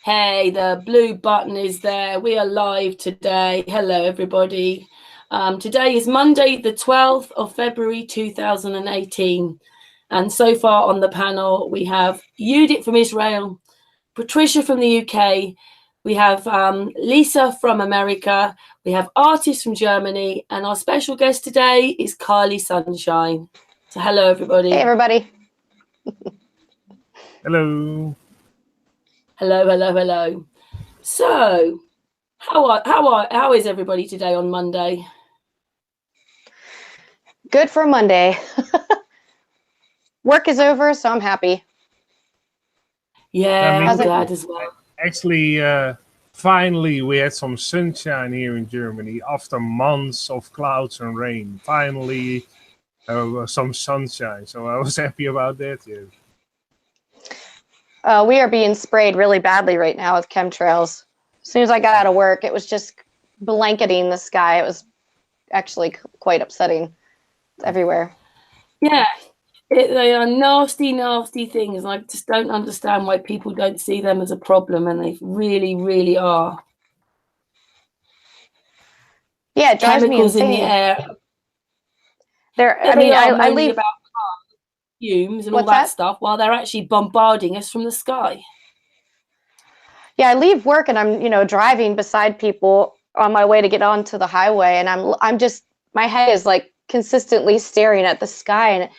Hey, the blue button is there. We are live today. Hello, everybody. Today is Monday, the 12th of February, 2018. And so far on the panel, we have Yudit from Israel, Patricia from the UK, we have Lesia from America, we have artists from Germany, and our special guest today is Karlee Sunshine. So hello, everybody. Hey, everybody. Hello. Hello. So, how is everybody today on Monday? Good for Monday. Work is over, so I'm happy. Yeah, I'm glad as well. Actually, finally, we had some sunshine here in Germany after months of clouds and rain. Finally, some sunshine. So I was happy about that. Yeah. We are being sprayed really badly right now with chemtrails. As soon as I got out of work, it was just blanketing the sky. It was actually quite upsetting. It's everywhere. Yeah, they are nasty things. I just don't understand why people don't see them as a problem, and they really are. Yeah, it drives chemicals me insane. In the air. I leave about fumes and What's all that stuff while they're actually bombarding us from the sky. Yeah, I leave work and I'm, driving beside people on my way to get onto the highway, and I'm just, my head is like consistently staring at the sky, and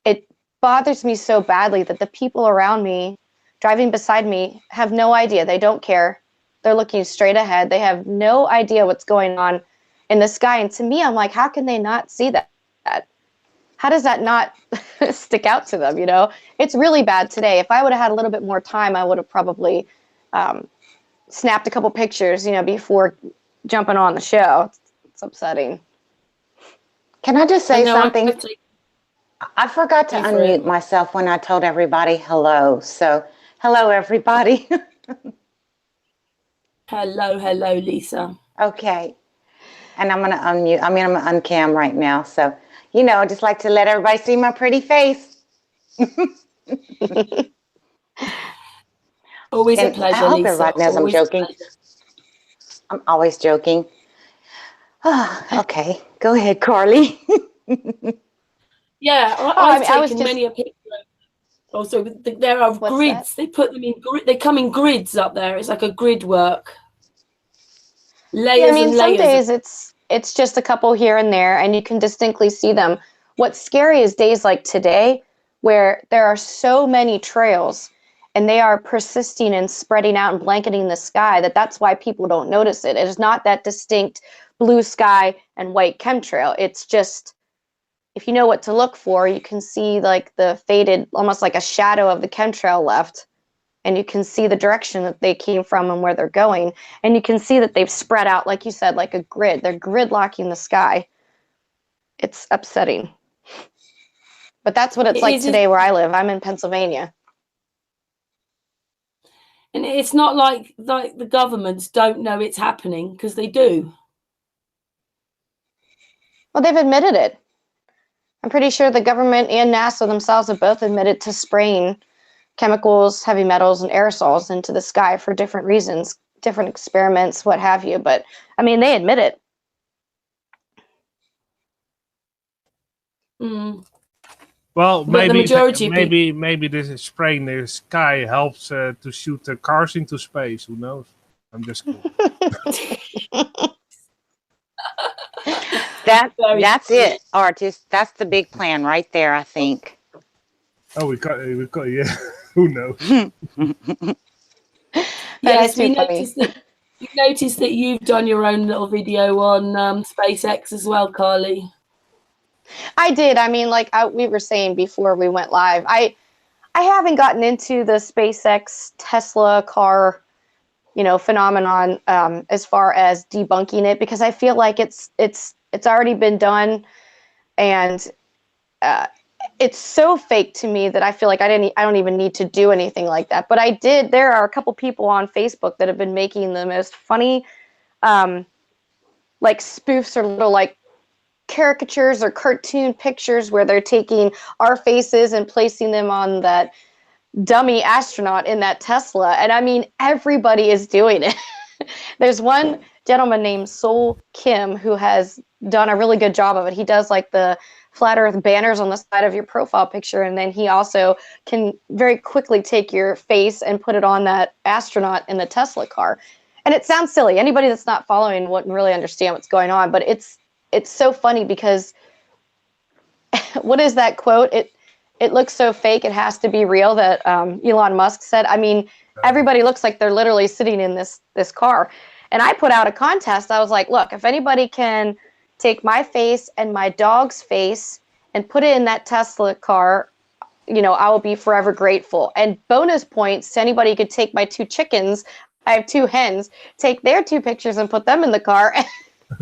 it bothers me so badly that the people around me driving beside me have no idea. They don't care. They're looking straight ahead. They have no idea what's going on in the sky. And to me, I'm like, how can they not see that? How does that not stick out to them? It's really bad today. If I would have had a little bit more time, I would have probably snapped a couple pictures, before jumping on the show. It's upsetting. Can I just say something? I forgot to unmute myself when I told everybody hello. So, hello, everybody. Hello, Lisa. Okay. And I'm going to unmute. I'm going to uncam right now. So, I just like to let everybody see my pretty face. Always a pleasure, I hope Lisa. everybody knows I'm joking. I'm always joking. Oh, okay. Go ahead, Karlee. Yeah, I've taken many a picture. Also, there are grids. That? They put them in. They come in grids up there. It's like a grid work. Layers and layers. Some days it's just a couple here and there, and you can distinctly see them. What's scary is days like today, where there are so many trails, and they are persisting and spreading out and blanketing the sky. That's why people don't notice it. It is not that distinct blue sky and white chemtrail. It's just, if you know what to look for, you can see like the faded, almost like a shadow of the chemtrail left. And you can see the direction that they came from and where they're going. And you can see that they've spread out, like you said, like a grid. They're gridlocking the sky. It's upsetting. But that's what it's like today where I live. I'm in Pennsylvania. And it's not like the governments don't know it's happening, because they do. Well, they've admitted it. I'm pretty sure the government and NASA themselves have both admitted to spraying chemicals, heavy metals, and aerosols into the sky for different reasons, different experiments, what have you. But, they admit it. Mm. Well, maybe this spray in the sky helps to shoot the cars into space. Who knows? I'm just cool. That's it, artist. That's the big plan right there, I think. Oh, we got yeah. Who knows? Yes, we noticed that you've done your own little video on SpaceX as well, Karlee. I did. We were saying before we went live, I haven't gotten into the SpaceX Tesla car, phenomenon as far as debunking it, because I feel like it's already been done, and it's so fake to me that I feel like I don't even need to do anything like that. But I did. There are a couple people on Facebook that have been making the most funny, like spoofs or little like caricatures or cartoon pictures where they're taking our faces and placing them on that dummy astronaut in that Tesla. And I mean, everybody is doing it. There's one gentleman named Sol Kim who has done a really good job of it. He does like the flat earth banners on the side of your profile picture, and then he also can very quickly take your face and put it on that astronaut in the Tesla car. And it sounds silly. Anybody that's not following wouldn't really understand what's going on, but it's so funny because what is that quote? It looks so fake, it has to be real, that Elon Musk said. I mean, everybody looks like they're literally sitting in this car. And I put out a contest. I was like, look, if anybody can take my face and my dog's face and put it in that Tesla car, you know, I will be forever grateful. And bonus points to anybody who could take my 2 chickens. I have 2 hens, take their 2 pictures and put them in the car.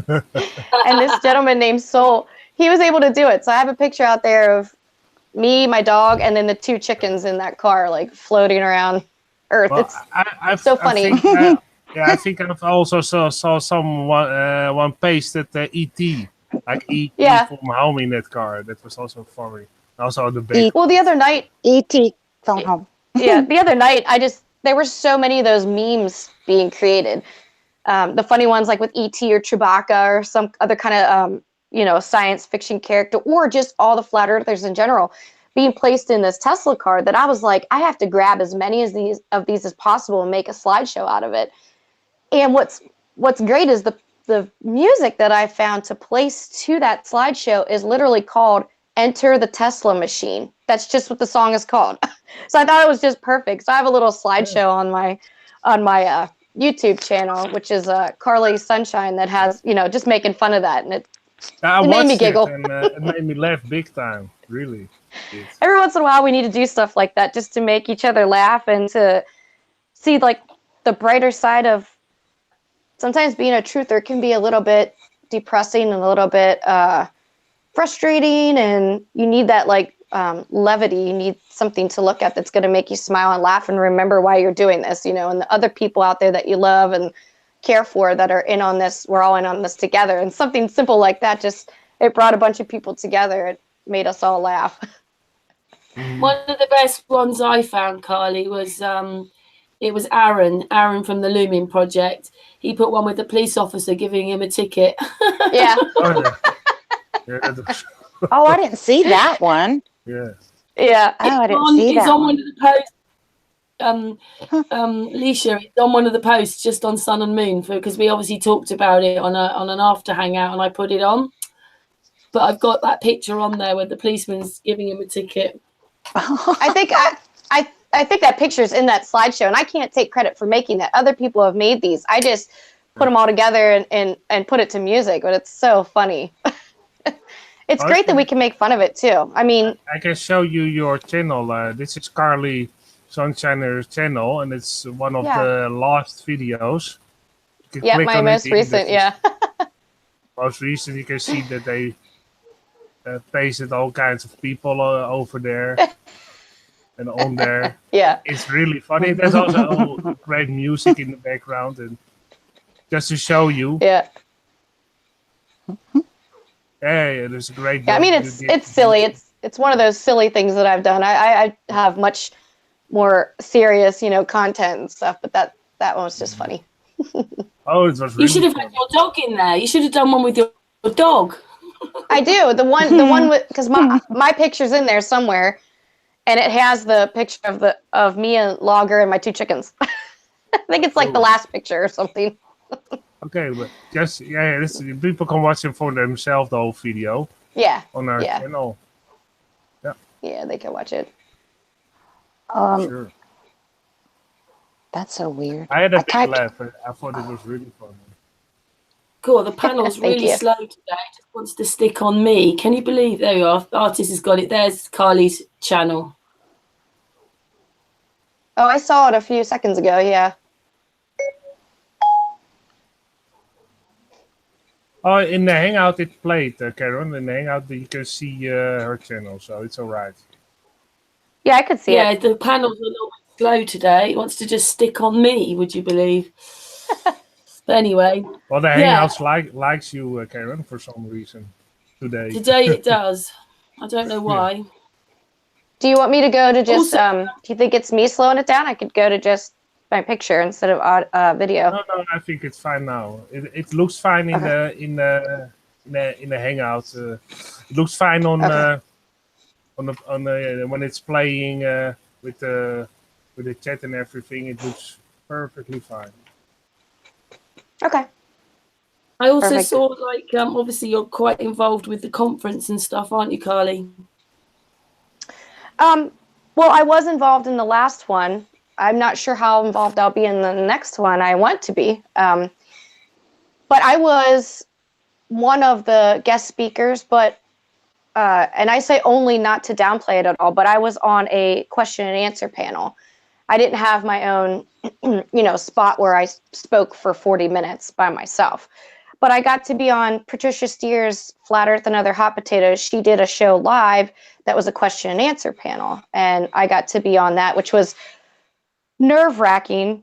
And this gentleman named Sol, he was able to do it. So I have a picture out there of me, my dog, and then the 2 chickens in that car, like floating around Earth. Well, it's so funny. I think I've also saw someone one pasted E.T. like E.T. from home in that car. That was also funny. Also the big. Well, the other night, E.T. phone home. Yeah, the other night, there were so many of those memes being created. The funny ones like with E.T. or Chewbacca or some other kind of science fiction character, or just all the flat earthers in general being placed in this Tesla car, that I was like, I have to grab as many of these as possible and make a slideshow out of it. And what's great is the music that I found to place to that slideshow is literally called Enter the Tesla Machine. That's just what the song is called. So I thought it was just perfect. So I have a little slideshow on my YouTube channel, which is Karlee Sunshine, that has, just making fun of that. And it made me giggle. And it made me laugh big time, really. Every once in a while, we need to do stuff like that just to make each other laugh and to see like the brighter side of sometimes being a truther can be a little bit depressing and a little bit frustrating, and you need that levity. You need something to look at that's going to make you smile and laugh and remember why you're doing this, and the other people out there that you love and care for that are in on this. We're all in on this together, and something simple like that, it brought a bunch of people together. It made us all laugh. One of the best ones I found, Karlee, was it was Aaron from the Looming Project. He put one with the police officer giving him a ticket. Yeah. Oh, I didn't see that one. Yeah. Yeah. Oh, I didn't see that. It's on one of the posts. Lesia, it's on one of the posts just on Sun and Moon, because we obviously talked about it on an after hangout, and I put it on. But I've got that picture on there where the policeman's giving him a ticket. I think that picture's in that slideshow, and I can't take credit for making that. Other people have made these. I just put them all together and put it to music, but it's so funny. It's great that we can make fun of it too. I mean, I can show you your channel. This is Karlee Sunshine's channel, and it's one of the last videos. Yeah, my most recent, Most recent, you can see that they pasted all kinds of people over there and on there. Yeah. It's really funny. There's also great music in the background, and just to show you. Yeah. Yeah, there's a great. Yeah, I mean, it's silly. It's one of those silly things that I've done. I have much more serious, content and stuff, but that one was just funny. Oh, it was really. You should have had your dog in there. You should have done one with your dog. I do. The one with, because my picture's in there somewhere, and it has the picture of me and Logger and my 2 chickens. I think it's like the last picture or something. Okay, but just people can watch it for themselves, the whole video. Yeah. On our channel. Yeah. Yeah, they can watch it. Sure. That's so weird. I had a big laugh. I thought it was really fun. Cool. The panel's really slow today. It just wants to stick on me. Can you believe? There you are. Artist has got it. There's Karlee's channel. Oh, I saw it a few seconds ago. Yeah. Oh, in the Hangout it played, Karen. In the Hangout you can see her channel, so it's all right. Yeah, I could see it. Yeah, the panel's a little bit slow today. It wants to just stick on me, would you believe? But anyway. Well, the Hangouts likes you, Karen, for some reason today. Today it does. I don't know why. Do you want me to go to just, Also, do you think it's me slowing it down? I could go to just my picture instead of video. No, I think it's fine now. It looks fine in Okay. the Hangout. It looks fine on Okay. when it's playing with the chat and everything. It looks perfectly fine. Okay. I also Perfect. saw, like, obviously you're quite involved with the conference and stuff, aren't you, Karlee? Well, I was involved in the last one. I'm not sure how involved I'll be in the next one. I want to be. But I was one of the guest speakers, but and I say only not to downplay it at all, but I was on a question and answer panel. I didn't have my own, spot where I spoke for 40 minutes by myself. But I got to be on Patricia Steer's Flat Earth and Other Hot Potatoes. She did a show live that was a question and answer panel. And I got to be on that, which was nerve-wracking.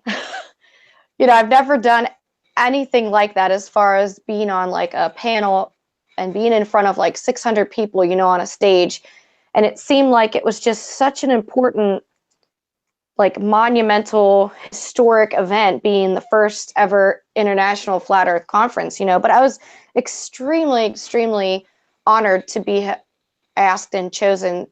I've never done anything like that as far as being on like a panel and being in front of like 600 people, on a stage. And it seemed like it was just such an important, like, monumental, historic event, being the first ever international flat earth conference, but I was extremely, extremely honored to be asked and chosen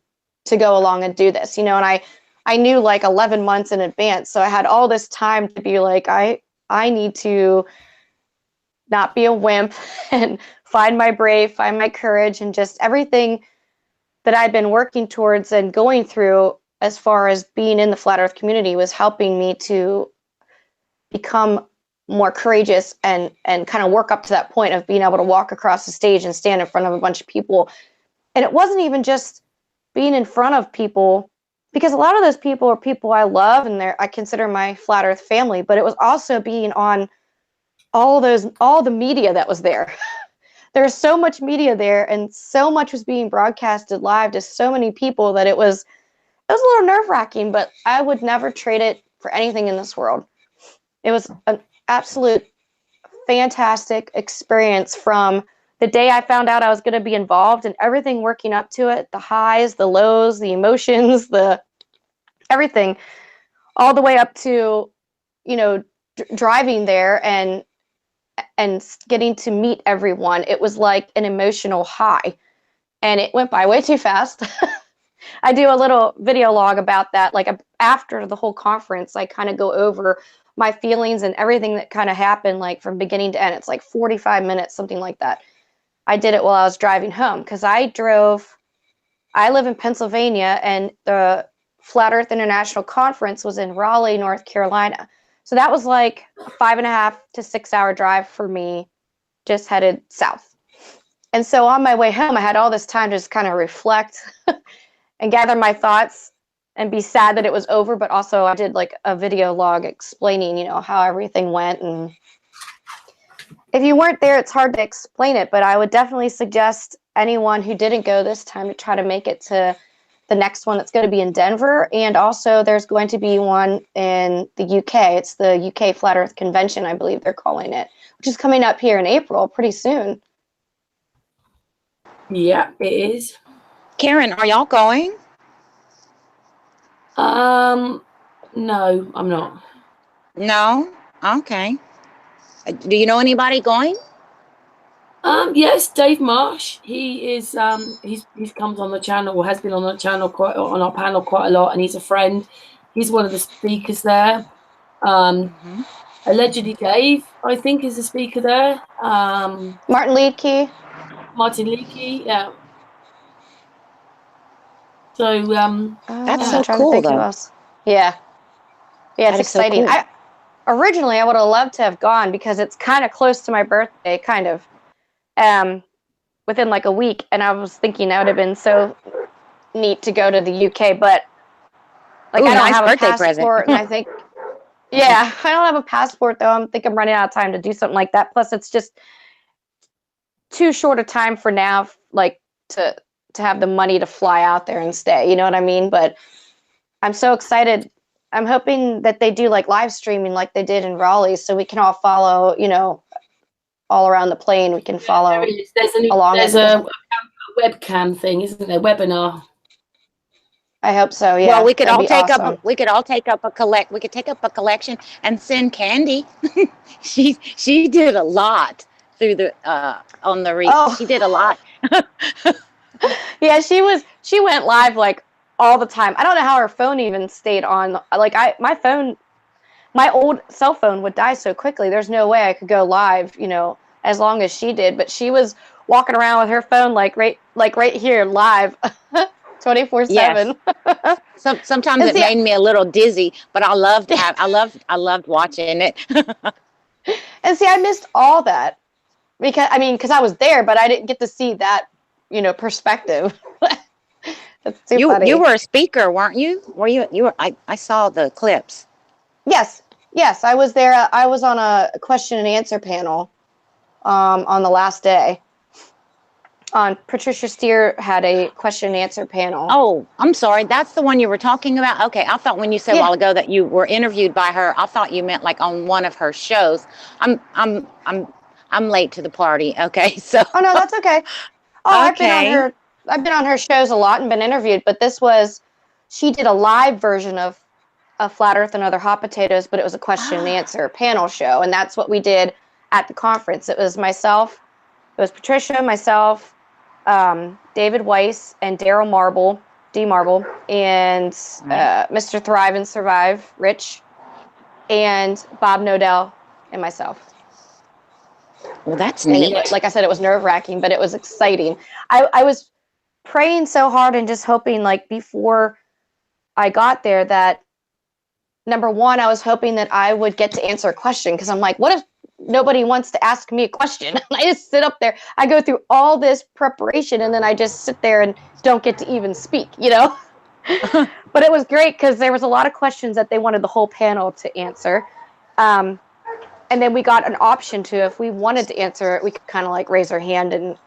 to go along and do this, and I knew like 11 months in advance. So I had all this time to be like, I need to not be a wimp and find my brave, find my courage, and just everything that I'd been working towards and going through as far as being in the flat earth community was helping me to become more courageous and kind of work up to that point of being able to walk across the stage and stand in front of a bunch of people. And it wasn't even just being in front of people, because a lot of those people are people I love and I consider my flat earth family, but it was also being on all the media that was there. There was so much media there, and so much was being broadcasted live to so many people that it was a little nerve-wracking, but I would never trade it for anything in this world. It was an absolute fantastic experience from the day I found out I was going to be involved and everything working up to it, the highs, the lows, the emotions, the everything, all the way up to, driving there and getting to meet everyone. It was like an emotional high, and it went by way too fast. I do a little video log about that. Like, after the whole conference, I kind of go over my feelings and everything that kind of happened, like from beginning to end. It's like 45 minutes, something like that. I did it while I was driving home, because I live in Pennsylvania, and the Flat Earth International Conference was in Raleigh, North Carolina. So that was like a 5.5 to 6 hour drive for me, just headed south. And so on my way home, I had all this time to just kind of reflect and gather my thoughts and be sad that it was over. But also I did like a video log explaining, how everything went. And if you weren't there, it's hard to explain it, but I would definitely suggest anyone who didn't go this time to try to make it to the next one that's going to be in Denver. And also there's going to be one in the UK. It's the UK Flat Earth Convention, I believe they're calling it, which is coming up here in April pretty soon. Yeah, it is. Karen, are y'all going? No, I'm not. No? Okay. Do you know anybody going? Yes, Dave Marsh. He is. He's comes on the channel, or has been on the channel on our panel quite a lot, and he's a friend. He's one of the speakers there. Allegedly, Dave, I think, is the speaker there. Martin Leakey. Martin Leakey, yeah. So That's so cool, though. Yeah, it's exciting. So cool. Originally I would have loved to have gone, because it's kind of close to my birthday, kind of, within like a week, and I was thinking that would have been so neat to go to the UK, but like, I don't have a passport, and I think, I don't have a passport though. I think I'm running out of time to do something like that. Plus, it's just too short a time for now, like to have the money to fly out there and stay. You know what I mean? But I'm so excited. I'm hoping that they do like live streaming like they did in Raleigh, so we can all follow, all around the plane. We can follow along. There's a webcam thing, isn't there? Webinar. I hope so. Yeah. Well, we could that'd all be take awesome. up. We could all take up a collect. We could take up a collection and send Candy. She did a lot through the on the Oh. She did a lot. Yeah, she went live like all the time. I don't know how her phone even stayed on. Like my old cell phone would die so quickly. There's no way I could go live, as long as she did. But she was walking around with her phone like right here live 24/7. Yes. Sometimes it made me a little dizzy, but I loved watching it. And see, I missed all that because I was there, but I didn't get to see that, perspective. That's too funny. You were a speaker, weren't you? Were you? You were. I saw the clips. Yes, I was there. I was on a question and answer panel on the last day. Patricia Steer had a question and answer panel. Oh, I'm sorry. That's the one you were talking about? Okay, I thought when you said a while ago that you were interviewed by her, I thought you meant like on one of her shows. I'm late to the party. Okay, so. Oh no, that's okay. Oh, okay. I've been on her shows a lot and been interviewed, but she did a live version of Flat Earth and Other Hot Potatoes, but it was a question and answer panel show, and that's what we did at the conference. It was Patricia, myself, David Weiss, and Daryl Marble, D Marble, and Mr. Thrive and Survive, Rich, and Bob Nodell, and myself. Well, that's neat. Like I said, it was nerve-wracking, but it was exciting. I was praying so hard and just hoping, like, before I got there that, number one, I was hoping that I would get to answer a question, because I'm like, what if nobody wants to ask me a question? I just sit up there. I go through all this preparation, and then I just sit there and don't get to even speak, But it was great because there was a lot of questions that they wanted the whole panel to answer. And then we got an option to, if we wanted to answer it, we could kind of like raise our hand, and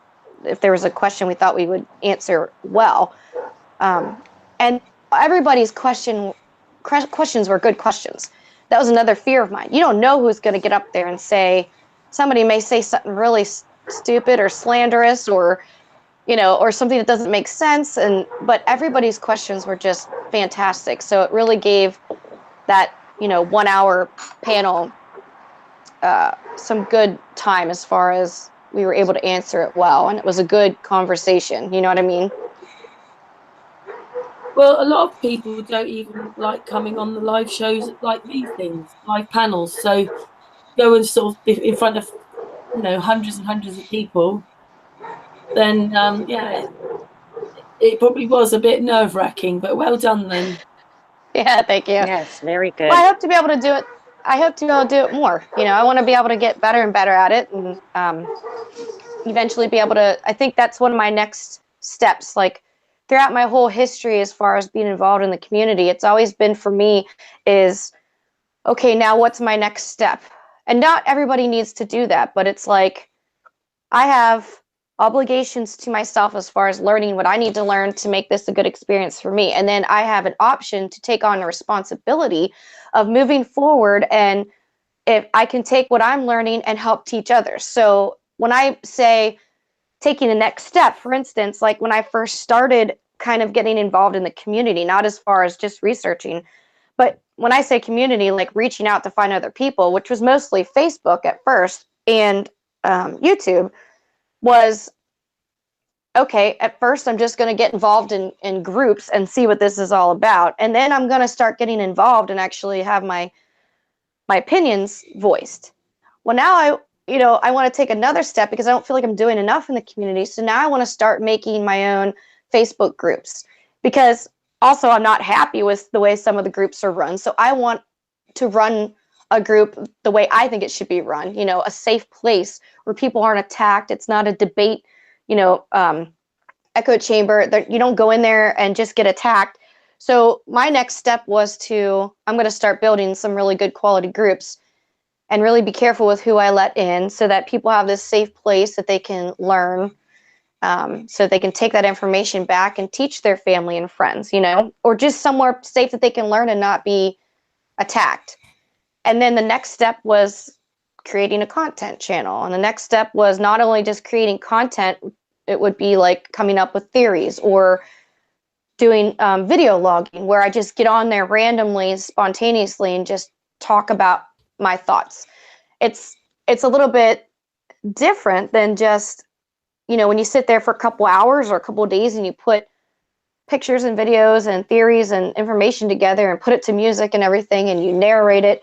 if there was a question we thought we would answer well. And everybody's questions were good questions. That was another fear of mine. You don't know who's going to get up there and somebody may say something really stupid or slanderous or something that doesn't make sense. But everybody's questions were just fantastic. So it really gave that, 1 hour panel some good time as far as we were able to answer it well. And it was a good conversation. You know what I mean? Well, a lot of people don't even like coming on the live shows like these things, live panels. So go and sort of in front of, hundreds and hundreds of people, then, it probably was a bit nerve-wracking, but well done then. Yeah, thank you. Yes, very good. Well, I hope to be able to do it. I hope to be able to do it more. I want to be able to get better and better at it, and eventually be able to. I think that's one of my next steps. Like, throughout my whole history, as far as being involved in the community, it's always been for me is, okay, now what's my next step? And not everybody needs to do that, but it's like I have obligations to myself as far as learning what I need to learn to make this a good experience for me. And then I have an option to take on the responsibility of moving forward, and if I can take what I'm learning and help teach others. So when I say taking the next step, for instance, like when I first started kind of getting involved in the community, not as far as just researching, but when I say community, like reaching out to find other people, which was mostly Facebook at first and YouTube, was, okay, at first I'm just going to get involved in groups and see what this is all about. And then I'm going to start getting involved and actually have my opinions voiced. Well, now I want to take another step because I don't feel like I'm doing enough in the community. So now I want to start making my own Facebook groups, because also I'm not happy with the way some of the groups are run. So I want to run a group the way I think it should be run, a safe place where people aren't attacked. It's not a debate, echo chamber. You don't go in there and just get attacked. So my next step was I'm going to start building some really good quality groups and really be careful with who I let in, so that people have this safe place that they can learn, so they can take that information back and teach their family and friends, or just somewhere safe that they can learn and not be attacked. And then the next step was creating a content channel. And the next step was not only just creating content, it would be like coming up with theories or doing video logging, where I just get on there randomly, spontaneously, and just talk about my thoughts. It's a little bit different than just, when you sit there for a couple hours or a couple of days and you put pictures and videos and theories and information together and put it to music and everything and you narrate it.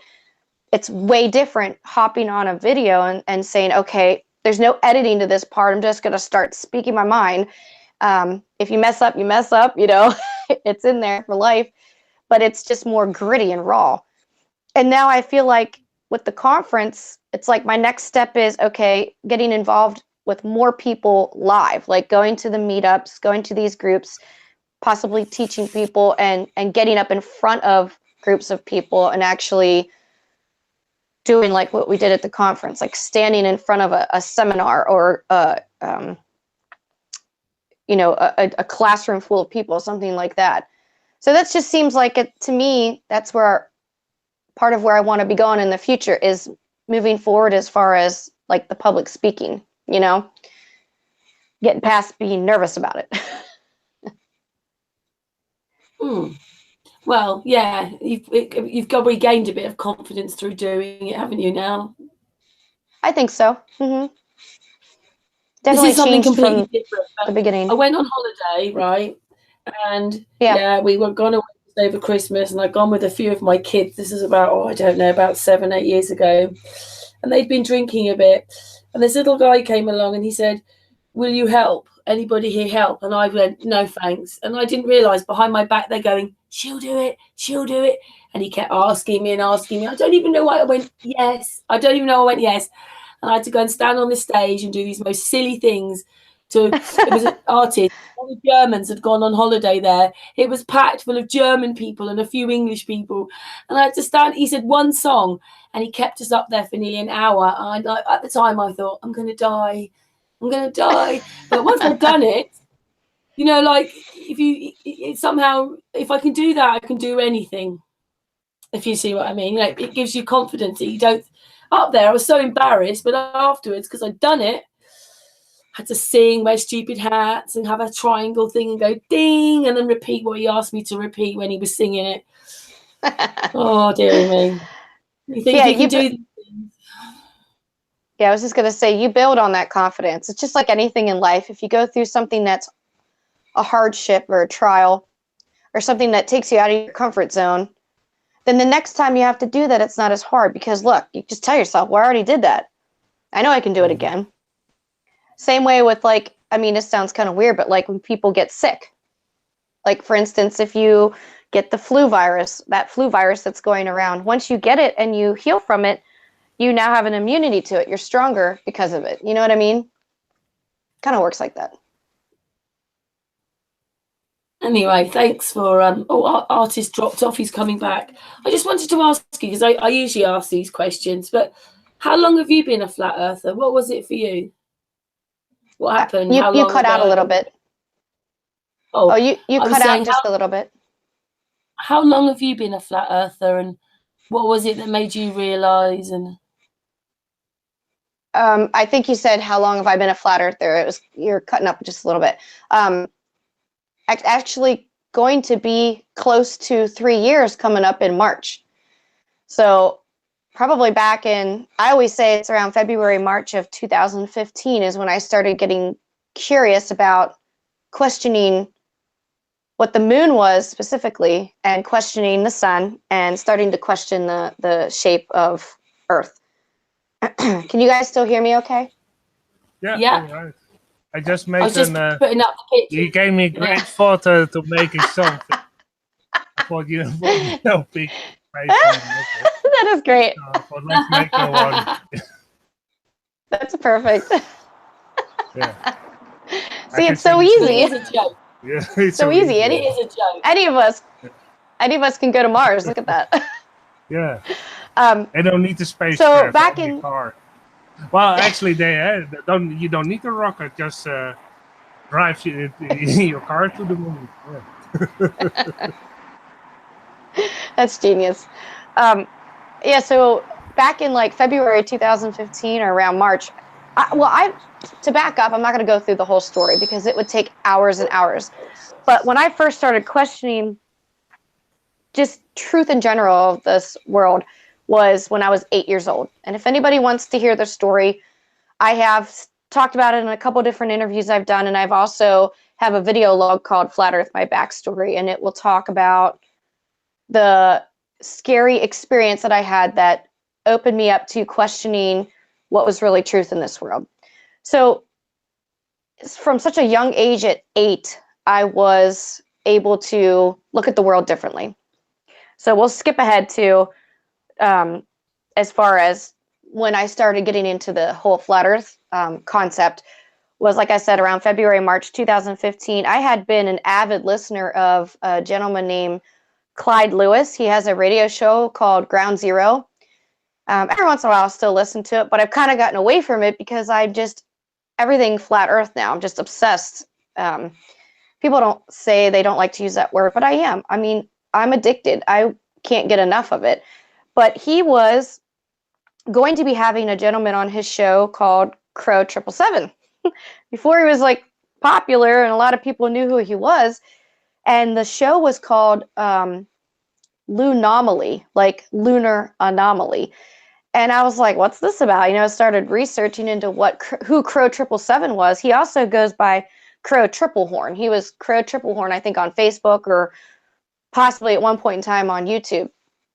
It's way different hopping on a video and saying, okay, there's no editing to this part. I'm just going to start speaking my mind. If you mess up, you mess up, it's in there for life, but it's just more gritty and raw. And now I feel like with the conference, it's like my next step is, okay, getting involved with more people live, like going to the meetups, going to these groups, possibly teaching people and getting up in front of groups of people and actually doing like what we did at the conference, like standing in front of a seminar or a classroom full of people, something like that. So that just seems like it to me. That's where part of where I want to be going in the future is moving forward as far as like the public speaking, getting past being nervous about it. Well, yeah, you've got regained a bit of confidence through doing it, haven't you now? I think so. Mm-hmm. Definitely this is something completely different. The beginning. I went on holiday, right? And we were gone away over Christmas, and I'd gone with a few of my kids. This is about, about 7-8 years ago. And they'd been drinking a bit. And this little guy came along and he said, "Will you help? Anybody here help?" And I went, "No, thanks." And I didn't realise behind my back they're going, "She'll do it, she'll do it." And he kept asking me. I don't even know why I went, yes. I don't even know I went, yes. And I had to go and stand on the stage and do these most silly things. It was an artist. All the Germans had gone on holiday there. It was packed full of German people and a few English people. And I had to stand. He said one song, and he kept us up there for nearly an hour. And at the time, I thought, I'm going to die. I'm going to die. But once I'd done it, like if I can do that, I can do anything. If you see what I mean, it gives you confidence that you don't. Up there, I was so embarrassed, but afterwards, because I'd done it, I had to sing, wear stupid hats, and have a triangle thing and go ding, and then repeat what he asked me to repeat when he was singing it. Oh, dearie me! You think you can do these things? Yeah, I was just going to say, you build on that confidence. It's just like anything in life. If you go through something that's a hardship or a trial or something that takes you out of your comfort zone, then the next time you have to do that, it's not as hard because, look, you just tell yourself, well, I already did that. I know I can do it again. Same way with this sounds kind of weird, but like when people get sick. Like, for instance, if you get the flu virus, that flu virus that's going around, once you get it and you heal from it, you now have an immunity to it. You're stronger because of it. You know what I mean? Kind of works like that. Anyway, thanks for our artist dropped off. He's coming back. I just wanted to ask you, because I usually ask these questions, but how long have you been a flat earther? What was it for you? What happened? You cut out a little bit. Oh, you cut out just a little bit. How long have you been a flat earther, and what was it that made you realize? And I think you said, how long have I been a flat earther? You're cutting up just a little bit. Actually going to be close to 3 years coming up in March. So probably back in, I always say it's around February, March of 2015 is when I started getting curious about questioning what the moon was specifically and questioning the sun and starting to question the shape of Earth. Can you guys still hear me okay? Yeah. Right. I just made putting up the picture. You gave me a great photo to make it something. I thought you no big face. That is great. Let's make it one. That's perfect. Yeah. See, it's so easy. It is a joke. Yeah, it's so easy. It is a joke. Any of us can go to Mars. Look at that. Yeah. I don't need the space. So back in car. Well, actually, you don't need a rocket. Just drive your car to the moon. Yeah. That's genius. So back in like February 2015 or around March, to back up, I'm not going to go through the whole story because it would take hours and hours. But when I first started questioning just truth in general of this world was when I was 8 years old. And if anybody wants to hear the story, I have talked about it in a couple different interviews I've done, and I've also have a video log called Flat Earth, My Backstory, and it will talk about the scary experience that I had that opened me up to questioning what was really truth in this world. So from such a young age at 8, I was able to look at the world differently. So we'll skip ahead to as far as when I started getting into the whole flat earth concept was, like I said, around February, March 2015. I had been an avid listener of a gentleman named Clyde Lewis. He has a radio show called Ground Zero. Every once in a while I'll still listen to it, but I've kind of gotten away from it because I'm just, everything flat earth now. I'm just obsessed. People don't say they don't like to use that word, but I am. I mean, I'm addicted. I can't get enough of it. But he was going to be having a gentleman on his show called Crow 777 before he was like popular and a lot of people knew who he was. And the show was called Lunomaly, like lunar anomaly. And I was like, what's this about? You know, I started researching into who Crow 777 was. He also goes by Crow Triplehorn. He was Crow Triplehorn, I think, on Facebook or possibly at one point in time on YouTube,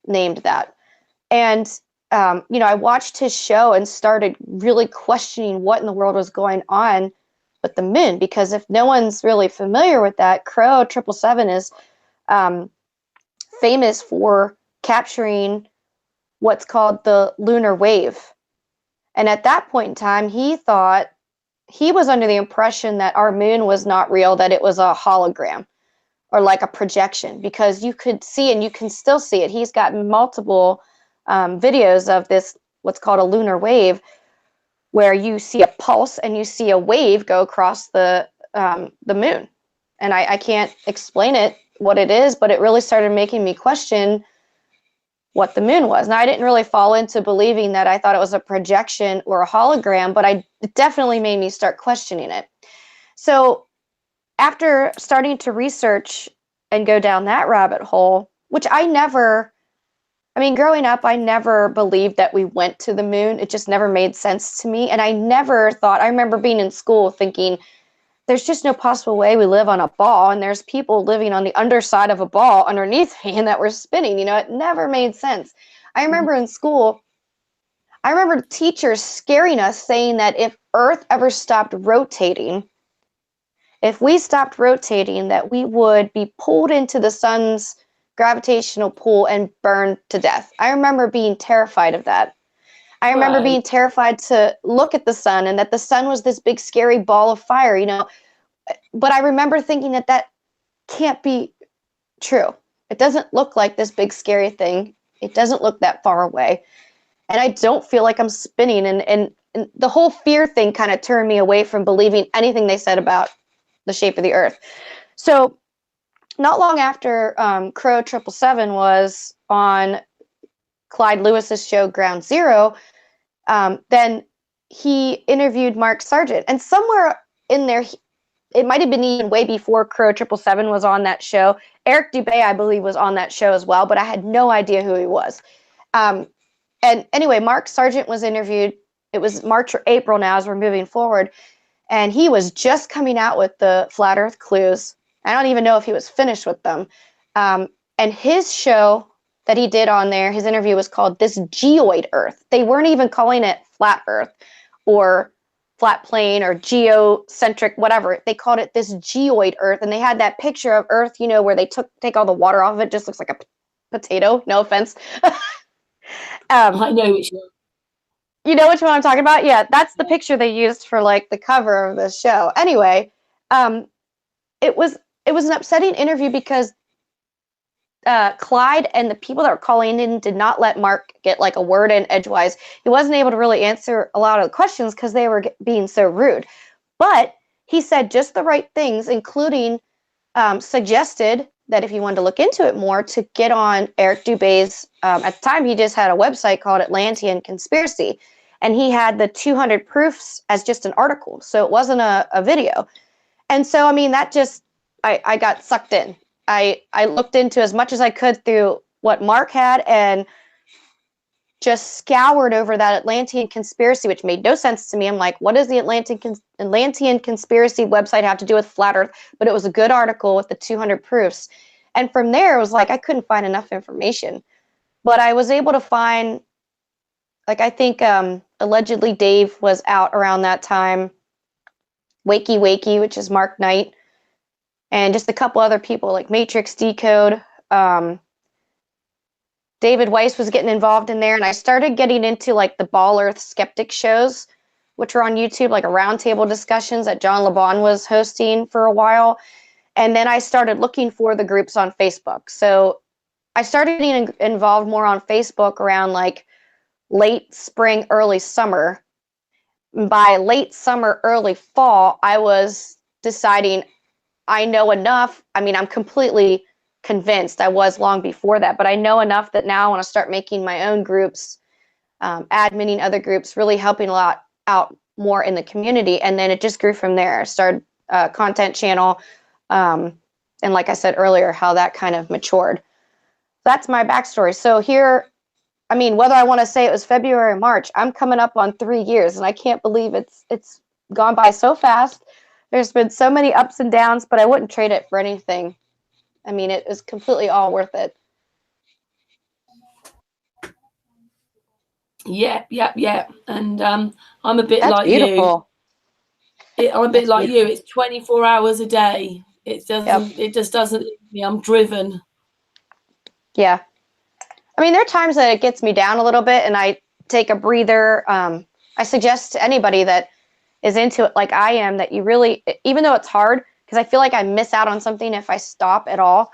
named that. And, you know, I watched his show and started really questioning what in the world was going on with the moon. Because if no one's really familiar with that, Crow 777 is famous for capturing what's called the lunar wave. And at that point in time, he thought, he was under the impression that our moon was not real, that it was a hologram or like a projection, because you could see, and you can still see it. He's got multiple videos of this, what's called a lunar wave, where you see a pulse and you see a wave go across the moon. And I can't explain it, what it is, but it really started making me question what the moon was. Now, I didn't really fall into believing that I thought it was a projection or a hologram, but it definitely made me start questioning it. So after starting to research and go down that rabbit hole, which growing up, I never believed that we went to the moon. It just never made sense to me. And I never thought, I remember being in school thinking, there's just no possible way we live on a ball and there's people living on the underside of a ball underneath me and that we're spinning. You know, it never made sense. I remember in school, I remember teachers scaring us, saying that if Earth ever stopped rotating, if we stopped rotating, that we would be pulled into the sun's gravitational pull and burned to death. I remember being terrified of that. I remember being terrified to look at the sun, and that the sun was this big scary ball of fire, you know. But I remember thinking that that can't be true. It doesn't look like this big scary thing. It doesn't look that far away. And I don't feel like I'm spinning. And the whole fear thing kind of turned me away from believing anything they said about the shape of the earth. So not long after Crow 777 was on Clyde Lewis's show Ground Zero, then he interviewed Mark Sargent. And somewhere in there, it might have been even way before Crow 777 was on that show. Eric Dubé, I believe, was on that show as well, but I had no idea who he was. And anyway, Mark Sargent was interviewed. It was March or April now as we're moving forward. And he was just coming out with the Flat Earth Clues. I don't even know if he was finished with them. And his show that he did on there, his interview was called This Geoid Earth. They weren't even calling it Flat Earth or Flat Plane or Geocentric, whatever. They called it This Geoid Earth. And they had that picture of Earth, you know, where they take all the water off of it. Just looks like a potato. No offense. I know which one. You know which one I'm talking about? Yeah, that's the picture they used for like the cover of the show. Anyway, it was an upsetting interview because Clyde and the people that were calling in did not let Mark get like a word in edgewise. He wasn't able to really answer a lot of the questions because they were being so rude. But he said just the right things, including suggested that if you wanted to look into it more, to get on Eric Dubé's, at the time he just had a website called Atlantean Conspiracy, and he had the 200 proofs as just an article. So it wasn't a video. And so, I mean, that just I got sucked in. I looked into as much as I could through what Mark had and just scoured over that Atlantean conspiracy, which made no sense to me. I'm like, what does the Atlantean conspiracy website have to do with flat Earth? But it was a good article with the 200 proofs. And from there, it was like I couldn't find enough information. But I was able to find, like, I think allegedly Dave was out around that time. Wakey Wakey, which is Mark Knight, and just a couple other people like Matrix Decode. David Weiss was getting involved in there, and I started getting into like the Ball Earth Skeptic shows, which were on YouTube, like a roundtable discussions that John LeBon was hosting for a while. And then I started looking for the groups on Facebook. So I started getting involved more on Facebook around like late spring, early summer. By late summer, early fall, I was deciding I know enough. I mean, I'm completely convinced. I was long before that, but I know enough that now I want to start making my own groups, adminning other groups, really helping a lot out more in the community. And then it just grew from there. I started a content channel. And like I said earlier, how that kind of matured. That's my backstory. So here, I mean, whether I want to say it was February or March, I'm coming up on 3 years, and I can't believe it's gone by so fast. There's been so many ups and downs, but I wouldn't trade it for anything. I mean, it was completely all worth it. Yeah. And I'm a bit That's like beautiful. you. I'm a bit That's like beautiful. you. It's 24 hours a day. It doesn't. It just doesn't leave me. I'm driven. Yeah. I mean, there are times that it gets me down a little bit, and I take a breather. I suggest to anybody that is into it like I am that you really, even though it's hard, because I feel like I miss out on something if I stop at all,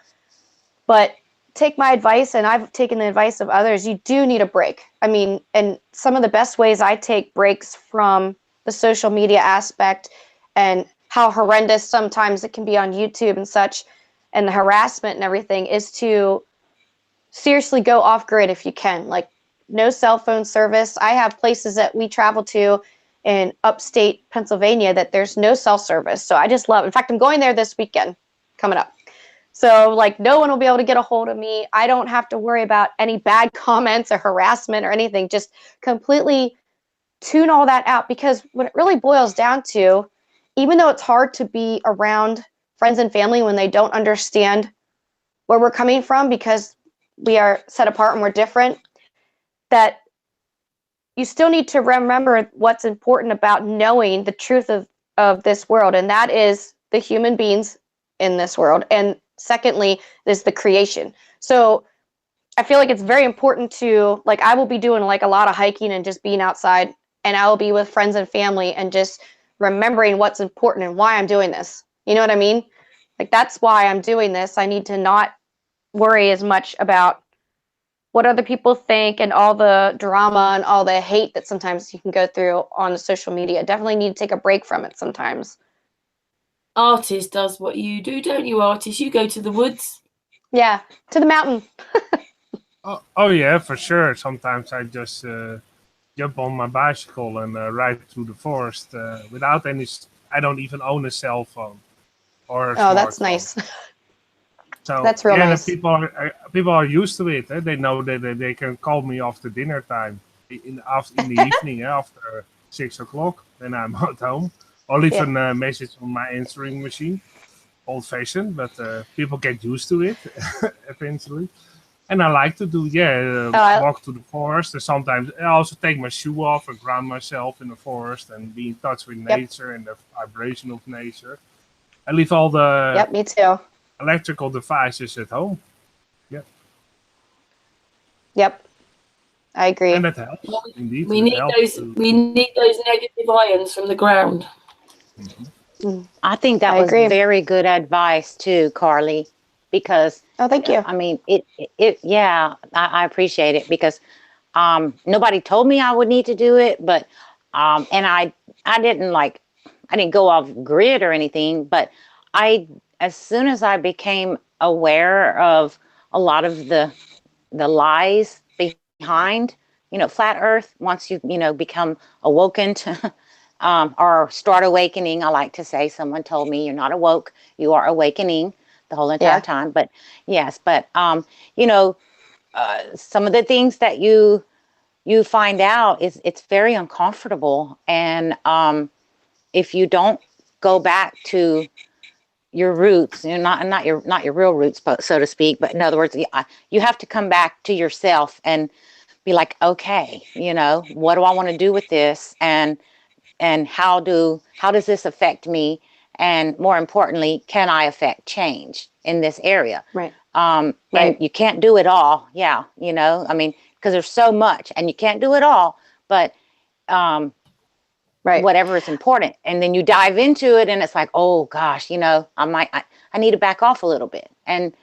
but take my advice, and I've taken the advice of others. You do need a break. I mean, and some of the best ways I take breaks from the social media aspect and how horrendous sometimes it can be on YouTube and such, and the harassment and everything, is to seriously go off grid if you can. Like, no cell phone service. I have places that we travel to in upstate Pennsylvania that there's no cell service. So I just love, in fact, I'm going there this weekend coming up. So like no one will be able to get a hold of me. I don't have to worry about any bad comments or harassment or anything. Just completely tune all that out, because what it really boils down to, even though it's hard to be around friends and family when they don't understand where we're coming from because we are set apart and we're different, that you still need to remember what's important about knowing the truth of this world, and that is the human beings in this world, and secondly is the creation. So I feel like it's very important to, like, I will be doing like a lot of hiking and just being outside, and I will be with friends and family and just remembering what's important and why I'm doing this. You know what I mean? Like, that's why I'm doing this. I need to not worry as much about what other people think and all the drama and all the hate that sometimes you can go through on the social media. Definitely need to take a break from it sometimes. Artist does what you do, don't you, Artist? You go to the woods. Yeah, to the mountain. Oh yeah, for sure. Sometimes I just jump on my bicycle and ride through the forest without any. I don't even own a cell phone or a Oh, that's smartphone. nice. So That's real nice. People are used to it. They know that they can call me after dinner time in the evening after 6 o'clock. Then I'm at home. Or leave a message on my answering machine. Old fashioned, but people get used to it eventually. And I like to do walk to the forest. And sometimes I also take my shoe off and ground myself in the forest and be in touch with nature and the vibration of nature. I leave all the me too. electrical devices at home. Yep, I agree. And that helps. Indeed, we need those negative ions from the ground. Mm-hmm. I think that was very good advice too, Karlee, because thank you. I mean, I appreciate it, because nobody told me I would need to do it, but and I didn't go off grid or anything, but as soon as I became aware of a lot of the lies behind, flat Earth, once you become awoken to or start awakening. I like to say, someone told me you're not awoke, you are awakening the whole entire time. But yes, but you know, some of the things that you find out is it's very uncomfortable, and if you don't go back to your roots, you know, not your real roots, but so to speak, but in other words, you have to come back to yourself and be like, okay, you know, what do I want to do with this, and how does this affect me, and more importantly, can I affect change in this area? Right. And you can't do it all. Yeah, you know, I mean, because there's so much, and you can't do it all, but whatever is important, and then you dive into it, and it's like, oh gosh, you know, I need to back off a little bit, and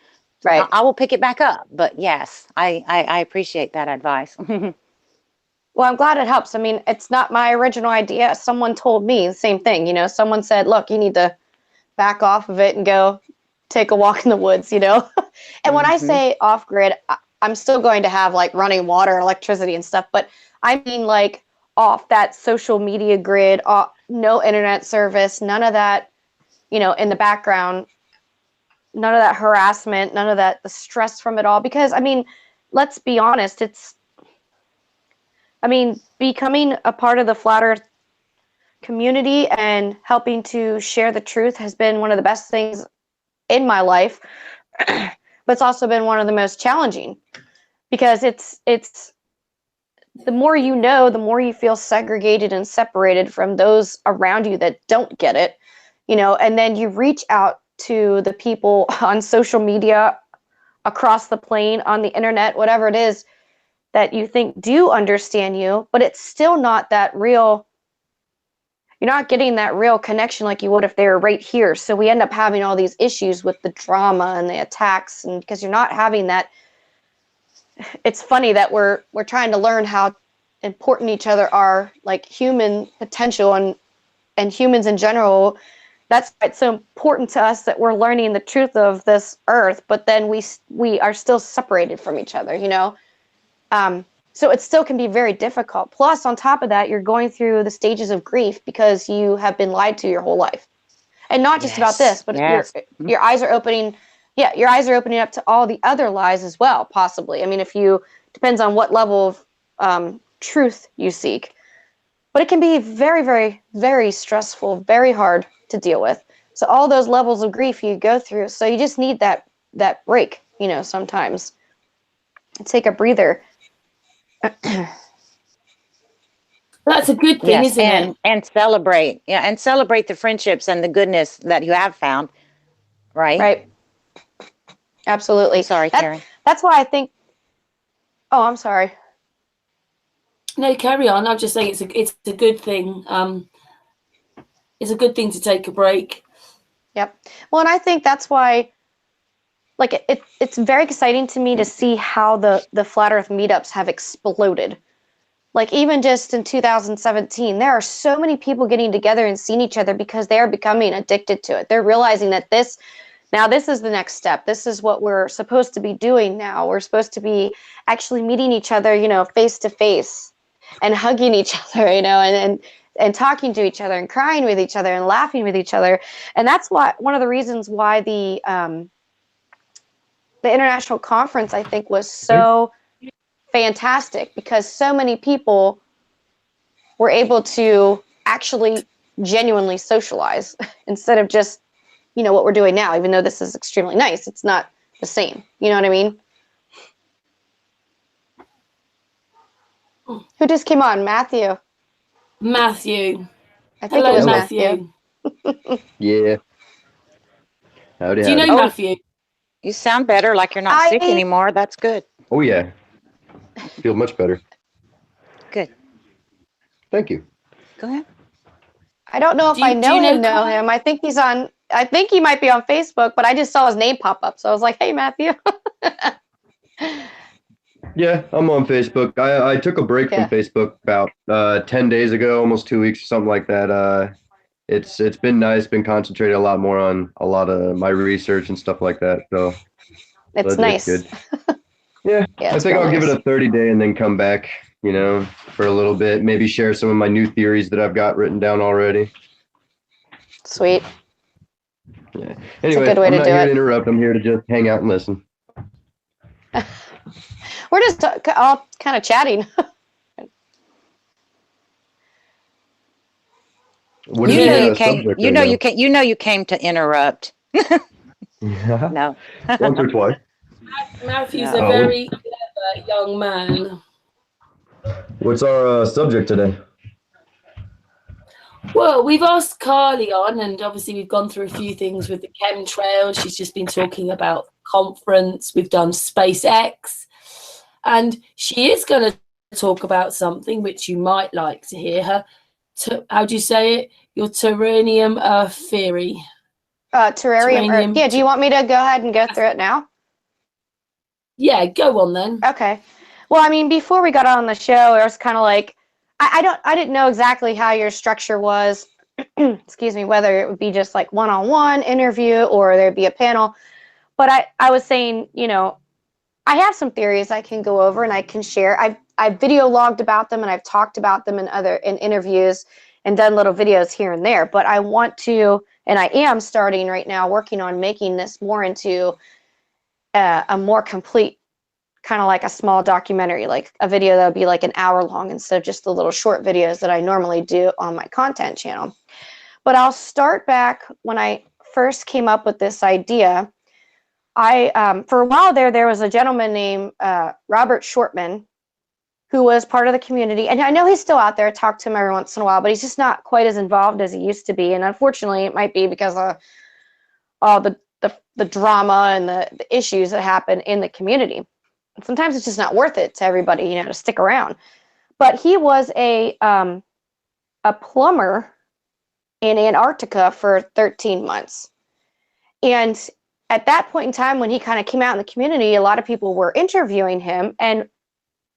I will pick it back up. But yes, I appreciate that advice. Well, I'm glad it helps. I mean, it's not my original idea. Someone told me the same thing. You know, someone said, look, you need to back off of it and go take a walk in the woods, you know. And when I say off grid, I'm still going to have like running water, electricity and stuff. But I mean like off that social media grid, no internet service, none of that, you know, in the background, none of that harassment, none of that, the stress from it all. Because, I mean, let's be honest, becoming a part of the Flat Earth community and helping to share the truth has been one of the best things in my life, but it's also been one of the most challenging, because it's the more you know, the more you feel segregated and separated from those around you that don't get it, you know, and then you reach out to the people on social media, across the plane, on the internet, whatever it is, that you think do understand you, but it's still not that real. You're not getting that real connection like you would if they were right here. So we end up having all these issues with the drama and the attacks, and because you're not having that. It's funny that we're trying to learn how important each other are, like human potential and humans in general. That's why it's so important to us that we're learning the truth of this earth, but then we are still separated from each other, you know. So it still can be very difficult. Plus, on top of that, you're going through the stages of grief because you have been lied to your whole life. And not just about this, but your eyes are opening. Yeah, your eyes are opening up to all the other lies as well, possibly. I mean, depends on what level of truth you seek. But it can be very, very, very stressful, very hard to deal with. So all those levels of grief you go through. So you just need that break, you know, sometimes. Take a breather. That's a good thing, isn't it? And celebrate. Yeah, and celebrate the friendships and the goodness that you have found. Right? Right. Absolutely. Sorry, Karen. That's why I think. Oh, I'm sorry. No, carry on. I'm just saying it's a good thing. It's a good thing to take a break. Yep. Well, and I think that's why, like, it's very exciting to me to see how the Flat Earth meetups have exploded. Like, even just in 2017, there are so many people getting together and seeing each other because they are becoming addicted to it. They're realizing that this is the next step. This is what we're supposed to be doing now. We're supposed to be actually meeting each other, you know, face to face, and hugging each other, you know, and talking to each other and crying with each other and laughing with each other. And that's one of the reasons why the international conference, I think, was so fantastic, because so many people were able to actually genuinely socialize instead of just, you know, what we're doing now. Even though this is extremely nice, it's not the same. You know what I mean? Who just came on? Matthew. Matthew. I think Hello, it was Matthew. Yeah. Howdy, Do you know howdy. Matthew? You sound better, like you're not sick anymore. That's good. Oh, yeah. Feel much better. Good. Thank you. Go ahead. I don't know if I know him. I think he might be on Facebook, but I just saw his name pop up. So I was like, hey, Matthew. Yeah, I'm on Facebook. I took a break from Facebook about 10 days ago, almost 2 weeks, something like that. It's been nice, been concentrated a lot more on a lot of my research and stuff like that. So it's nice. good. Yeah, I think I'll give it a 30-day and then come back, you know, for a little bit. Maybe share some of my new theories that I've got written down already. Sweet. Yeah. It's a Anyway, good way I'm to not do here to it. interrupt. I'm here to just hang out and listen. We're just all kind of chatting. What is the subject right now? You came to interrupt. Yeah. No. Once or twice. Matthew's No. a very clever young man. What's our subject today? Well, we've asked Karlee on, and obviously we've gone through a few things with the chemtrails. She's just been talking about conference. We've done SpaceX, and she is going to talk about something which you might like to hear her. How do you say it? Your terrarium Earth theory. Terrarium Earth. Yeah, do you want me to go ahead and go through it now? Yeah, go on then. Okay. Well, I mean, before we got on the show, it was kind of like, I didn't know exactly how your structure was. Excuse me, whether it would be just like one-on-one interview or there'd be a panel. But I was saying, you know, I have some theories I can go over and I can share. I've video logged about them and I've talked about them in interviews and done little videos here and there. But I want to, and I am starting right now working on making this more into a more complete, kind of like a small documentary, like a video that would be like an hour long instead of just the little short videos that I normally do on my content channel. But I'll start back when I first came up with this idea. For a while there was a gentleman named Robert Shortman, who was part of the community. And I know he's still out there. I talk to him every once in a while, but he's just not quite as involved as he used to be. And unfortunately, it might be because of all the drama and the issues that happen in the community. And sometimes it's just not worth it to everybody, you know, to stick around. But he was a plumber in Antarctica for 13 months. And at that point in time, when he kind of came out in the community, a lot of people were interviewing him. And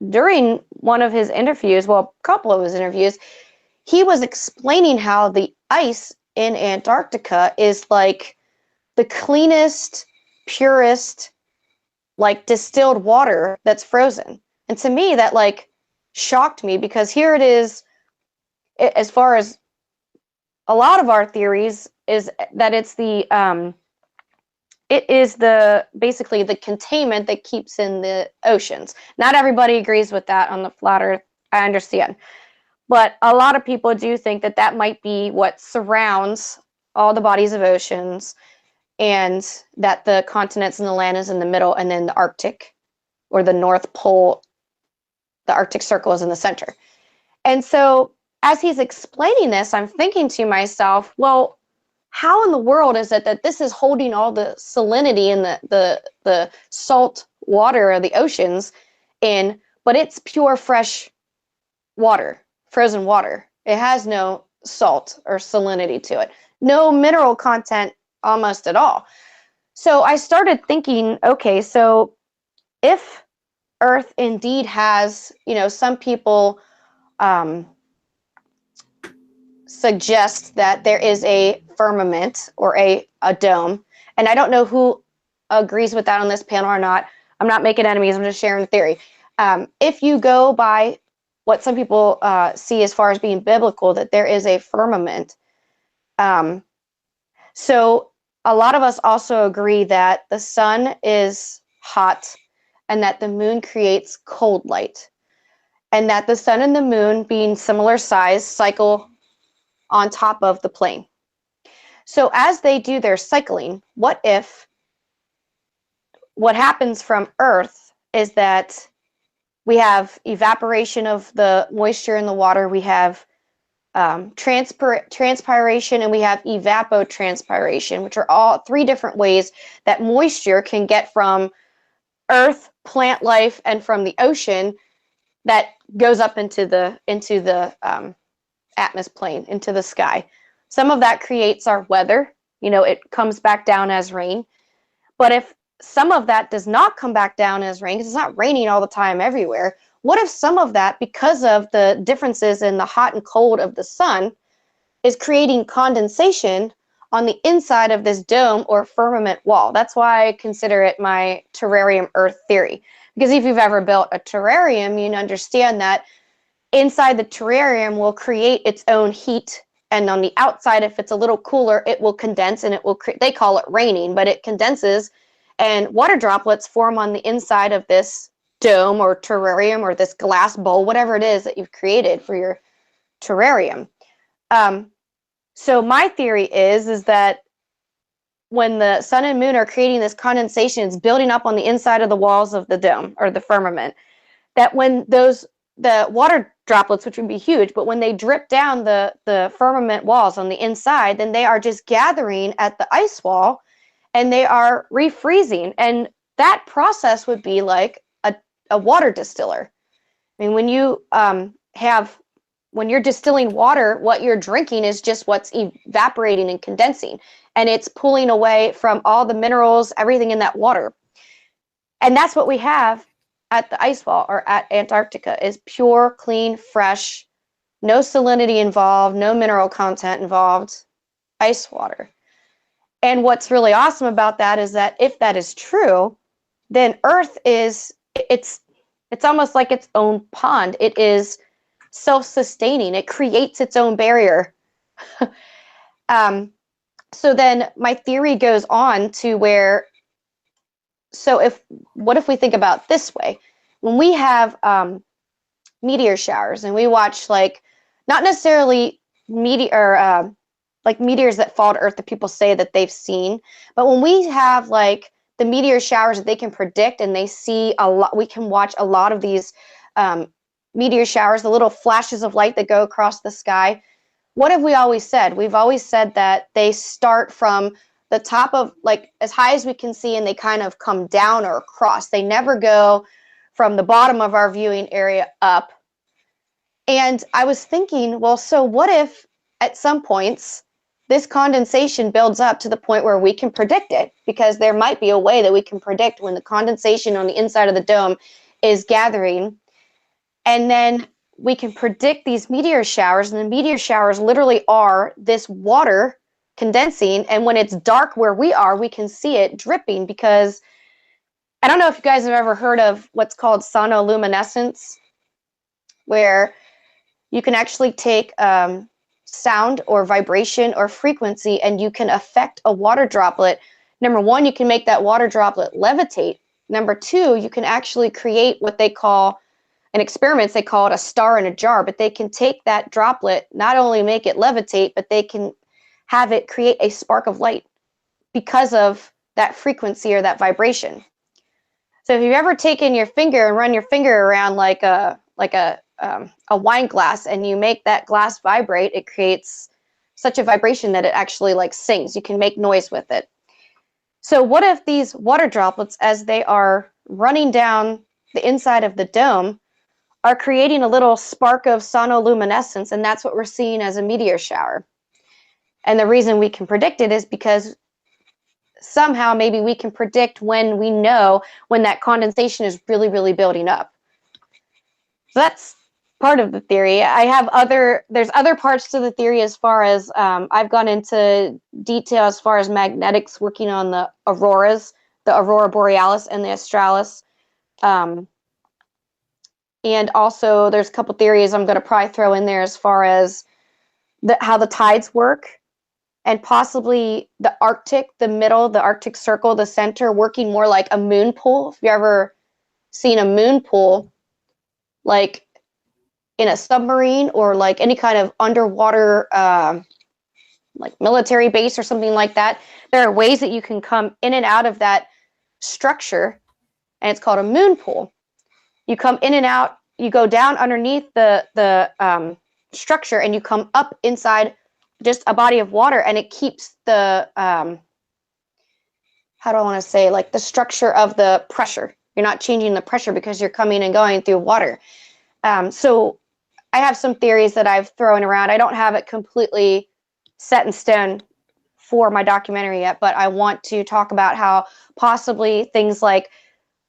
during one of his interviews, well, a couple of his interviews, he was explaining how the ice in Antarctica is like the cleanest, purest, like distilled water that's frozen. And to me, that like shocked me, because here it is, as far as a lot of our theories, is that it's basically the containment that keeps in the oceans. Not everybody agrees with that on the flat earth, I understand. But a lot of people do think that that might be what surrounds all the bodies of oceans, and that the continents and the land is in the middle, and then the Arctic, or the North Pole, the Arctic Circle, is in the center. And so as he's explaining this, I'm thinking to myself, well, how in the world is it that this is holding all the salinity and the salt water of the oceans in, but it's pure fresh water, frozen water. It has no salt or salinity to it, no mineral content almost at all. So I started thinking, okay, so if Earth indeed has, you know, some people suggest that there is a firmament or a dome, and I don't know who agrees with that on this panel or not. I'm not making enemies, I'm just sharing the theory. If you go by what some people see as far as being biblical, that there is a firmament. So a lot of us also agree that the sun is hot and that the moon creates cold light, and that the sun and the moon, being similar size, cycle on top of the plane. So as they do their cycling, what if what happens from Earth is that we have evaporation of the moisture in the water, we have transpiration, and we have evapotranspiration, which are all three different ways that moisture can get from Earth, plant life, and from the ocean that goes up into the atmosphere plane, into the sky. Some of that creates our weather. You know, it comes back down as rain. But if some of that does not come back down as rain, because it's not raining all the time everywhere, what if some of that, because of the differences in the hot and cold of the sun, is creating condensation on the inside of this dome or firmament wall? That's why I consider it my terrarium Earth theory, Because if you've ever built a terrarium, you understand that inside the terrarium will create its own heat. And on the outside, if it's a little cooler, it will condense and it will they call it raining, but it condenses and water droplets form on the inside of this dome or terrarium or this glass bowl, whatever it is that you've created for your terrarium. So my theory is that when the sun and moon are creating this condensation, it's building up on the inside of the walls of the dome or the firmament, that when the water droplets, which would be huge, but when they drip down the firmament walls on the inside, then they are just gathering at the ice wall and they are refreezing. And that process would be like a water distiller. I mean, when you when you're distilling water, what you're drinking is just what's evaporating and condensing, and it's pulling away from all the minerals, everything in that water. And that's what we have at the ice wall or at Antarctica, is pure, clean, fresh, no salinity involved, no mineral content involved, ice water. And what's really awesome about that is that if that is true, then Earth it's almost like its own pond. It is self-sustaining. It creates its own barrier. So then my theory goes on to where, what if we think about this way? When we have meteor showers and we watch, like, not necessarily like meteors that fall to Earth that people say that they've seen, but when we have like the meteor showers that they can predict and they see a lot, we can watch a lot of these meteor showers, the little flashes of light that go across the sky. What have we always said? We've always said that they start from the top of, like, as high as we can see, and they kind of come down or across. They never go from the bottom of our viewing area up. And I was thinking, well, so what if at some points this condensation builds up to the point where we can predict it? Because there might be a way that we can predict when the condensation on the inside of the dome is gathering. And then we can predict these meteor showers, and the meteor showers literally are this water condensing. And when it's dark where we are, we can see it dripping, because I don't know if you guys have ever heard of what's called sonoluminescence, where you can actually take sound or vibration or frequency and you can affect a water droplet. Number one, you can make that water droplet levitate. Number two, you can actually create what they call, in experiments, they call it a star in a jar, but they can take that droplet, not only make it levitate, but they can have it create a spark of light because of that frequency or that vibration. So if you've ever taken your finger and run your finger around like a wine glass and you make that glass vibrate, it creates such a vibration that it actually like sings. You can make noise with it. So what if these water droplets, as they are running down the inside of the dome, are creating a little spark of sonoluminescence, and that's what we're seeing as a meteor shower? And the reason we can predict it is because somehow maybe we can predict when we know when that condensation is really, really building up. So that's part of the theory. There's other parts to the theory, as far as I've gone into detail as far as magnetics, working on the auroras, the aurora borealis and the australis. And also there's a couple theories I'm going to probably throw in there as far as how the tides work, and possibly the Arctic, the middle, the Arctic Circle, the center, working more like a moon pool. If you've ever seen a moon pool, like in a submarine or like any kind of underwater like military base or something like that, there are ways that you can come in and out of that structure, and it's called a moon pool. You come in and out, you go down underneath the structure, and you come up inside just a body of water, and it keeps the, how do I want to say, like the structure of the pressure. You're not changing the pressure because you're coming and going through water. So I have some theories that I've thrown around. I don't have it completely set in stone for my documentary yet, but I want to talk about how possibly things like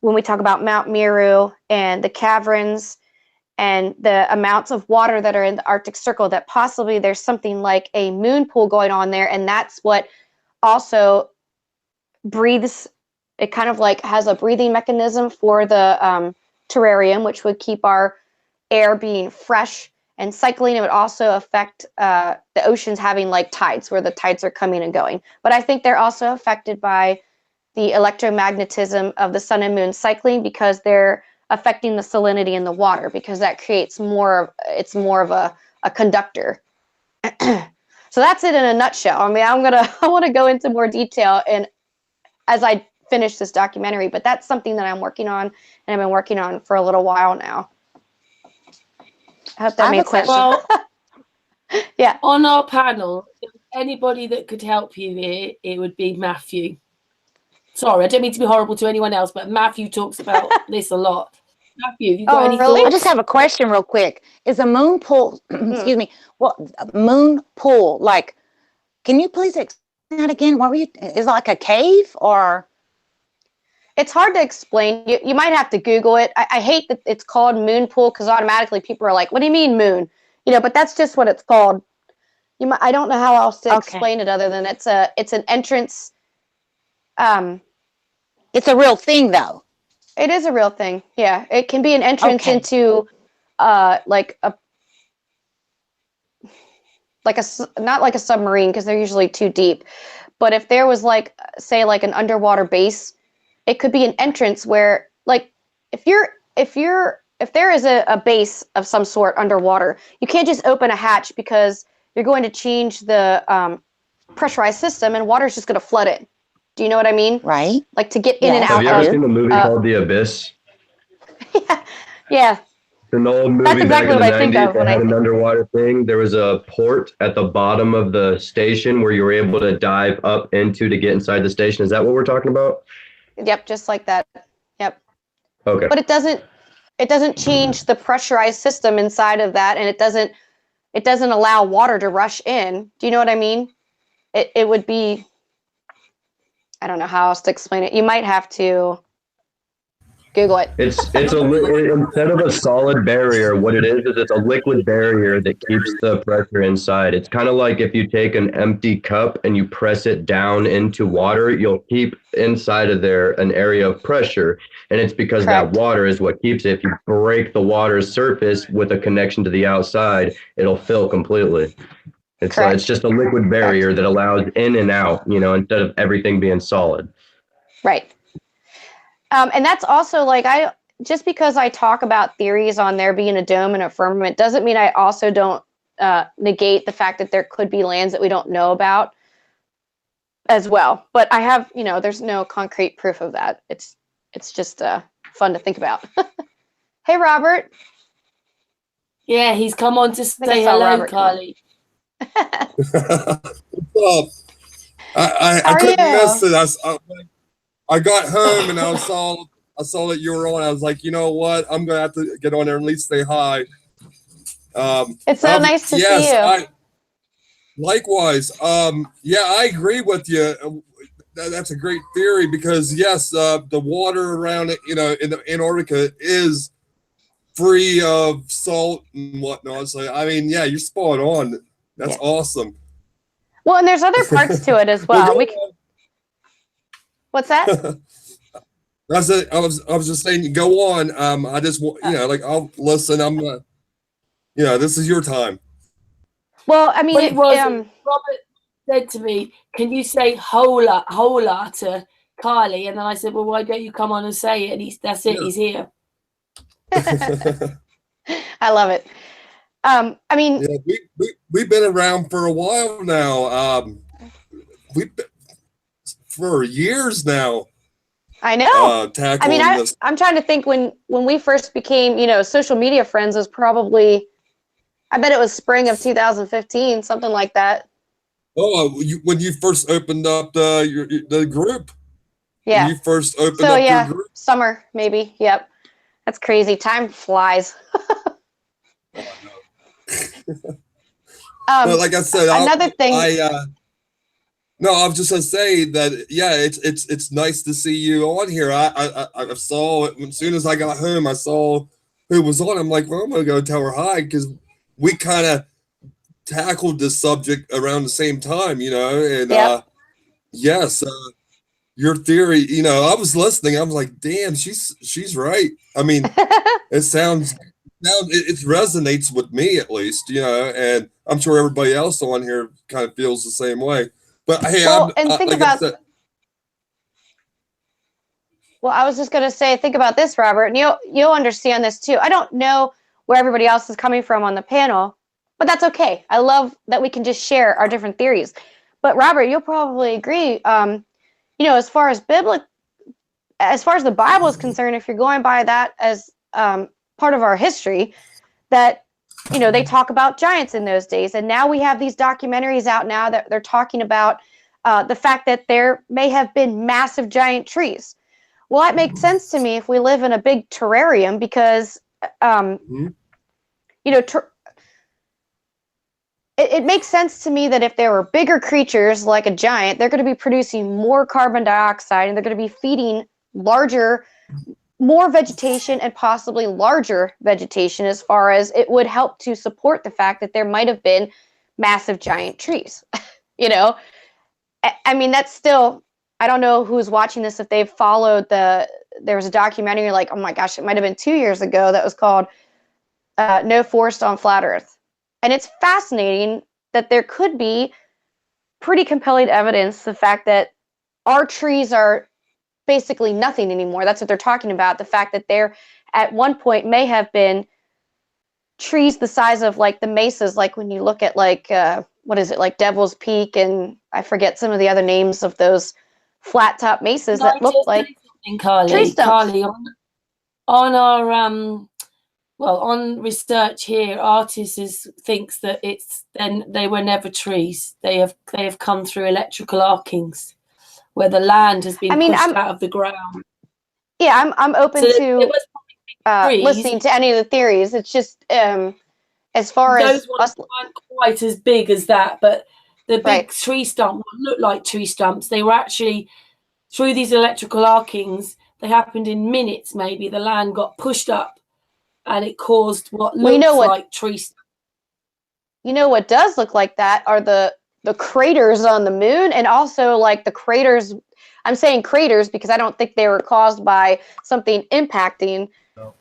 when we talk about Mount Meru and the caverns and the amounts of water that are in the Arctic Circle, that possibly there's something like a moon pool going on there, and that's what also breathes It kind of like has a breathing mechanism for the terrarium, which would keep our air being fresh. And cycling, it would also affect the oceans having like tides, where the tides are coming and going. But I think they're also affected by the electromagnetism of the sun and moon cycling, because they're affecting the salinity in the water, because that creates it's more of a conductor. So that's it in a nutshell. I mean, I want to go into more detail and as I finish this documentary, but that's something that I'm working on, and I've been working on for a little while now. I hope that made sense. Well, yeah. On our panel, if anybody that could help you here, it would be Matthew. Sorry, I don't mean to be horrible to anyone else, but Matthew talks about this a lot. Matthew, you got any really? thoughts? I just have a question real quick. Is a moon pool, excuse me, what moon pool, like, can you please explain that again? What were you, is it like a cave or? It's hard to explain. You might have to Google it. I hate that it's called moon pool, because automatically people are like, what do you mean moon? You know, but that's just what it's called. I don't know how else to explain it other than it's an entrance. It's a real thing though. It is a real thing. Yeah. It can be an entrance into not like a submarine, because they're usually too deep. But if there was like, say, like an underwater base, it could be an entrance where, like, if there is a base of some sort underwater, you can't just open a hatch, because you're going to change the pressurized system, and water's just going to flood it. Do you know what I mean? Right. Like to get in and out. Have you ever seen the movie called The Abyss? Yeah. An old movie That's exactly back what in the I think 90s of that when I had an think. underwater thing. There was a port at the bottom of the station where you were able to dive up into to get inside the station. Is that what we're talking about? Yep, just like that. Yep. Okay. But it doesn't change the pressurized system inside of that, and it doesn't allow water to rush in. Do you know what I mean? It would be, I don't know how else to explain it. You might have to Google it. Instead of a solid barrier, what it is it's a liquid barrier that keeps the pressure inside. It's kind of like if you take an empty cup and you press it down into water, you'll keep inside of there an area of pressure. And it's because Correct. that water is what keeps it. If you break the water's surface with a connection to the outside, it'll fill completely. It's just a liquid barrier that allows in and out, instead of everything being solid. Right. And that's also like, just because I talk about theories on there being a dome and a firmament doesn't mean I also don't negate the fact that there could be lands that we don't know about as well. But I have, there's no concrete proof of that. It's just fun to think about. Hey, Robert. Yeah, he's come on to say saw hello, Robert. Karlee. What's up? I couldn't miss it. I got home and I saw that you were on. I was like, you know what? I'm gonna have to get on there and at least say hi. It's so nice to see you. Likewise. Yeah, I agree with you. That's a great theory because yes, the water around it, in the Antarctica is free of salt and whatnot. So I mean, yeah, you're spot on. That's awesome. Well, and there's other parts to it as well. What's that? I was just saying, go on. I just I'll listen. I'm this is your time. Well, I mean, Robert said to me, "Can you say hola to Karlee?" And then I said, "Well, why don't you come on and say it?" And that's it. He's here. I love it. I mean, we've been around for a while now. We've been for years now. I know. I mean, this. I'm trying to think when we first became, social media friends was probably, I bet it was spring of 2015, something like that. Oh, when you first opened up the group. Yeah. When you first opened up your group. Summer maybe. Yep. That's crazy. Time flies. But like I said, another thing. No, I was just gonna say that. Yeah, it's nice to see you on here. I saw it as soon as I got home. I saw who was on. I'm like, well, I'm gonna go tell her hi because we kind of tackled this subject around the same time, And yep. yes, your theory, you know, I was listening. I was like, damn, she's right. I mean, it resonates with me at least, you know, and I'm sure everybody else on here kind of feels the same way. But hey, well, think like about. I said, Well, I was just going to say, think about this, Robert, and you'll understand this too. I don't know where everybody else is coming from on the panel, but that's okay. I love that we can just share our different theories. But Robert, you'll probably agree. You know, as far as the Bible is concerned, if you're going by that as part of our history, that you know they talk about giants in those days, and now we have these documentaries out now that they're talking about the fact that there may have been massive giant trees. Well, that makes sense to me if we live in a big terrarium because, you know, it makes sense to me that if there were bigger creatures like a giant, they're going to be producing more carbon dioxide and they're going to be feeding more vegetation and possibly larger vegetation as far as it would help to support the fact that there might have been massive giant trees. You know, I mean, that's still... I don't know who's watching this, if they've followed there was a documentary, like, oh my gosh, it might have been 2 years ago, that was called No Forest on Flat Earth. And it's fascinating that there could be pretty compelling evidence, the fact that our trees are basically nothing anymore. That's what they're talking about. The fact that there at one point may have been trees the size of like the mesas, like when you look at like, what is it, like Devil's Peak, and I forget some of the other names of those flat top mesas that look like tree stumps. Karlee, on our on research here, artists thinks that they were never trees. They have come through electrical arcings where the land has been pushed out of the ground. Yeah, I'm open to listening to any of the theories. It's just as far as those ones weren't quite as big as that, but the big tree stump looked like tree stumps. They were actually, through these electrical arcings, they happened in minutes maybe. The land got pushed up and it caused what looks like tree stumps. You know what does look like that are the craters on the moon, and also like the craters. I'm saying craters because I don't think they were caused by something impacting. No.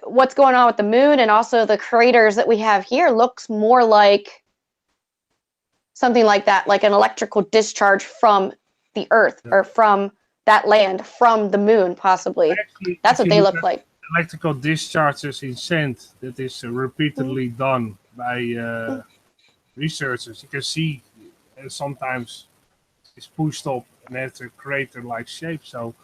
What's going on with the moon, and also the craters that we have here looks more like something like that, like an electrical discharge from the Earth or from that land, from the moon, possibly. Actually, that's what they look like. Electrical discharges in sand that is repeatedly done by researchers. You can see sometimes it's pushed up and has a crater-like shape. So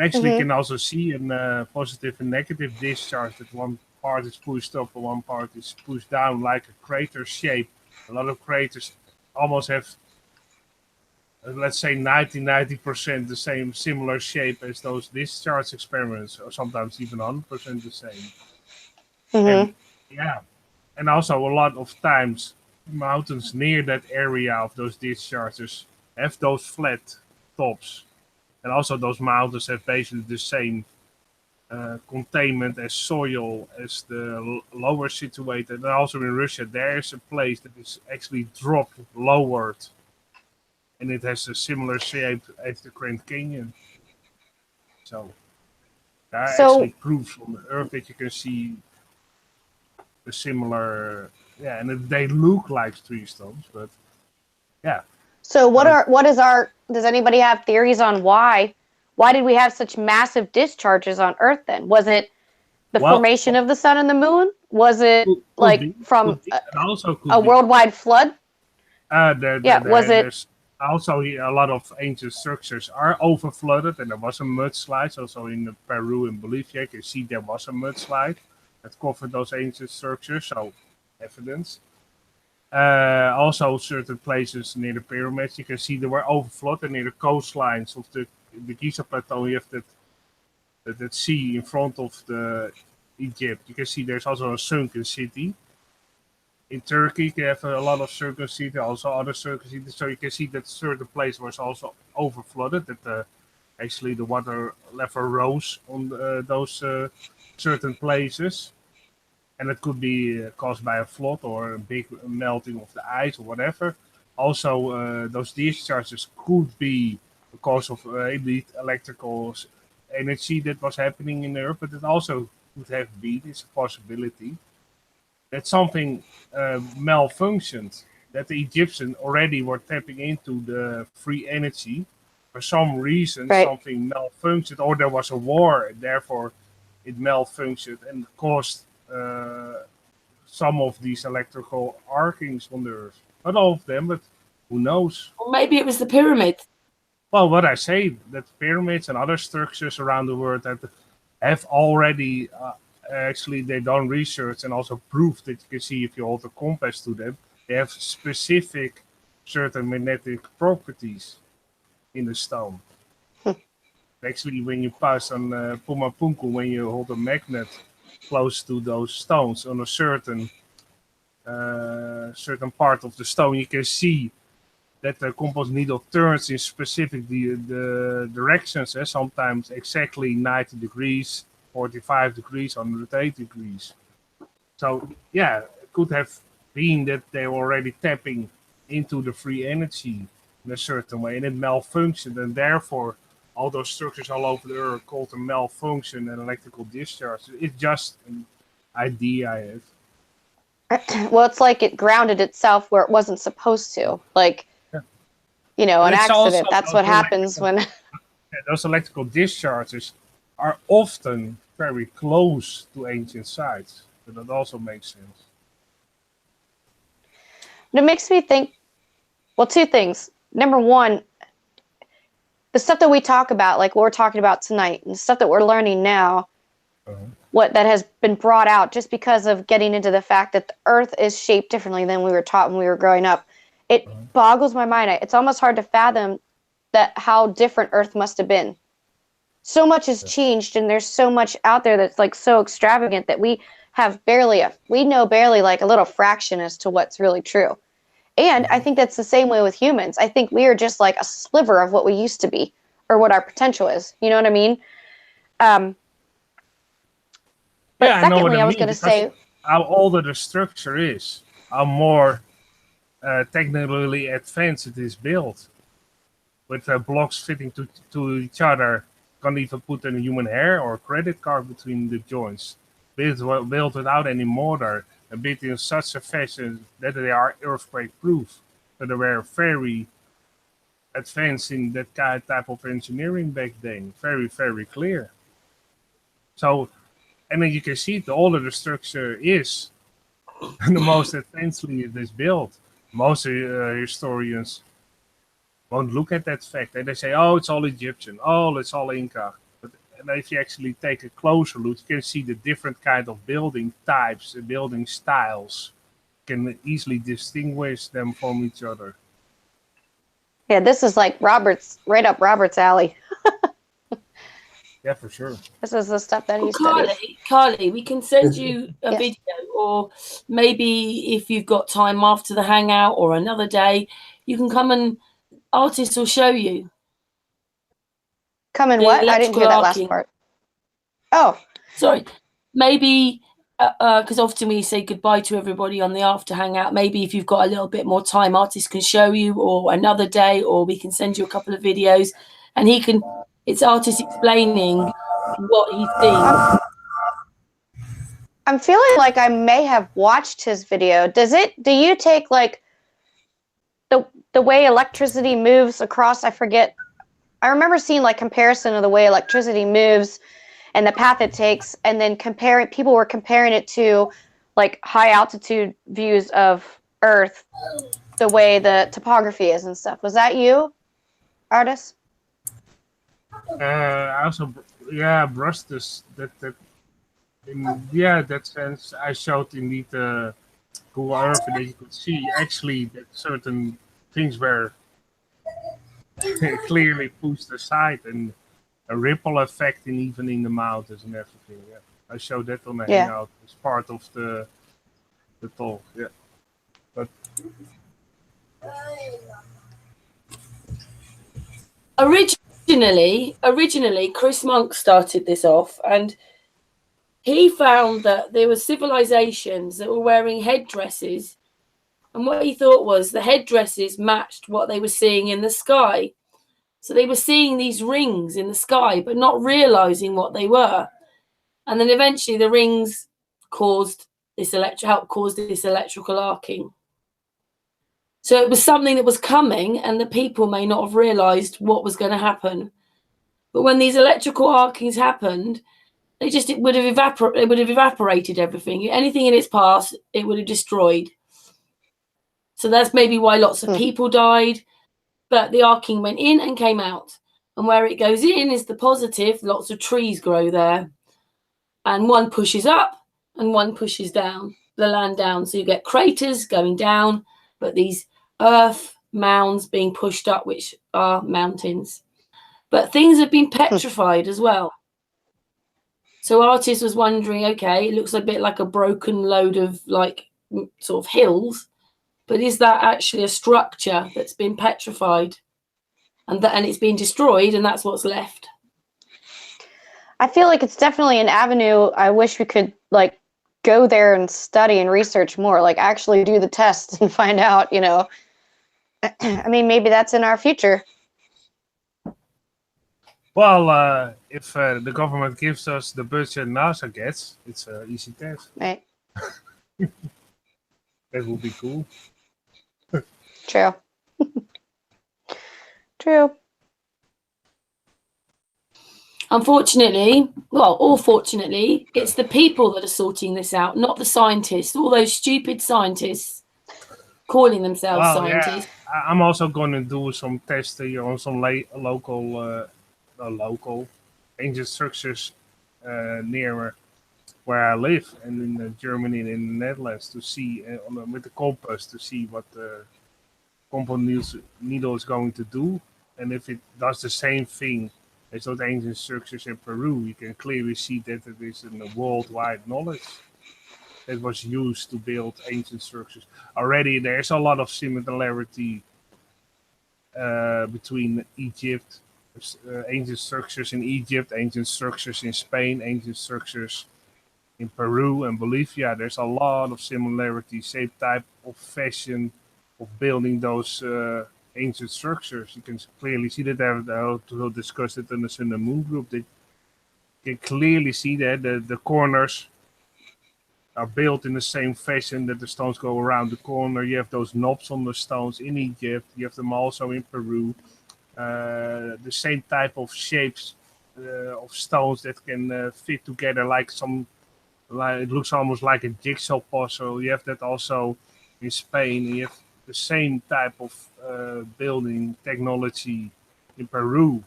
actually, you can also see a positive and negative discharge. That one part is pushed up and one part is pushed down, like a crater shape. A lot of craters almost have, let's say, 90% the same similar shape as those discharge experiments, or sometimes even 100% the same. And, and also a lot of times mountains near that area of those discharges have those flat tops, and also those mountains have basically the same containment as soil as the lower situated. And also in Russia there is a place that is actually dropped lowered, and it has a similar shape as the Grand Canyon. So there are actually proofs on the Earth that you can see a similar, and they look like tree stumps, but So does anybody have theories on why did we have such massive discharges on Earth then? Was it the formation of the sun and the moon? Was it from a worldwide flood? There's also a lot of ancient structures are overflooded, and there was a mudslide. Also in Peru and Bolivia, you can see there was a mudslide that covered those ancient structures, so evidence. Also certain places near the pyramids, you can see they were overflowed, and near the coastlines of the Giza Plateau, you have that sea in front of the Egypt. You can see there's also a sunken city. In Turkey, they have a lot of sunken cities, also other sunken cities. So you can see that certain place was also overflooded, that actually the water level rose on those certain places. And it could be caused by a flood or a big melting of the ice or whatever. Also, those discharges could be because of indeed electrical energy that was happening in the Earth, but it also could have been, it's a possibility, that something malfunctioned, that the Egyptians already were tapping into the free energy. For some reason, something malfunctioned, or there was a war, and therefore it malfunctioned and caused some of these electrical arkings on the Earth. Not all of them, but who knows? Or maybe it was the pyramids. Well, what I say, that pyramids and other structures around the world that have already, actually, they've done research and also proved that you can see if you hold a compass to them, they have specific certain magnetic properties in the stone. Actually, when you pass on Pumapunku, when you hold a magnet close to those stones on a certain part of the stone, you can see that the compass needle turns in specific the directions, sometimes exactly 90 degrees, 45 degrees, 180 degrees. So, yeah, it could have been that they were already tapping into the free energy in a certain way, and it malfunctioned, and therefore all those structures all over the Earth called a malfunction and electrical discharge. It's just an idea I have. Well, it's like it grounded itself where it wasn't supposed to. Like, you know, an accident. That's what happens when... Those electrical discharges are often very close to ancient sites. So that also makes sense. It makes me think, well, two things. Number one, the stuff that we talk about, like what we're talking about tonight, and the stuff that we're learning now, what that has been brought out just because of getting into the fact that the Earth is shaped differently than we were taught when we were growing up. It boggles my mind. It's almost hard to fathom that how different Earth must have been. So much has changed, and there's so much out there that's like so extravagant that we know barely like a little fraction as to what's really true. And I think that's the same way with humans. I think we are just like a sliver of what we used to be, or what our potential is. You know what I mean? But secondly, I was going to say, how older the structure is, how more technically advanced it is built, with blocks fitting to each other. Can't even put any human hair or credit card between the joints. Built without any mortar, and built in such a fashion that they are earthquake proof. So they were very advanced in that type of engineering back then. Very, very clear. So, and then you can see the older the structure is, the most advancedly it is built. Most historians won't look at that fact. And they say, oh, it's all Egyptian. Oh, it's all Inca. But if you actually take a closer look, you can see the different kind of building types, the building styles. You can easily distinguish them from each other. Yeah, this is like right up Robert's alley. Yeah, for sure. This is the stuff that he studies. Karlee, we can send you a video, or maybe if you've got time after the hangout or another day, you can come and artists will show you. Come and what? I didn't hear that last part. Oh. Sorry. Maybe, because often we say goodbye to everybody on the after hangout, maybe if you've got a little bit more time, artists can show you, or another day, or we can send you a couple of videos, and it's artists explaining what he's seen. I'm feeling like I may have watched his video. Do you take like the way electricity moves across? I forget. I remember seeing like comparison of the way electricity moves and the path it takes, and then people were comparing it to like high altitude views of Earth, the way the topography is and stuff. Was that you, artist? I also, brushed this. That sense, I showed indeed Google Earth, and that you could see actually that certain things were clearly pushed aside, and a ripple effect even in the mountains and everything. Yeah, I showed that on the hangout as part of the talk. Yeah, but. Originally, Chris Monk started this off, and he found that there were civilizations that were wearing headdresses, and what he thought was the headdresses matched what they were seeing in the sky. So they were seeing these rings in the sky, but not realizing what they were. And then eventually the rings caused this electrical arcing. So it was something that was coming, and the people may not have realized what was going to happen. But when these electrical arcings happened, it would have evaporated everything. Anything in its path, it would have destroyed. So that's maybe why lots of people died. But the arcing went in and came out. And where it goes in is the positive. Lots of trees grow there. And one pushes up and one pushes down, the land down. So you get craters going down, but these earth mounds being pushed up, which are mountains. But things have been petrified as well. So artist was wondering, okay, it looks a bit like a broken load of like sort of hills, but is that actually a structure that's been petrified and it's been destroyed, and that's what's left? I feel like it's definitely an avenue. I wish we could like go there and study and research more, like actually do the tests and find out, you know. I mean, maybe that's in our future. Well, if the government gives us the budget NASA gets, it's an easy test. Right. That would be cool. True. True. Unfortunately, well, or fortunately, it's the people that are sorting this out, not the scientists, all those stupid scientists calling themselves scientists. Yeah. I'm also going to do some testing on some local ancient structures near where I live, and in Germany and in the Netherlands, to see with the compass to see what the compass needle is going to do, and if it does the same thing as those ancient structures in Peru, you can clearly see that it is in the worldwide knowledge that was used to build ancient structures. Already there's a lot of similarity between Egypt, ancient structures in Egypt, ancient structures in Spain, ancient structures in Peru and Bolivia. There's a lot of similarity, same type of fashion of building those ancient structures. You can clearly see that. We'll discuss it in the Sun and Moon group. They can clearly see that the corners are built in the same fashion, that the stones go around the corner. You have those knobs on the stones in Egypt. You have them also in Peru. The same type of shapes of stones that can fit together like it looks almost like a jigsaw puzzle. You have that also in Spain. You have the same type of building technology in Peru.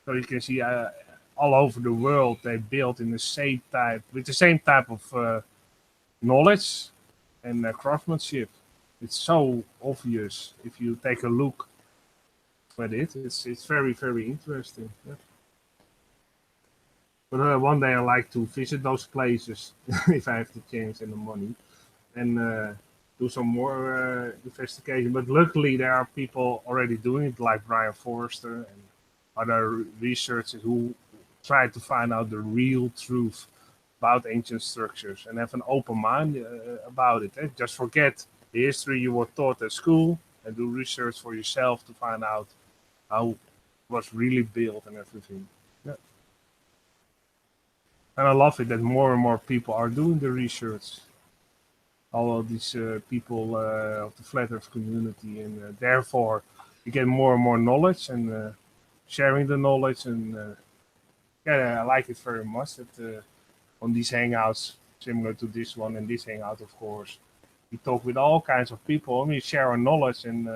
So you can see all over the world they built in the same type, with the same type of knowledge and craftsmanship. It's so obvious if you take a look at it. It's very, very interesting. Yeah. But one day I like to visit those places if I have the chance and the money, and do some more investigation. But luckily there are people already doing it, like Brian Forrester and other researchers who try to find out the real truth about ancient structures and have an open mind about it. Just forget the history you were taught at school and do research for yourself to find out how it was really built and everything. Yeah. And I love it that more and more people are doing the research. All of these people of the flat earth community, and therefore you get more and more knowledge and sharing the knowledge. And I like it very much that on these hangouts, similar to this one and this hangout, of course, we talk with all kinds of people and we share our knowledge. And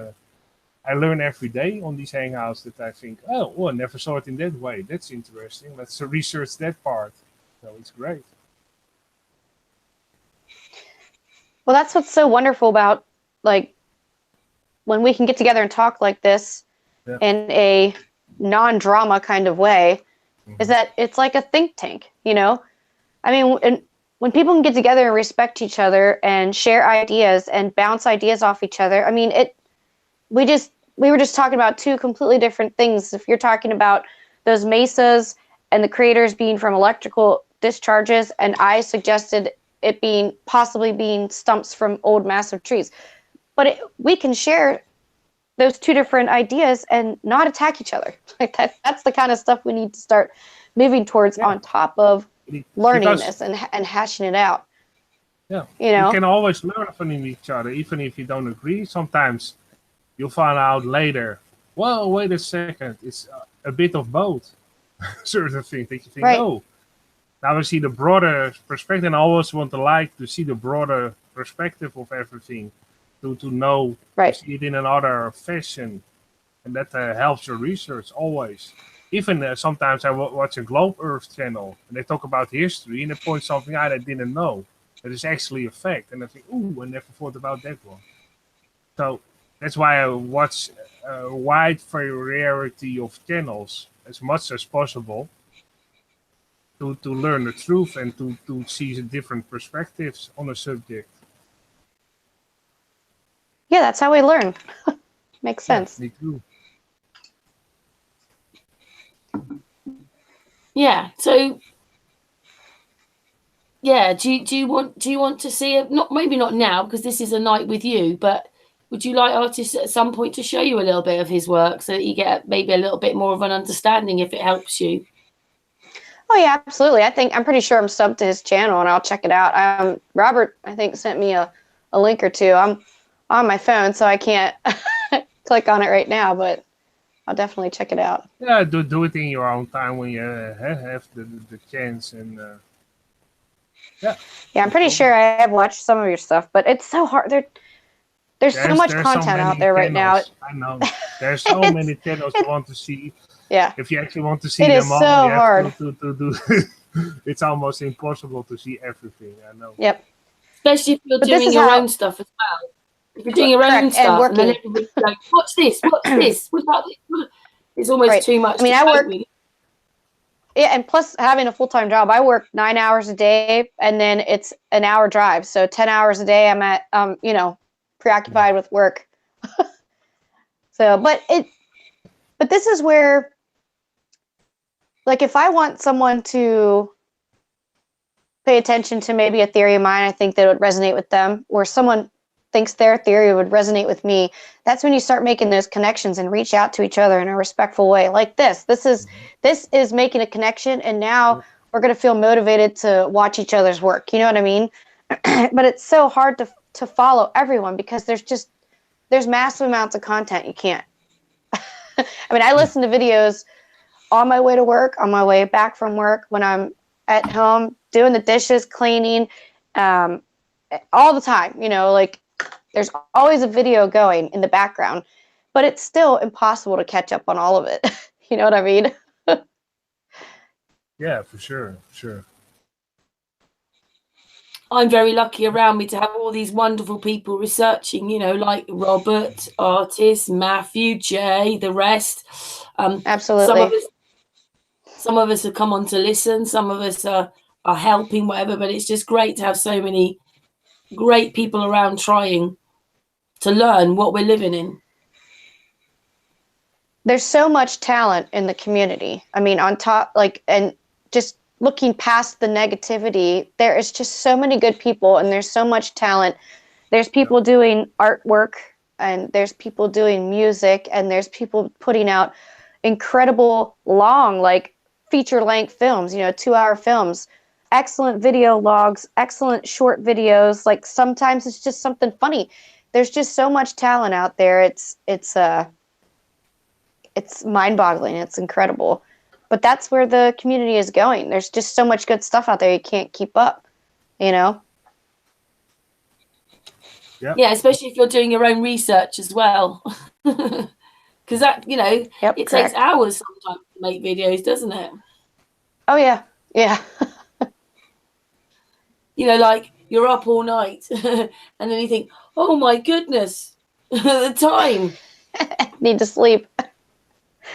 I learn every day on these hangouts that I think, I never saw it in that way. That's interesting. Let's research that part. So it's great. Well, that's what's so wonderful about, like, when we can get together and talk like this in a non-drama kind of way, is that it's like a think tank, you know? I mean, when people can get together and respect each other and share ideas and bounce ideas off each other, I mean, we were just talking about two completely different things. If you're talking about those mesas and the craters being from electrical discharges, and I suggested it possibly being stumps from old massive trees. But we can share those two different ideas and not attack each other. Like that's the kind of stuff we need to start moving towards on top of learning this and hashing it out. Yeah, you know, can always learn from each other, even if you don't agree. Sometimes you'll find out later, well, wait a second, it's a bit of both. Certain things that you think, oh, now I see the broader perspective, and I always want to see the broader perspective of everything, to know, to see it in another fashion, and that helps your research always. Even sometimes I watch a Globe Earth channel, and they talk about history, and they point something out I didn't know. That is actually a fact, and I think, ooh, I never thought about that one. So that's why I watch a wide variety of channels as much as possible to learn the truth and to see the different perspectives on a subject. Yeah, that's how we learn. Makes sense. Me too. Yeah. So. Yeah, do you want to see it? Maybe not now, because this is a night with you, but would you like Artist at some point to show you a little bit of his work so that you get maybe a little bit more of an understanding if it helps you? Oh yeah, absolutely. I'm pretty sure I'm subbed to his channel and I'll check it out. Robert, I think, sent me a link or two. I'm on my phone, so I can't click on it right now, but I'll definitely check it out. Yeah, do it in your own time when you have the chance and. Yeah, I'm pretty sure I have watched some of your stuff, but it's so hard. There's so much content out there right now. I know. There's so many channels you want to see. Yeah. If you actually want to see them all, so hard. To do. It's almost impossible to see everything. I know. Yep. Especially if you're doing your own stuff as well. If you're doing your own stuff, and then everybody's like, "What's this? What's this? What's that?" It's almost too much. I mean, I work. Yeah, and plus having a full-time job, I work 9 hours a day, and then it's an hour drive. So 10 hours a day, I'm at, preoccupied with work. So, but this is where, like, if I want someone to pay attention to maybe a theory of mine, I think that would resonate with them, or someone thinks their theory would resonate with me, that's when you start making those connections and reach out to each other in a respectful way. Like this is making a connection, and now we're going to feel motivated to watch each other's work. You know what I mean? But it's so hard to follow everyone because there's massive amounts of content you can't. I mean, I listen to videos on my way to work, on my way back from work, when I'm at home doing the dishes, cleaning, all the time, like there's always a video going in the background, but it's still impossible to catch up on all of it. You know what I mean? Yeah, for sure. I'm very lucky around me to have all these wonderful people researching, like Robert, Artist, Matthew, Jay, the rest. Absolutely. Some of us have come on to listen. Some of us are helping, whatever. But it's just great to have so many great people around trying to learn what we're living in. There's so much talent in the community. I mean, on top, and just looking past the negativity, there is just so many good people, and there's so much talent. There's people doing artwork, and there's people doing music, and there's people putting out incredible long, feature-length films, 2-hour films, excellent video logs, excellent short videos. Like sometimes it's just something funny. There's just so much talent out there. It's mind-boggling. It's incredible. But that's where the community is going. There's just so much good stuff out there you can't keep up, Yep. Yeah, especially if you're doing your own research as well. Because that, it takes hours sometimes to make videos, doesn't it? Oh, yeah. Yeah. Like you're up all night and then you think, oh my goodness, the time. Need to sleep.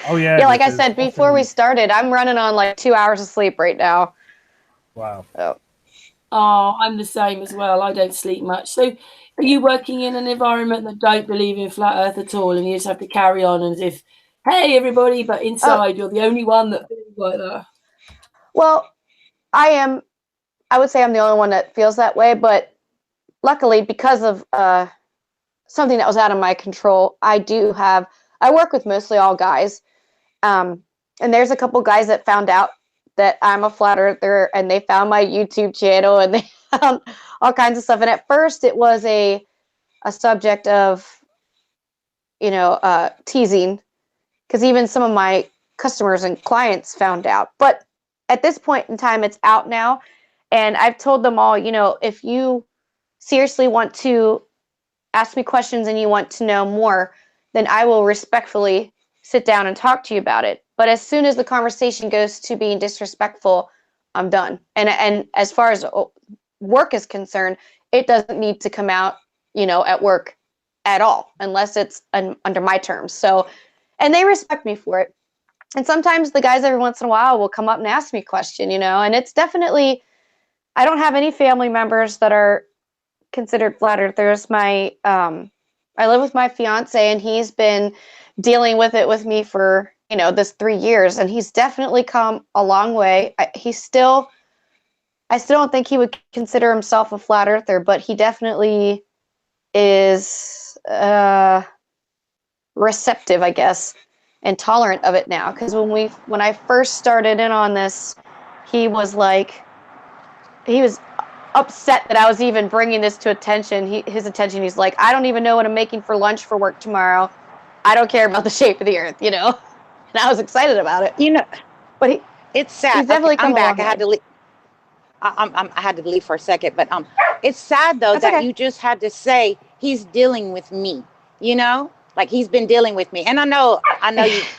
Oh yeah. Yeah, like I said before we started, I'm running on 2 hours of sleep right now. Wow. Oh, I'm the same as well. I don't sleep much. So are you working in an environment that don't believe in flat earth at all, and you just have to carry on as if, hey everybody, but inside you're the only one that feels like that? Well, I would say I'm the only one that feels that way, but luckily because of something that was out of my control. I work with mostly all guys. And there's a couple guys that found out that I'm a flat earther, and they found my YouTube channel, and they found all kinds of stuff. And at first it was a subject of, teasing, because even some of my customers and clients found out. But at this point in time, it's out now. And I've told them all, if you seriously want to ask me questions and you want to know more, then I will respectfully sit down and talk to you about it. But as soon as the conversation goes to being disrespectful, I'm done. And as far as work is concerned, it doesn't need to come out, at work at all, unless it's under my terms. So, and they respect me for it. And sometimes the guys every once in a while will come up and ask me a question, and it's definitely, I don't have any family members that are considered flat earthers. I live with my fiance, and he's been dealing with it with me for, this 3 years, and he's definitely come a long way. I still don't think he would consider himself a flat earther, but he definitely is receptive, I guess, and tolerant of it now. Because when I first started in on this, he was upset that I was even bringing this to his attention. He's like, I don't even know what I'm making for lunch for work tomorrow. I don't care about the shape of the earth, And I was excited about it. But it's sad. He's definitely I'm back. I had to leave. I had to leave for a second, but it's sad though that you just had to say he's dealing with me. Like he's been dealing with me, and I know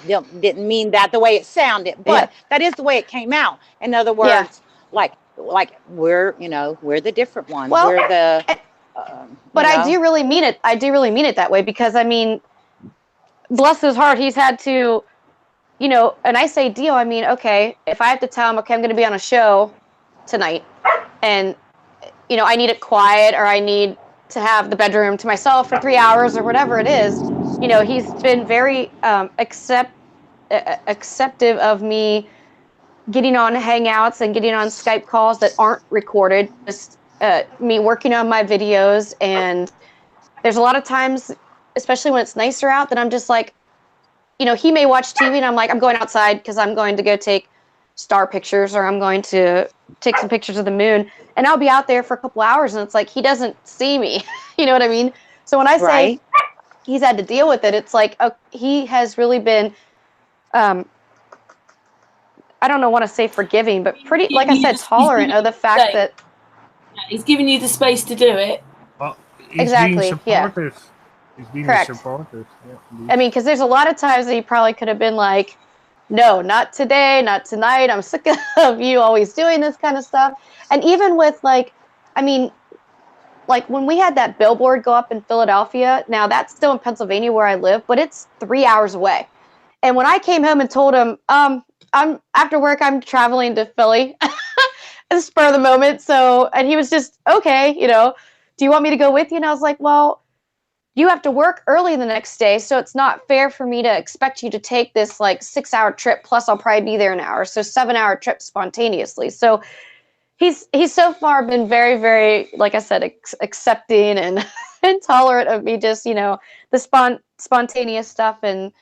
you didn't mean that the way it sounded, but that is the way it came out. In other words, like we're the different ones. Well, we're the. But I do really mean it. I do really mean it that way, because I mean, bless his heart, he's had to, and I say deal. I mean, okay, if I have to tell him, okay, I'm going to be on a show tonight, and I need it quiet, or I need to have the bedroom to myself for 3 hours, or whatever it is, he's been very acceptive of me getting on Hangouts and getting on Skype calls that aren't recorded, just me working on my videos. And there's a lot of times, especially when it's nicer out, that I'm just like, he may watch TV and I'm like, I'm going outside because I'm going to go take star pictures, or I'm going to take some pictures of the moon, and I'll be out there for a couple hours, and it's like he doesn't see me. You know what I mean? So when I say he's had to deal with it, it's like he has really been I don't want to say forgiving, but pretty, like I said, tolerant of the fact that he's giving you the space to do it. Well, he's exactly. being supportive. He's being supportive. Yeah, I mean, because there's a lot of times that he probably could have been like, no, not today, not tonight. I'm sick of you always doing this kind of stuff. And even with when we had that billboard go up in Philadelphia, now that's still in Pennsylvania where I live, but it's 3 hours away. And when I came home and told him, I'm after work, I'm traveling to Philly, at spur of the moment. So, and he was just, okay, do you want me to go with you? And I was like, well, you have to work early the next day, so it's not fair for me to expect you to take this 6-hour trip, plus I'll probably be there an hour, so 7-hour trip spontaneously. So he's so far been very, very, like I said, accepting and tolerant of me just, the spontaneous stuff. And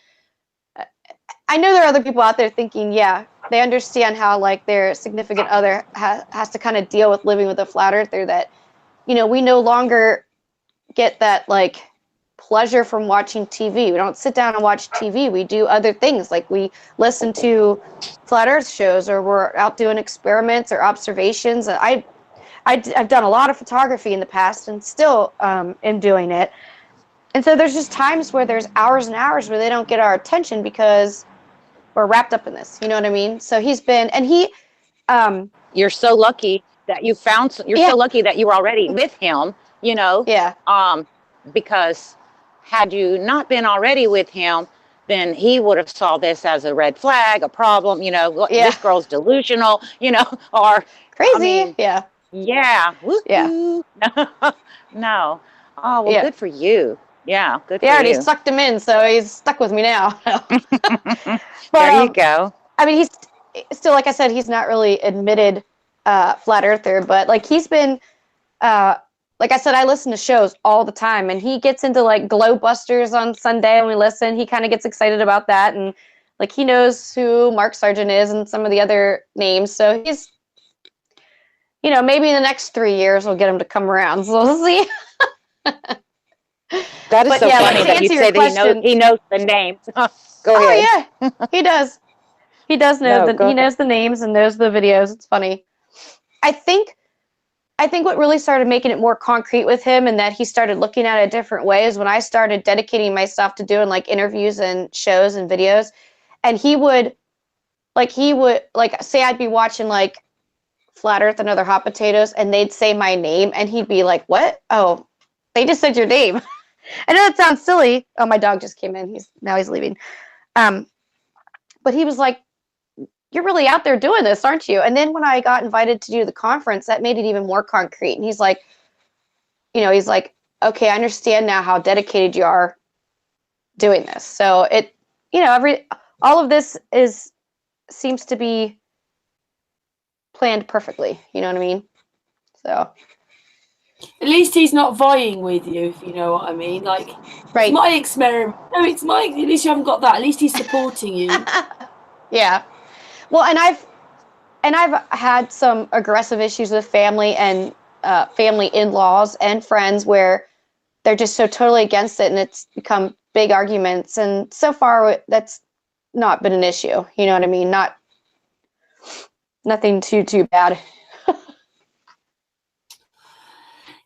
I know there are other people out there thinking, they understand how their significant other has to kind of deal with living with a flat earther, that, we no longer get that pleasure from watching TV. We don't sit down and watch TV. We do other things, like we listen to flat earth shows, or we're out doing experiments or observations. I've done a lot of photography in the past, and still am doing it. And so there's just times where there's hours and hours where they don't get our attention because we're wrapped up in this. You know what I mean? So he's been, and he, you're so lucky that you found, you're so lucky that you were already with him, because had you not been already with him, then he would have saw this as a red flag, a problem, this girl's delusional, or crazy. Yeah. Woo-hoo. No. Oh, well, good for you. Yeah, good for you. Yeah, and he sucked him in, so he's stuck with me now. But, there you go. I mean, he's still, like I said, he's not really admitted flat earther, but he's been like I said, I listen to shows all the time, and he gets into like Glow Busters on Sunday when we listen. He kind of gets excited about that, and like he knows who Mark Sargent is and some of the other names. So he's, you know, maybe in the next 3 years we'll get him to come around. So we'll see. That is But so yeah, funny to that you answer your say that question- he knows the names. Go Oh ahead. yeah, he does. He does know No, that. go He ahead. knows the names and knows the videos. It's funny. I think what really started making it more concrete with him, and that he started looking at it a different way, is when I started dedicating myself to doing like interviews and shows and videos. And he would say I'd be watching like Flat Earth and Other Hot Potatoes, and they'd say my name, and he'd be like, "What? Oh, they just said your name." I know it sounds silly. Oh, my dog just came in. He's leaving. But he was like, "You're really out there doing this, aren't you?" And then when I got invited to do the conference, that made it even more concrete. And he's like, "Okay, I understand now how dedicated you are doing this." So it, all of this seems to be planned perfectly. You know what I mean? So At least he's not vying with you, if you know what I mean. Like, right. it's my experiment. No, it's my. At least you haven't got that. At least he's supporting you. Yeah. Well, and I've had some aggressive issues with family and family in-laws and friends where they're just so totally against it, and it's become big arguments. And so far, that's not been an issue. You know what I mean? Nothing too bad.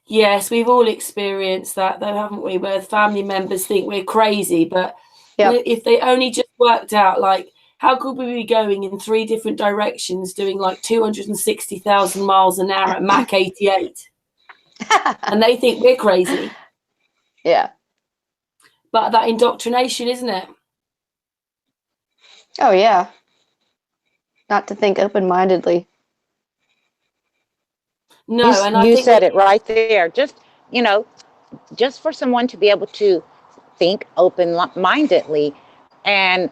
Yes, we've all experienced that, though, haven't we? Where family members think we're crazy, but Yep. if they only just worked out, like, how could we be going in 3 different directions, doing like 260,000 miles an hour at Mach 88, and they think we're crazy? Yeah. But that indoctrination, isn't it? Oh yeah. Not to think open-mindedly. No, and I You think said it right there. Just, just for someone to be able to think open-mindedly and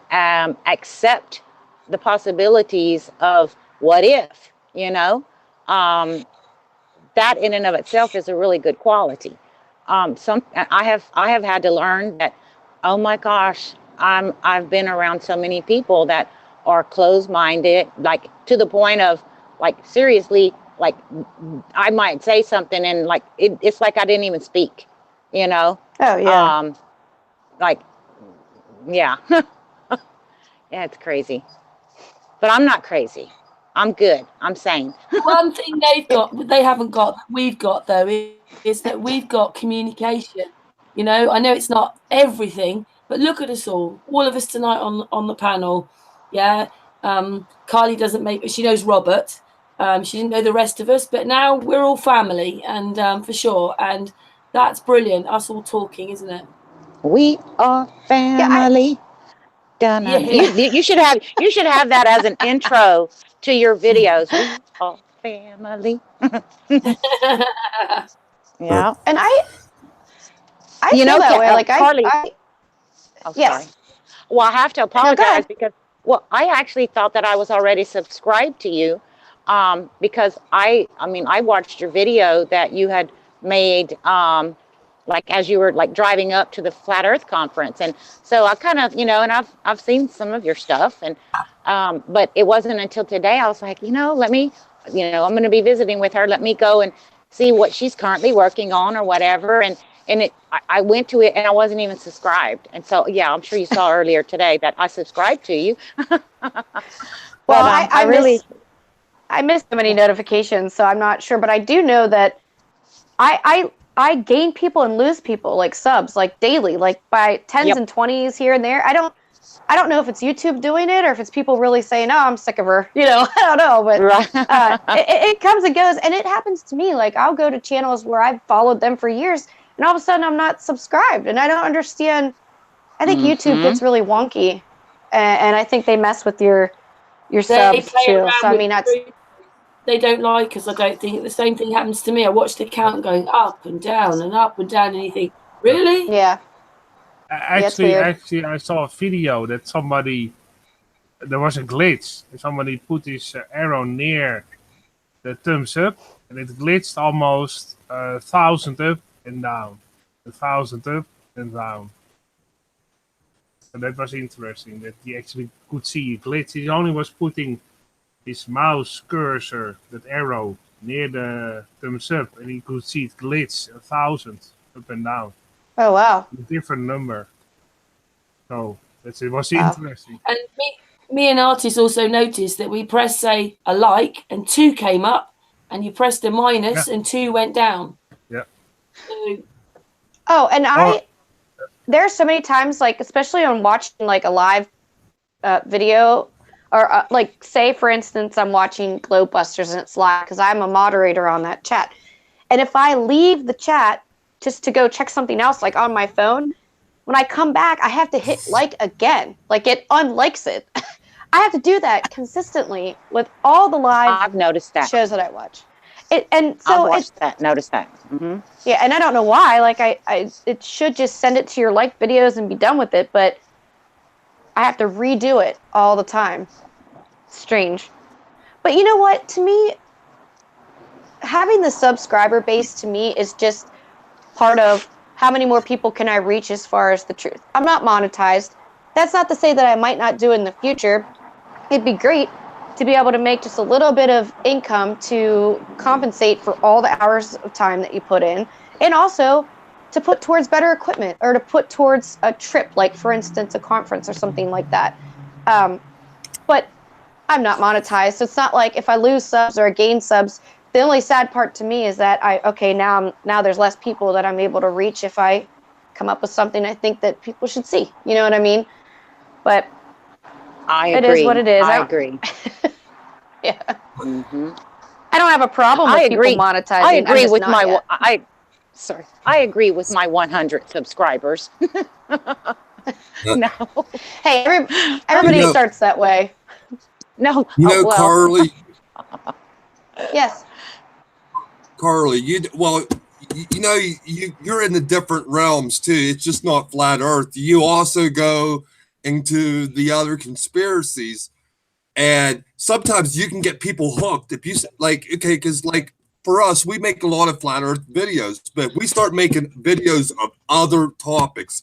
accept the possibilities of what if, that in and of itself is a really good quality. I have had to learn that, oh my gosh, I've been around so many people that are closed-minded, like to the point of like seriously, like I might say something and like it's like I didn't even speak, Oh yeah. like yeah. Yeah, it's crazy. But I'm not crazy. I'm good. I'm sane. one thing they haven't got, that we've got though, is that we've got communication. I know it's not everything, but look at us all of us tonight on the panel. Yeah. Karlee doesn't she knows Robert. She didn't know the rest of us, but now we're all family, and for sure. And that's brilliant. Us all talking, isn't it? We are family. Yeah, you should have that as an intro to your videos. We are family. Yeah. And I feel that way. Like Karlee. Yes. Sorry. Well, I have to apologize no, because I actually thought that I was already subscribed to you, because I watched your video that you had made, like as you were like driving up to the Flat Earth conference, and so I kind of, and I've seen some of your stuff, and but it wasn't until today I was like, let me, I'm going to be visiting with her. Let me go and see what she's currently working on or whatever, and I went to it and I wasn't even subscribed. And so, yeah, I'm sure you saw earlier today that I subscribed to you. Well, I missed so many notifications, so I'm not sure. But I do know that I gain people and lose people, like subs, like daily, like by 10s and 20s here and there. I don't know if it's YouTube doing it or if it's people really saying, "Oh, I'm sick of her." I don't know, but it comes and goes, and it happens to me. Like I'll go to channels where I've followed them for years, and all of a sudden I'm not subscribed, and I don't understand. I think YouTube gets really wonky, and I think they mess with your subs too. So I mean, they don't like us. I don't think the same thing happens to me. I watch the count going up and down and up and down, and you think, really? Yeah. Actually, I saw a video that there was a glitch. Somebody put this arrow near the thumbs up, and it glitched almost 1,000 up and down, 1,000 up and down. So that was interesting that he actually could see a glitch. He only was putting his mouse cursor, that arrow, near the thumbs up, and he could see it glitch 1,000 up and down. Oh wow! A different number. So it was interesting. And me and Artis also noticed that we pressed, say, a like, and 2 came up, and you pressed a minus, and 2 went down. Yeah. So, and there are so many times, like especially on watching like a live video, or like say for instance, I'm watching Globebusters and it's live because I'm a moderator on that chat, and if I leave the chat just to go check something else, like on my phone, when I come back, I have to hit like again, like it unlikes it. I have to do that consistently with all the live I've noticed that. shows that I watch. Noticed that. Mm-hmm. Yeah, and I don't know why. Like it should just send it to your like videos and be done with it, but I have to redo it all the time. Strange. But you know what? To me, having the subscriber base to me is just part of how many more people can I reach as far as the truth. I'm not monetized. That's not to say that I might not do in the future. It'd be great to be able to make just a little bit of income to compensate for all the hours of time that you put in, and also to put towards better equipment or to put towards a trip, like for instance, a conference or something like that. But I'm not monetized, so it's not like if I lose subs or I gain subs, the only sad part to me is that now there's less people that I'm able to reach if I come up with something I think that people should see. You know what I mean? But I agree. It is what it is. I agree. Yeah. Mm-hmm. I don't have a problem with people monetizing. I agree with my I agree with my 100 subscribers. No. Hey, everybody starts that way. No. Karlee. Yes. Karlee, you're in the different realms too. It's just not flat Earth. You also go into the other conspiracies, and sometimes you can get people hooked. If you because for us, we make a lot of flat Earth videos, but we start making videos of other topics.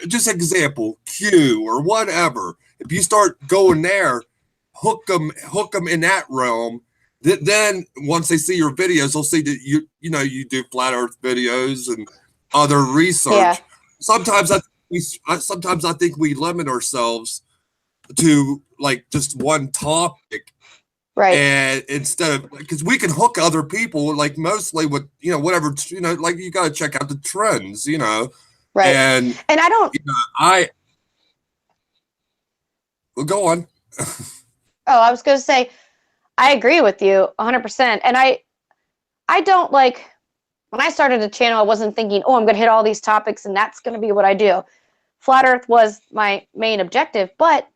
Just example, Q or whatever. If you start going there, hook them in that realm. Then once they see your videos, they'll see that you do flat Earth videos and other research. Yeah. Sometimes I think we limit ourselves to like just one topic, right? And instead of because we can hook other people like mostly with whatever like you got to check out the trends, right? And I don't. Well, go on. Oh, I was going to say. I agree with you 100%. And I don't when I started a channel, I wasn't thinking, I'm going to hit all these topics and that's going to be what I do. Flat Earth was my main objective, but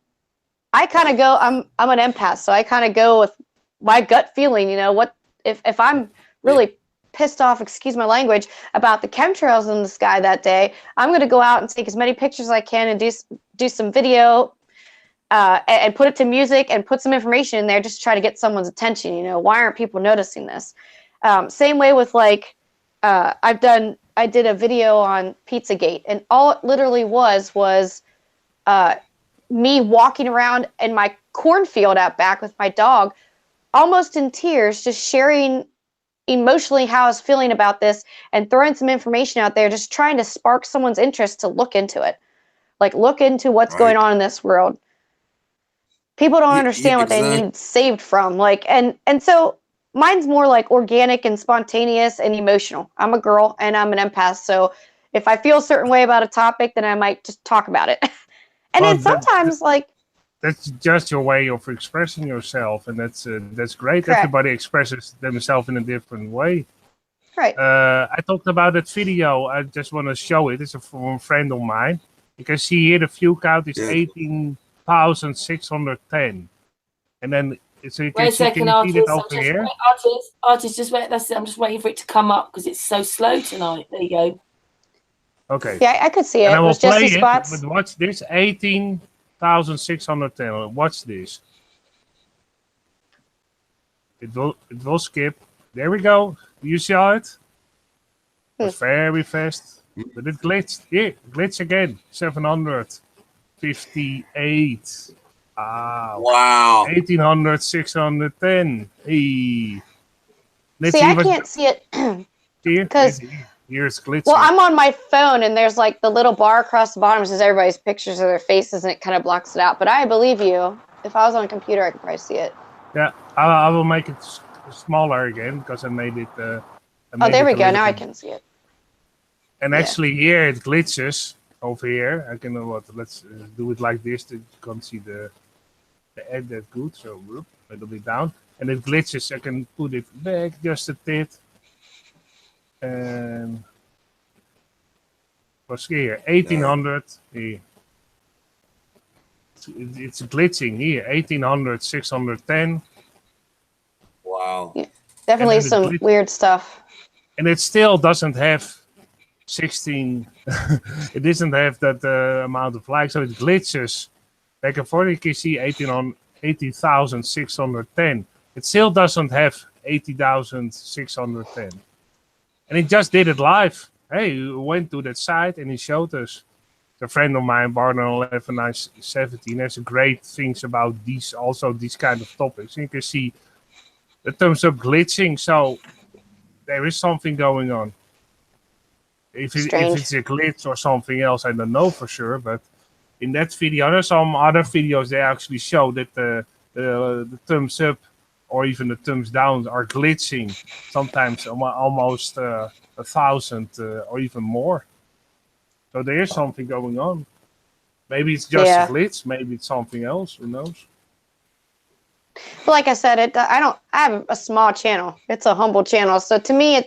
I kind of go, I'm an empath. So I kind of go with my gut feeling, what if I'm really pissed off, excuse my language, about the chemtrails in the sky that day, I'm going to go out and take as many pictures as I can and do some video, and put it to music and put some information in there just to try to get someone's attention. Why aren't people noticing this? Same way with I did a video on Pizzagate, and all it literally was me walking around in my cornfield out back with my dog, almost in tears, just sharing emotionally how I was feeling about this and throwing some information out there, just trying to spark someone's interest to look into it, look into what's going on in this world. People don't understand what they need saved from. And so mine's more organic and spontaneous and emotional. I'm a girl and I'm an empath. So if I feel a certain way about a topic, then I might just talk about it. And then sometimes that's just your way of expressing yourself. And that's great. Correct. Everybody expresses themselves in a different way. Right. I talked about that video. I just want to show it. It's from a friend of mine. You can see here the view count is 18,610, and then so you can wait a second, Artis. Artis, just wait. That's it. I'm just waiting for it to come up because it's so slow tonight. There you go. Okay. Yeah, I could see it. And I will it was just play the spots. But watch this: 18,610. Watch this. It will skip. There we go. You saw it? It was very fast. But it glitched. Yeah, glitch again. 758. Wow. 1800, 610. Hey. Let's See, I what- can't see it. Here, 'cause- here's glitching. Well, I'm on my phone, and there's like the little bar across the bottom says everybody's pictures of their faces, and it kind of blocks it out. But I believe you. If I was on a computer, I could probably see it. Yeah, I will make it smaller again because I made it. Oh, there we it a go. little Now I bit- can see it. And Yeah. actually, here it glitches over here. I can let's do it like this. That you can't see the ad that good. So whoop, a little bit down, and it glitches. I can put it back just a bit. And what's here? 1800. Here. It's glitching here. 1800, 610. Wow. Definitely And then some the weird stuff. And it still doesn't have 16. It doesn't have that amount of likes, so it glitches back and forth. You can see 80,610. It still doesn't have 80,610. And he just did it live. Hey, we went to that site and he showed us. A friend of mine, Barner11917, has great things about these kind of topics. And you can see the thumbs up glitching, so there is something going on. If it's a glitch or something else, I don't know for sure. But in that video, there's some other videos they actually show that the thumbs up or even the thumbs down are glitching. Sometimes almost 1,000 or even more. So there is something going on. Maybe it's just a glitch. Maybe it's something else. Who knows? Well, like I said, I have a small channel. It's a humble channel. So to me,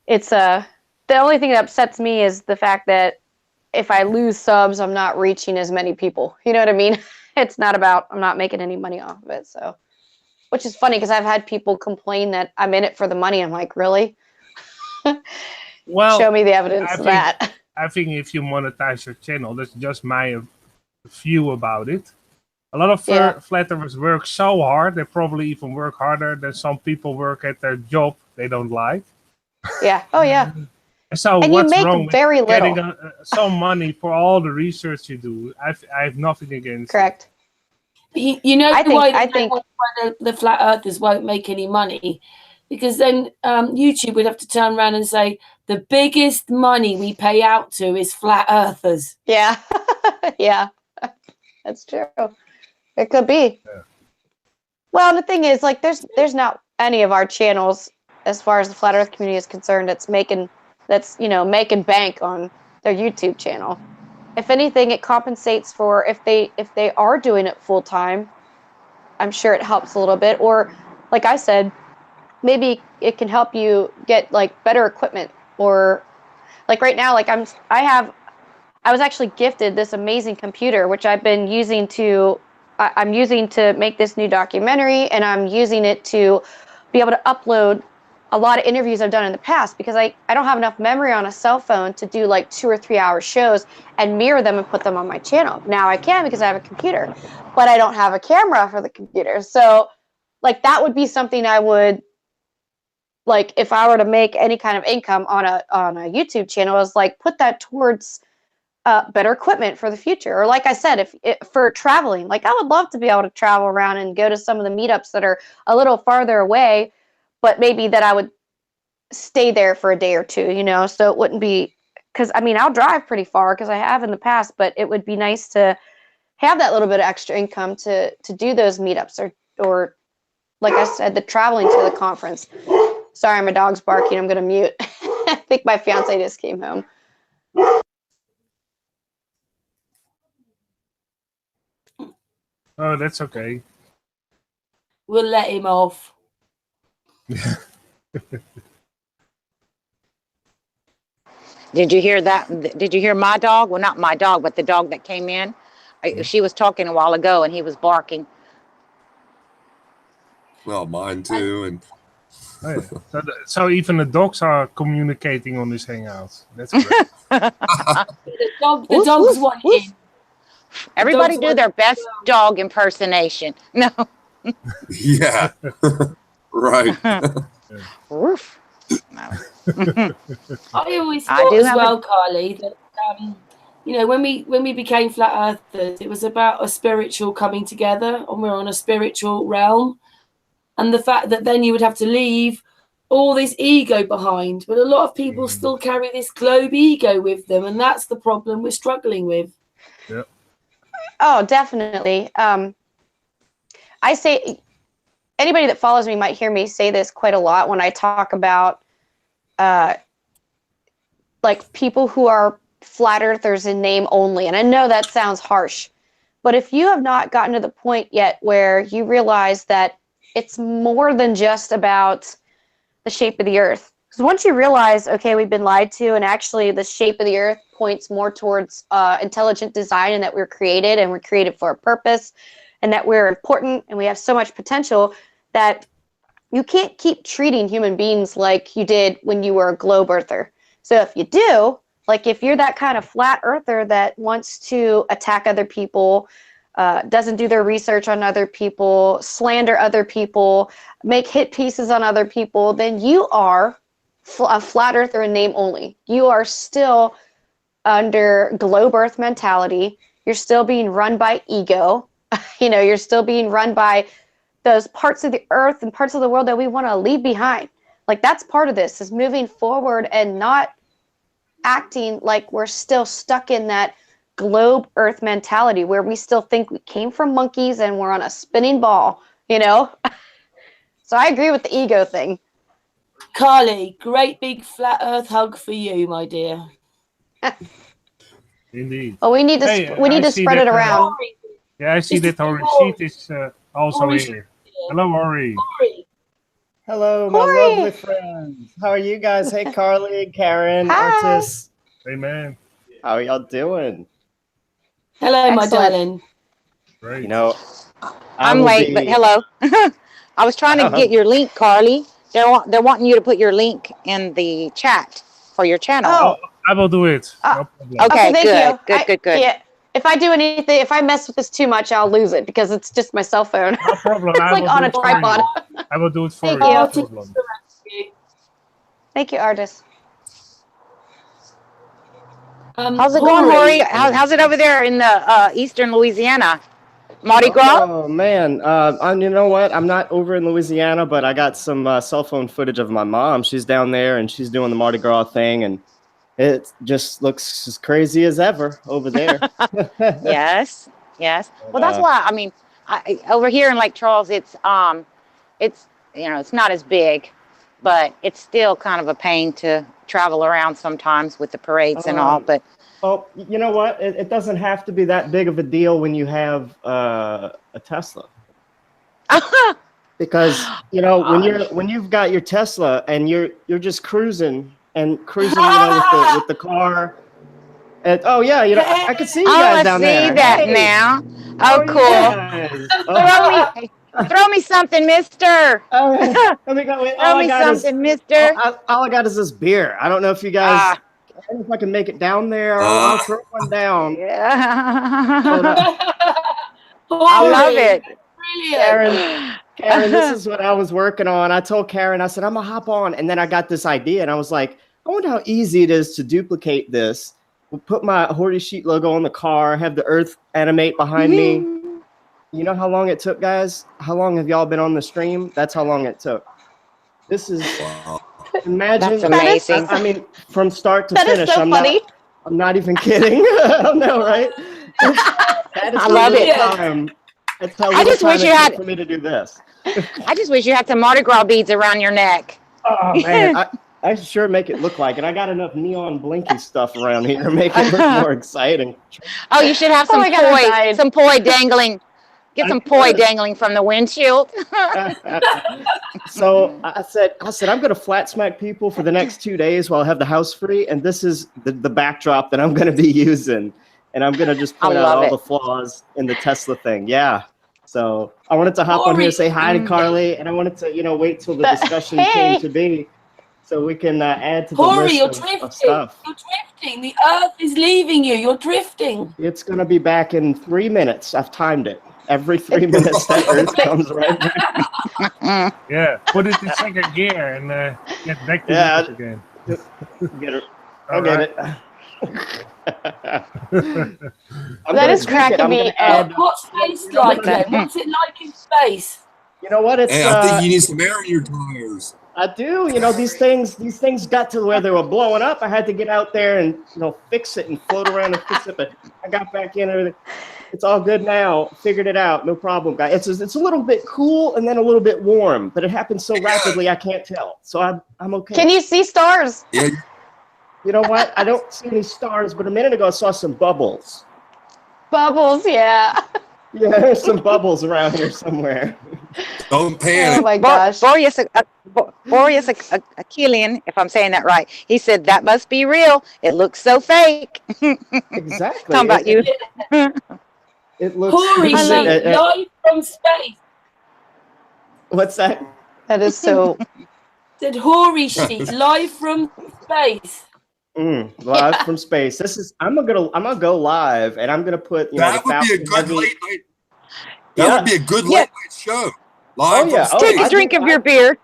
it's the only thing that upsets me is the fact that if I lose subs, I'm not reaching as many people. You know what I mean? It's not about I'm not making any money off of it. So, which is funny because I've had people complain that I'm in it for the money. I'm like, really? Well, show me the evidence of that. I think if you monetize your channel, that's just my view about it. A lot of flat earthers work so hard, they probably even work harder than some people work at their job they don't like. Yeah. Oh, yeah. So and what's you make wrong very with little. getting some money for all the research you do? I have nothing against Correct. You know I why think the flat earthers won't make any money? Because then YouTube would have to turn around and say, the biggest money we pay out to is flat earthers. Yeah. Yeah. That's true. It could be. Yeah. Well, the thing is, like, there's not any of our channels, as far as the flat earth community is concerned, that's making bank on their YouTube channel. If anything, it compensates for if they are doing it full time. I'm sure it helps a little bit. Or, like I said, maybe it can help you get like better equipment. Or, like right now, like I was actually gifted this amazing computer, which I've been using I'm using to make this new documentary, and I'm using it to be able to upload a lot of interviews I've done in the past, because I don't have enough memory on a cell phone to do like 2 or 3 hour shows and mirror them and put them on my channel. Now I can because I have a computer, but I don't have a camera for the computer. So like that would be something I would, like, if I were to make any kind of income on a YouTube channel, is like put that towards better equipment for the future. Or like I said, for traveling, like I would love to be able to travel around and go to some of the meetups that are a little farther away, but maybe that I would stay there for a day or two, so it wouldn't be, because I mean, I'll drive pretty far because I have in the past, but it would be nice to have that little bit of extra income to do those meetups or like I said, the traveling to the conference. Sorry, my dog's barking. I'm going to mute. I think my fiance just came home. Oh, that's okay. We'll let him off. Did you hear that? Did you hear my dog? Well, not my dog, but the dog that came in. She was talking a while ago, and he was barking. Well, mine too. And Oh, yeah. So even the dogs are communicating on this hangout. That's great. The dogs want in. Everybody dogs do want their in. best dog impersonation. No. yeah. Right. Oof. No. I always I thought do as have well, Karlee, that you know, when we became flat earthers, it was about a spiritual coming together, and we're on a spiritual realm. And the fact that then you would have to leave all this ego behind, but a lot of people still carry this globe ego with them, and that's the problem we're struggling with. Yep. Oh, definitely. I say anybody that follows me might hear me say this quite a lot when I talk about like people who are flat earthers in name only. And I know that sounds harsh, but if you have not gotten to the point yet where you realize that it's more than just about the shape of the earth, because once you realize, okay, we've been lied to, and actually the shape of the earth points more towards intelligent design, and that we're created and we're created for a purpose, and that we're important and we have so much potential, that you can't keep treating human beings like you did when you were a globe earther. So if you do, like if you're that kind of flat earther that wants to attack other people, doesn't do their research on other people, slander other people, make hit pieces on other people, then you are a flat earther in name only. You are still under globe earth mentality. You're still being run by ego. You know, you're still being run by those parts of the earth and parts of the world that we want to leave behind. Like that's part of this, is moving forward and not acting like we're still stuck in that globe earth mentality where we still think we came from monkeys and we're on a spinning ball, you know? So I agree with the ego thing. Karlee, great big flat earth hug for you, my dear. Indeed. Well, we need to we need to spread it around. Yeah, I see that Horry sheet is also Horry here. Hello, Horry. Hello, my Horry. lovely friends. How are you guys? Hey, Karlee, Karen, Hi. Artis. Hey, man. How are y'all doing? Hello, my Excellent. darling. Great. You know, I'm late, but hello. I was trying to get your link, Karlee. They're wanting you to put your link in the chat for your channel. Oh. I will do it. No problem. Okay, thank you. Good. Yeah, if I do anything, if I mess with this too much, I'll lose it because it's just my cell phone. No problem. It's I like will on do a it for tripod. you. I will do it for Thank you. you. No problem. Thank you, Artis. How's it going, Horry? How's it over there in the eastern Louisiana? Mardi Gras? Oh man, you know what? I'm not over in Louisiana, but I got some cell phone footage of my mom. She's down there and she's doing the Mardi Gras thing, and it just looks as crazy as ever over there. Yes. Well, that's why. I mean, over here in Lake Charles, it's it's not as big, but it's still kind of a pain to travel around sometimes with the parades and all. But well, you know what? It doesn't have to be that big of a deal when you have a Tesla. Because you know when you've got your Tesla and you're just cruising, you know, with the car. And, oh yeah, you know, I can see you guys down there. I see that now. Oh, cool. Throw me something, mister. Throw me something, mister. All I got is this beer. I don't know if you guys, I don't know if I can make it down there. I'll throw one down. Yeah. I love it. Brilliant. Karen, this is what I was working on. I told Karen, I said, I'm gonna hop on. And then I got this idea and I was like, I wonder how easy it is to duplicate this. We'll put my Horry Sheet logo on the car, have the earth animate behind me. You know how long it took, guys? How long have y'all been on the stream? That's how long it took. This is, imagine. That's amazing. I mean, from start to That finish. is so funny. I'm not even kidding. I know, right? I love it. That's how I just wish you had for me to do this. I just wish you had some Mardi Gras beads around your neck. Oh man, I sure make it look like it. I got enough neon blinky stuff around here to make it look more exciting. Oh, you should have some poi dangling. Get some poi dangling from the windshield. So I said I'm going to flat smack people for the next 2 days while I have the house free, and this is the backdrop that I'm going to be using, and I'm going to just point out all the flaws in the Tesla thing. Yeah. So I wanted to hop on here and say hi to Karlee, and I wanted to wait till the discussion came to be, so we can add to the list of stuff. You're drifting. The earth is leaving you. You're drifting. It's going to be back in 3 minutes. I've timed it. Every 3 minutes, that Earth comes right back. Yeah, put it in second gear and get back to it again. Get it. All Get right. it. That is cracking me up. What's space like then? What's it like in space? You know what? It's. Hey, I think you need some air in your tires. I do. You know, these things got to where they were blowing up. I had to get out there and fix it and float around and fix it. But I got back in and everything. It's all good now. Figured it out. No problem, guys. It's a little bit cool and then a little bit warm, but it happens so rapidly I can't tell. So I'm okay. Can you see stars? Yeah. You know what? I don't see any stars, but a minute ago I saw some bubbles. Bubbles, yeah. Yeah, there's some bubbles around here somewhere. Don't panic. Oh my gosh. Boreas Achillean, if I'm saying that right, he said that must be real. It looks so fake. Exactly. Talking about you. It looks. Horry sheet live from space. What's that? That is so. Said Horry sheet live from space. Live from space. This is. I'm gonna go live, and I'm gonna put. That would be a good late night. That would be a good late night show. Live from space. Take a drink of your beer.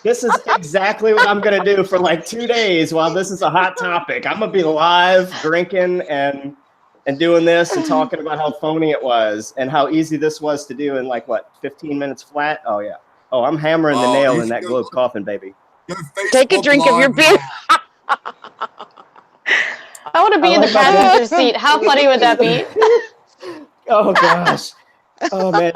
This is exactly what I'm gonna do for like 2 days while this is a hot topic. I'm gonna be live drinking and doing this and talking about how phony it was and how easy this was to do in like 15 minutes flat. Oh yeah. Oh, I'm hammering the nail in that globe coffin, baby. Take a drink of your beer. I want to be in the passenger seat. How funny would that be? Oh gosh. Oh man.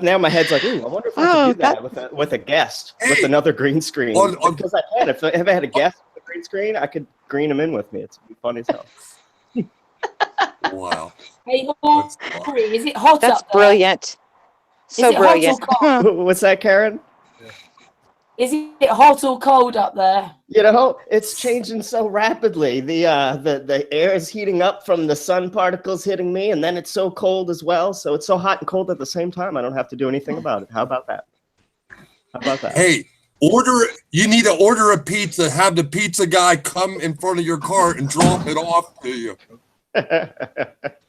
Now my head's like, ooh, I wonder if I could do that with a guest, with another green screen. Because I can. If I had a guest with a green screen, I could green them in with me. It's fun as hell. Wow. Hey, Horry, is it hot That's up there? brilliant. So Is it hot brilliant. or cold? What's that, Karen? Is it hot or cold up there? You know, it's changing so rapidly. The air is heating up from the sun particles hitting me, and then it's so cold as well. So it's so hot and cold at the same time. I don't have to do anything about it. How about that? Hey, you need to order a pizza, have the pizza guy come in front of your car and drop it off to you. Yeah,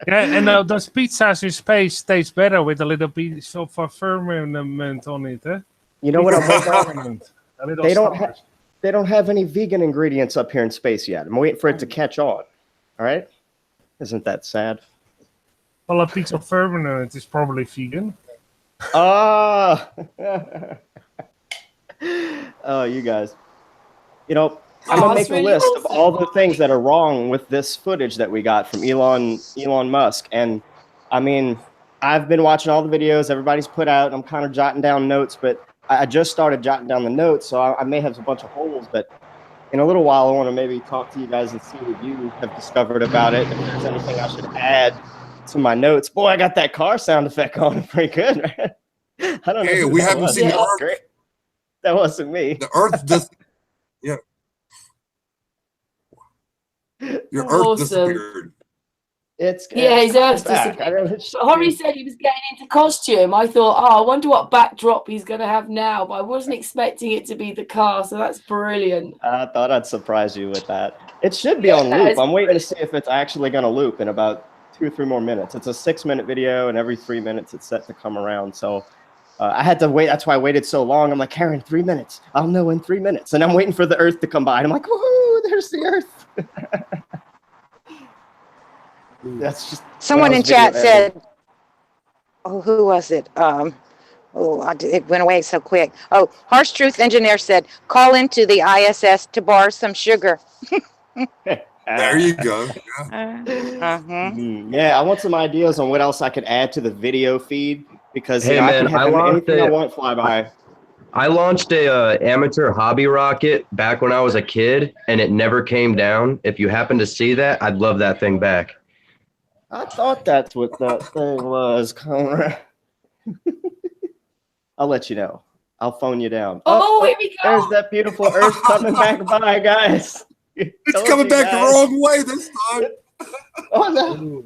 and those pizzas in space taste better with a little piece of firmament on it, eh? You know what I'm waiting for? They don't have any vegan ingredients up here in space yet. I'm waiting for it to catch on. All right? Isn't that sad? Well, a piece of firmament is probably vegan. Oh, oh, you guys. You know, I'm gonna make a list of all the things that are wrong with this footage that we got from Elon Musk. And I mean, I've been watching all the videos everybody's put out. I'm kind of jotting down notes, but I just started jotting down the notes, so I may have a bunch of holes. But in a little while, I want to maybe talk to you guys and see what you have discovered about it. If there's anything I should add to my notes. Boy, I got that car sound effect on pretty good, man. I don't know. Hey, we haven't seen the Earth. Great. That wasn't me. The Earth just, yeah. Your Earth disappeared. His Earth disappeared. Horry said he was getting into costume. I thought, I wonder what backdrop he's going to have now, but I wasn't expecting it to be the car, so that's brilliant. I thought I'd surprise you with that. It should be on loop. I'm waiting to see if it's actually going to loop in about 2 or 3 more minutes. It's a 6-minute video, and every 3 minutes it's set to come around. So I had to wait. That's why I waited so long. I'm like, Karen, 3 minutes. I'll know in 3 minutes. And I'm waiting for the Earth to come by. And I'm like, woohoo, there's the Earth. That's just someone in chat said, oh, who was it? It went away so quick. Oh, Harsh Truth Engineer said, call into the ISS to borrow some sugar. There you go. Yeah, I want some ideas on what else I could add to the video feed because I can have anything I want fly by. I launched a amateur hobby rocket back when I was a kid, and it never came down. If you happen to see that, I'd love that thing back. I thought that's what that thing was, Conrad. I'll let you know. I'll phone you down. Oh, here we go. There's that beautiful Earth coming back by, guys. It's coming back the wrong way this time. Oh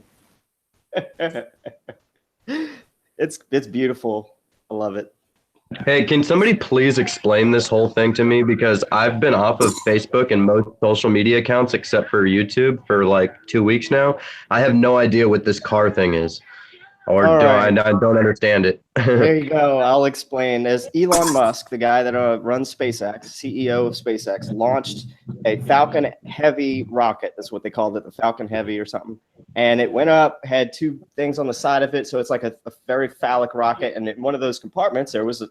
no. It's beautiful. I love it. Hey, can somebody please explain this whole thing to me? Because I've been off of Facebook and most social media accounts except for YouTube for like 2 weeks now. I have no idea what this car thing is. or I don't understand it. There you go. I'll explain. As Elon Musk, the guy that runs SpaceX, CEO of SpaceX, launched a Falcon Heavy rocket. That's what they called it, the Falcon Heavy or something. And it went up, had two things on the side of it, so it's like a very phallic rocket. And in one of those compartments, there was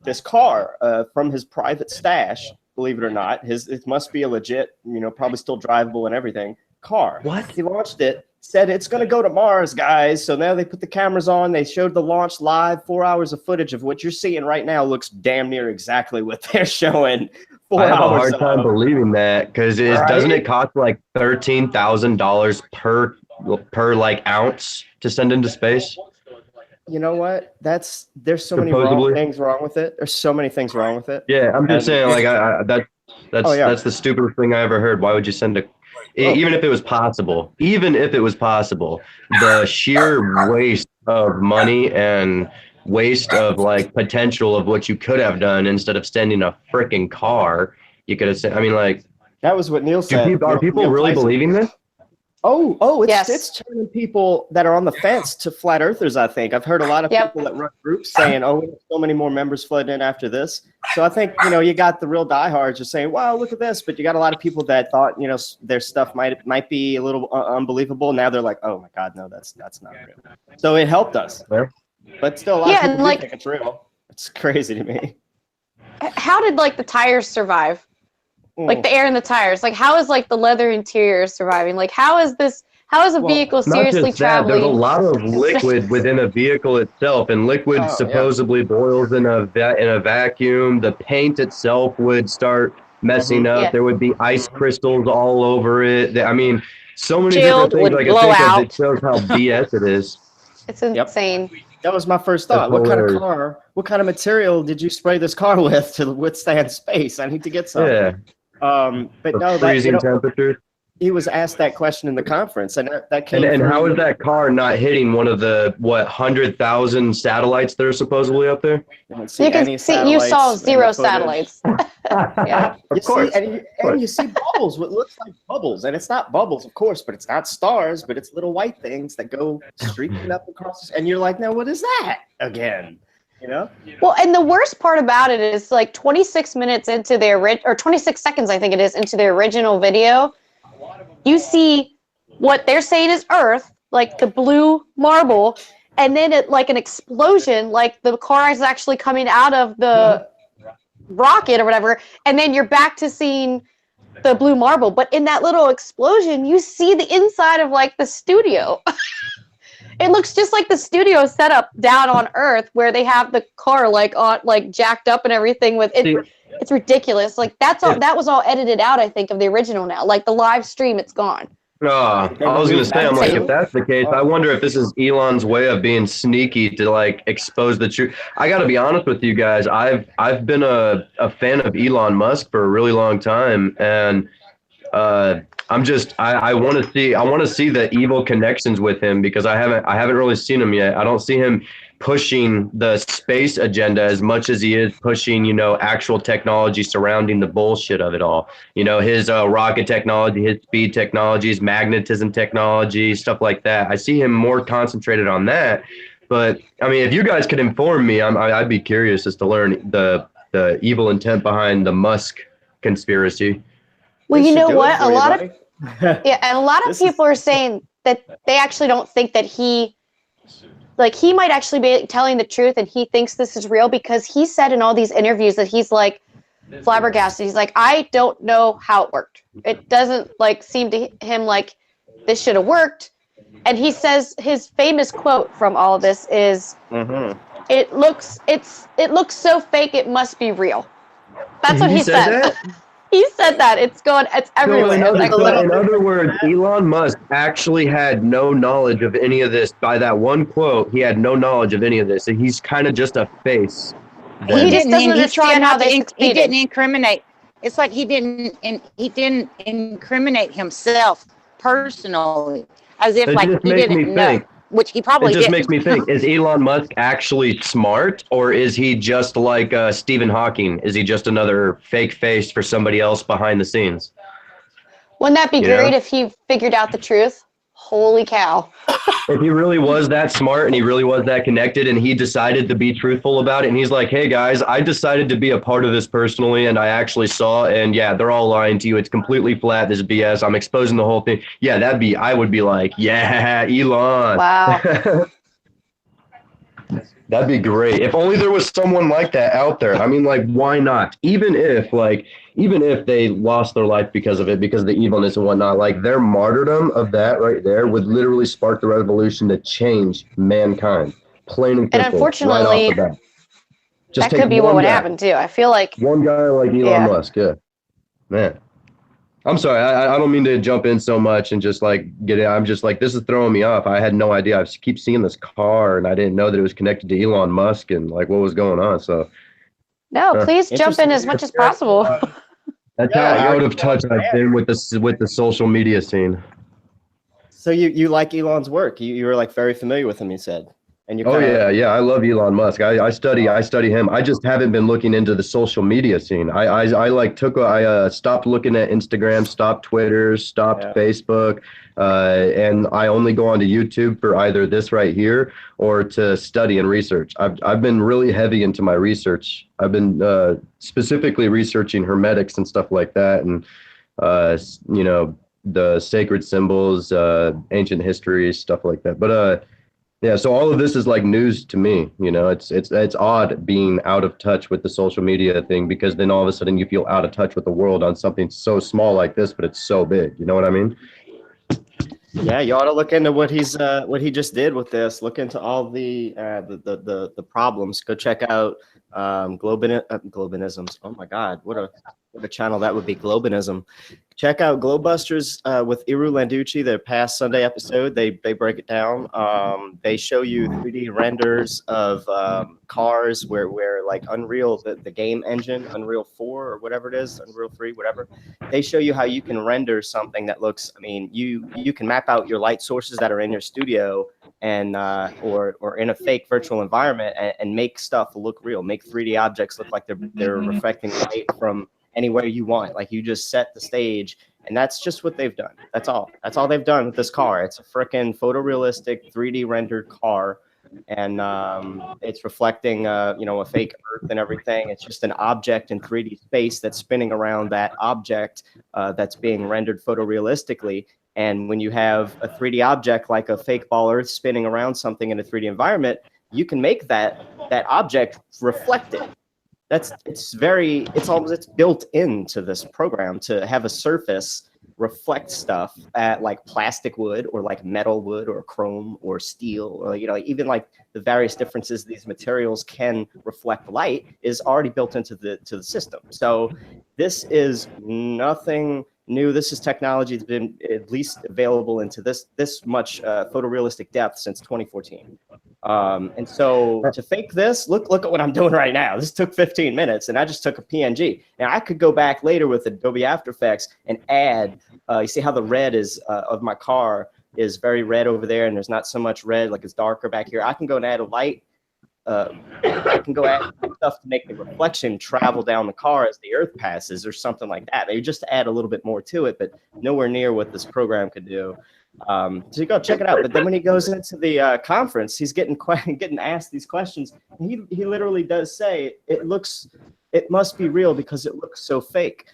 this car from his private stash. Believe it or not, it must be a legit, probably still drivable and everything car. What? He launched it. Said it's going to go to Mars, guys. So now they put the cameras on. They showed the launch live. 4 hours of footage of what you're seeing right now looks damn near exactly what they're showing. 4 hours. I have a hard time believing that because doesn't it cost like $13,000 per like ounce to send into space? You know what? There's so many things wrong with it. There's so many things wrong with it. Yeah, I'm just saying like that's the stupidest thing I ever heard. Why would you send even if it was possible, the sheer waste of money and waste of like potential of what you could have done instead of sending a freaking car, you could have said, I mean, like, that was what Neil said. Are people really believing this? It's turning people that are on the fence to flat earthers, I think. I've heard a lot of people that run groups saying, we have so many more members flooding in after this. So I think, you got the real diehards just saying, wow, look at this. But you got a lot of people that thought, their stuff might be a little unbelievable. Now they're like, oh my God, no, that's not real. So it helped us. Yeah. But still, a lot of people think it's real. It's crazy to me. How did the tires survive? Like the air in the tires, how is the leather interior surviving? How is a vehicle seriously traveling? There's a lot of liquid within a vehicle itself, and liquid supposedly boils in a vacuum. The paint itself would start messing up. Yeah. There would be ice crystals all over it. I mean, so many different things. It shows how BS it is. It's insane. Yep. That was my first thought. What kind of material did you spray this car with to withstand space? I need to get some. Yeah. But no, freezing temperatures. He was asked that question in the conference, and that came. And how is that car not hitting one of the 100,000 satellites that are supposedly up there? You saw 0 satellites. Yeah, of course. And you see bubbles, what looks like bubbles, and it's not bubbles, of course, but it's not stars, but it's little white things that go streaking up across. And you're like, now what is that again? Well, and the worst part about it is 26 minutes into or 26 seconds, I think it is, into the original video, you see what they're saying is Earth, the blue marble, and then an explosion, the car is actually coming out of the rocket or whatever, and then you're back to seeing the blue marble. But in that little explosion, you see the inside of the studio. It looks just like the studio setup down on Earth, where they have the car on jacked up and everything with it. It's ridiculous. That's all. That was all edited out, I think, of the original. Now, the live stream, it's gone. I was gonna say, I'm like, if that's the case, I wonder if this is Elon's way of being sneaky to expose the truth. I got to be honest with you guys. I've been a fan of Elon Musk for a really long time, and I want to see the evil connections with him, because I haven't really seen him yet. I don't see him pushing the space agenda as much as he is pushing, actual technology surrounding the bullshit of it all. His rocket technology, his speed technologies, magnetism technology, stuff like that. I see him more concentrated on that. But I mean, if you guys could inform me, I'd be curious as to learn the evil intent behind the Musk conspiracy. Well, you know what? A lot of people are saying that they actually don't think that he might actually be telling the truth, and he thinks this is real, because he said in all these interviews that he's flabbergasted. He's I don't know how it worked. It doesn't seem to him like this should have worked. And he says his famous quote from all of this is, "It looks so fake, it must be real." That's what he said. He said that. It's everywhere. So in other words, Elon Musk actually had no knowledge of any of this. By that one quote, he had no knowledge of any of this. And he's kind of just a face. He just doesn't understand how they succeeded. He didn't incriminate. It's like he didn't incriminate himself personally, as if he didn't know. Which he probably did. It just makes me think, is Elon Musk actually smart, or is he just like Stephen Hawking? Is he just another fake face for somebody else behind the scenes? Wouldn't that be great if he figured out the truth? Holy cow. If he really was that smart and he really was that connected and he decided to be truthful about it and he's like, hey guys, I decided to be a part of this personally and I actually saw, and yeah, they're all lying to you. It's completely flat. This is BS. I'm exposing the whole thing. Yeah, I would be like, yeah, Elon. Wow. That'd be great. If only there was someone like that out there. I mean, like, why not? Even if they lost their life because of it, because of the evilness and whatnot, like their martyrdom of that right there would literally spark the revolution to change mankind. Plain and simple. And unfortunately, right off the bat. That could be what would happen too. I feel like one guy like Elon Musk. Yeah, man. I'm sorry. I don't mean to jump in so much and just like get it. I'm just like, this is throwing me off. I had no idea. I keep seeing this car and I didn't know that it was connected to Elon Musk and like what was going on. So no, please jump in as much as possible. That's how out of touch I've been with the social media scene. So you like Elon's work? You were like very familiar with him, you said. And you yeah, I love Elon Musk. I study him. I just haven't been looking into the social media scene. I stopped looking at Instagram, stopped Twitter, stopped Facebook, and I only go onto YouTube for either this right here or to study and research. I've been really heavy into my research. I've been specifically researching hermetics and stuff like that, and the sacred symbols, ancient history, stuff like that. But yeah, so all of this is like news to me. It's odd being out of touch with the social media thing, because then all of a sudden you feel out of touch with the world on something so small like this, but it's so big. You know what I mean? Yeah, you ought to look into what he just did with this. Look into all the problems. Go check out Globinisms. Oh my God, what a channel that would be, Globinism. Check out Globusters with Iru Landucci, their past Sunday episode. They break it down. They show you 3D renders of cars where like Unreal, the game engine, Unreal 4 or whatever it is, Unreal 3, whatever. They show you how you can render something that looks, I mean, you can map out your light sources that are in your studio and or in a fake virtual environment and make stuff look real, make 3D objects look like they're reflecting light from anywhere you want. Like you just set the stage, and that's just what they've done. That's all they've done with this car. It's a freaking photorealistic 3D rendered car, and it's reflecting a fake earth and everything. It's just an object in 3D space that's spinning around that object that's being rendered photorealistically. And when you have a 3D object like a fake ball earth spinning around something in a 3D environment, you can make that object reflect it. It's built into this program to have a surface reflect stuff at like plastic wood or like metal wood or chrome or steel, or even like the various differences these materials can reflect light is already built into the system. So this is nothing new. This is technology that's been at least available into this much photorealistic depth since 2014. And so to fake this, look at what I'm doing right now. This took 15 minutes and I just took a PNG. Now I could go back later with Adobe After Effects and add, you see how the red is of my car is very red over there, and there's not so much red, like it's darker back here. I can go and add a light. I can go add stuff to make the reflection travel down the car as the earth passes or something like that. Maybe just to add a little bit more to it, but nowhere near what this program could do. So you go check it out. But then when he goes into the conference, he's getting asked these questions. And he literally does say, it must be real because it looks so fake.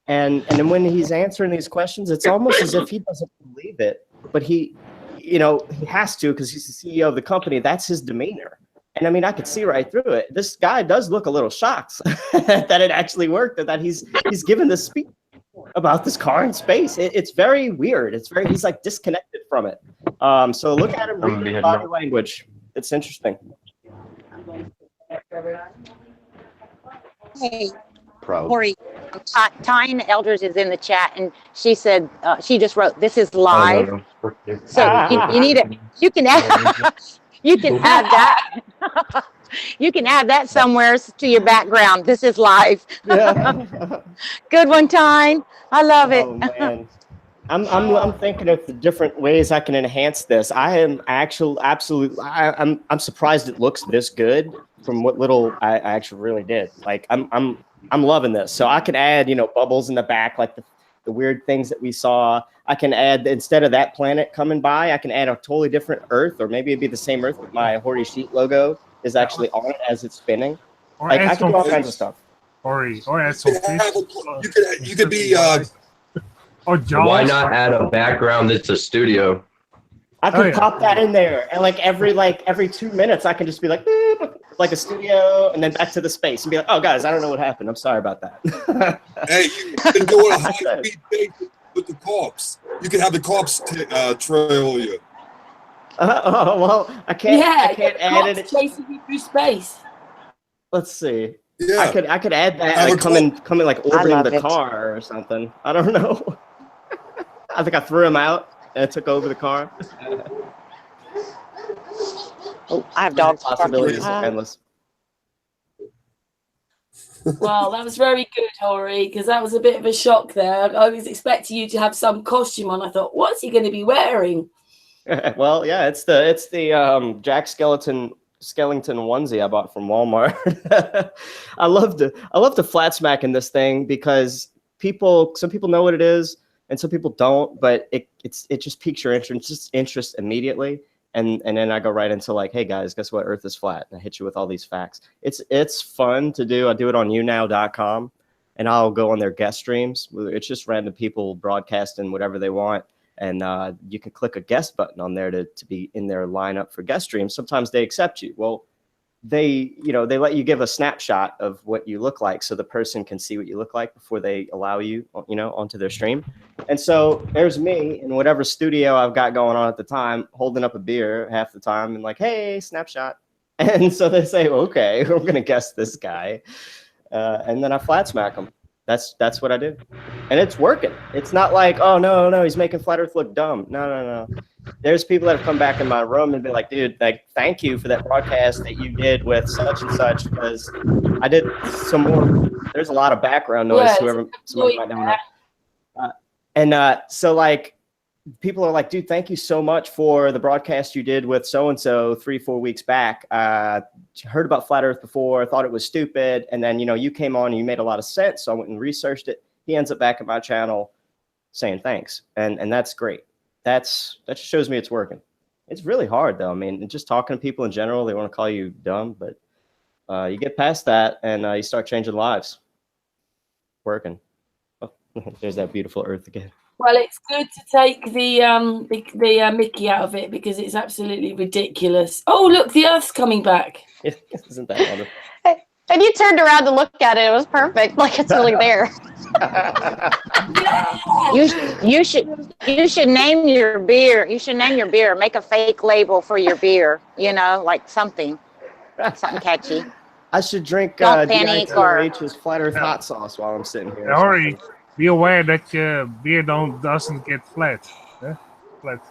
And then when he's answering these questions, it's almost as if he doesn't believe it, but he has to, because he's the CEO of the company. That's his demeanor. And I mean, I could see right through it. This guy does look a little shocked that it actually worked, and that he's given this speech about this car in space. It's very weird. He's like disconnected from it. So look at him read his body language. It's interesting. Hey, Horry, Tyne Elders is in the chat, and she said she just wrote, "This is live." So you need it. You can add. You can add that. You can add that somewhere to your background. This is live. Yeah. Good one, Tyne. I love it. Oh, man. I'm thinking of the different ways I can enhance this. I am absolutely. I'm surprised it looks this good from what little I actually really did. Like I'm loving this. So I can add bubbles in the back, like the weird things that we saw. I can add, instead of that planet coming by, I can add a totally different Earth, or maybe it'd be the same Earth, but my Horry Sheet logo is actually on it as it's spinning. Or Like, add I can do some all fish. kinds of stuff. Or add some fish. You could be or Jaws. Why not add a background that's a studio? I can pop that in there, and like every 2 minutes, I can just be like, "Beep," like a studio, and then back to the space, and be like, "Oh, guys, I don't know what happened. I'm sorry about that." Hey, you can do a high-speed thing with the cops. You can have the cops trail you. Well, I can't add it. Chasing you through space. Let's see. Yeah, I could add that, like come in like orbiting the car or something. I don't know. I think I threw him out and took over the car. Oh, I have dogs. Possibilities are endless. Well, that was very good, Horry, because that was a bit of a shock there. I was expecting you to have some costume on. I thought, what's he going to be wearing? Well, yeah, it's the Jack Skellington onesie I bought from Walmart. I love the flat smack in this thing because some people know what it is and some people don't, but it just piques your interest immediately. And then I go right into like, hey guys, guess what? Earth is flat. And I hit you with all these facts. It's fun to do. I do it on younow.com, and I'll go on their guest streams. It's just random people broadcasting whatever they want. And you can click a guest button on there to be in their lineup for guest streams. Sometimes they accept you. Well, they let you give a snapshot of what you look like so the person can see what you look like before they allow you, onto their stream. And so there's me in whatever studio I've got going on at the time, holding up a beer half the time and like, hey, snapshot. And so they say, okay, we're going to guess this guy. And then I flat smack them. That's what I do. And it's working. It's not like, oh, no, he's making Flat Earth look dumb. No. There's people that have come back in my room and been like, dude, like, thank you for that broadcast that you did with such and such, because I did some more. There's a lot of background noise. Somebody might know. So like, people are like, dude, thank you so much for the broadcast you did with so-and-so 3-4 weeks back. Heard about Flat Earth before, thought it was stupid. And then, you came on and you made a lot of sense. So I went and researched it. He ends up back at my channel saying thanks. And that's great. That just shows me it's working. It's really hard though. I mean, just talking to people in general, they want to call you dumb, but you get past that and you start changing lives. Working. Oh, there's that beautiful Earth again. Well, it's good to take the Mickey out of it because it's absolutely ridiculous. Oh, look, the Earth's coming back. Isn't that wonderful? And you turned around to look at it. It was perfect. Like it's really there. You should name your beer. You should name your beer. Make a fake label for your beer. Like something catchy. I should drink Don't panic or DITRH's Flat Earth hot sauce while I'm sitting here. Horry, be aware that your beer doesn't get flat. Flat.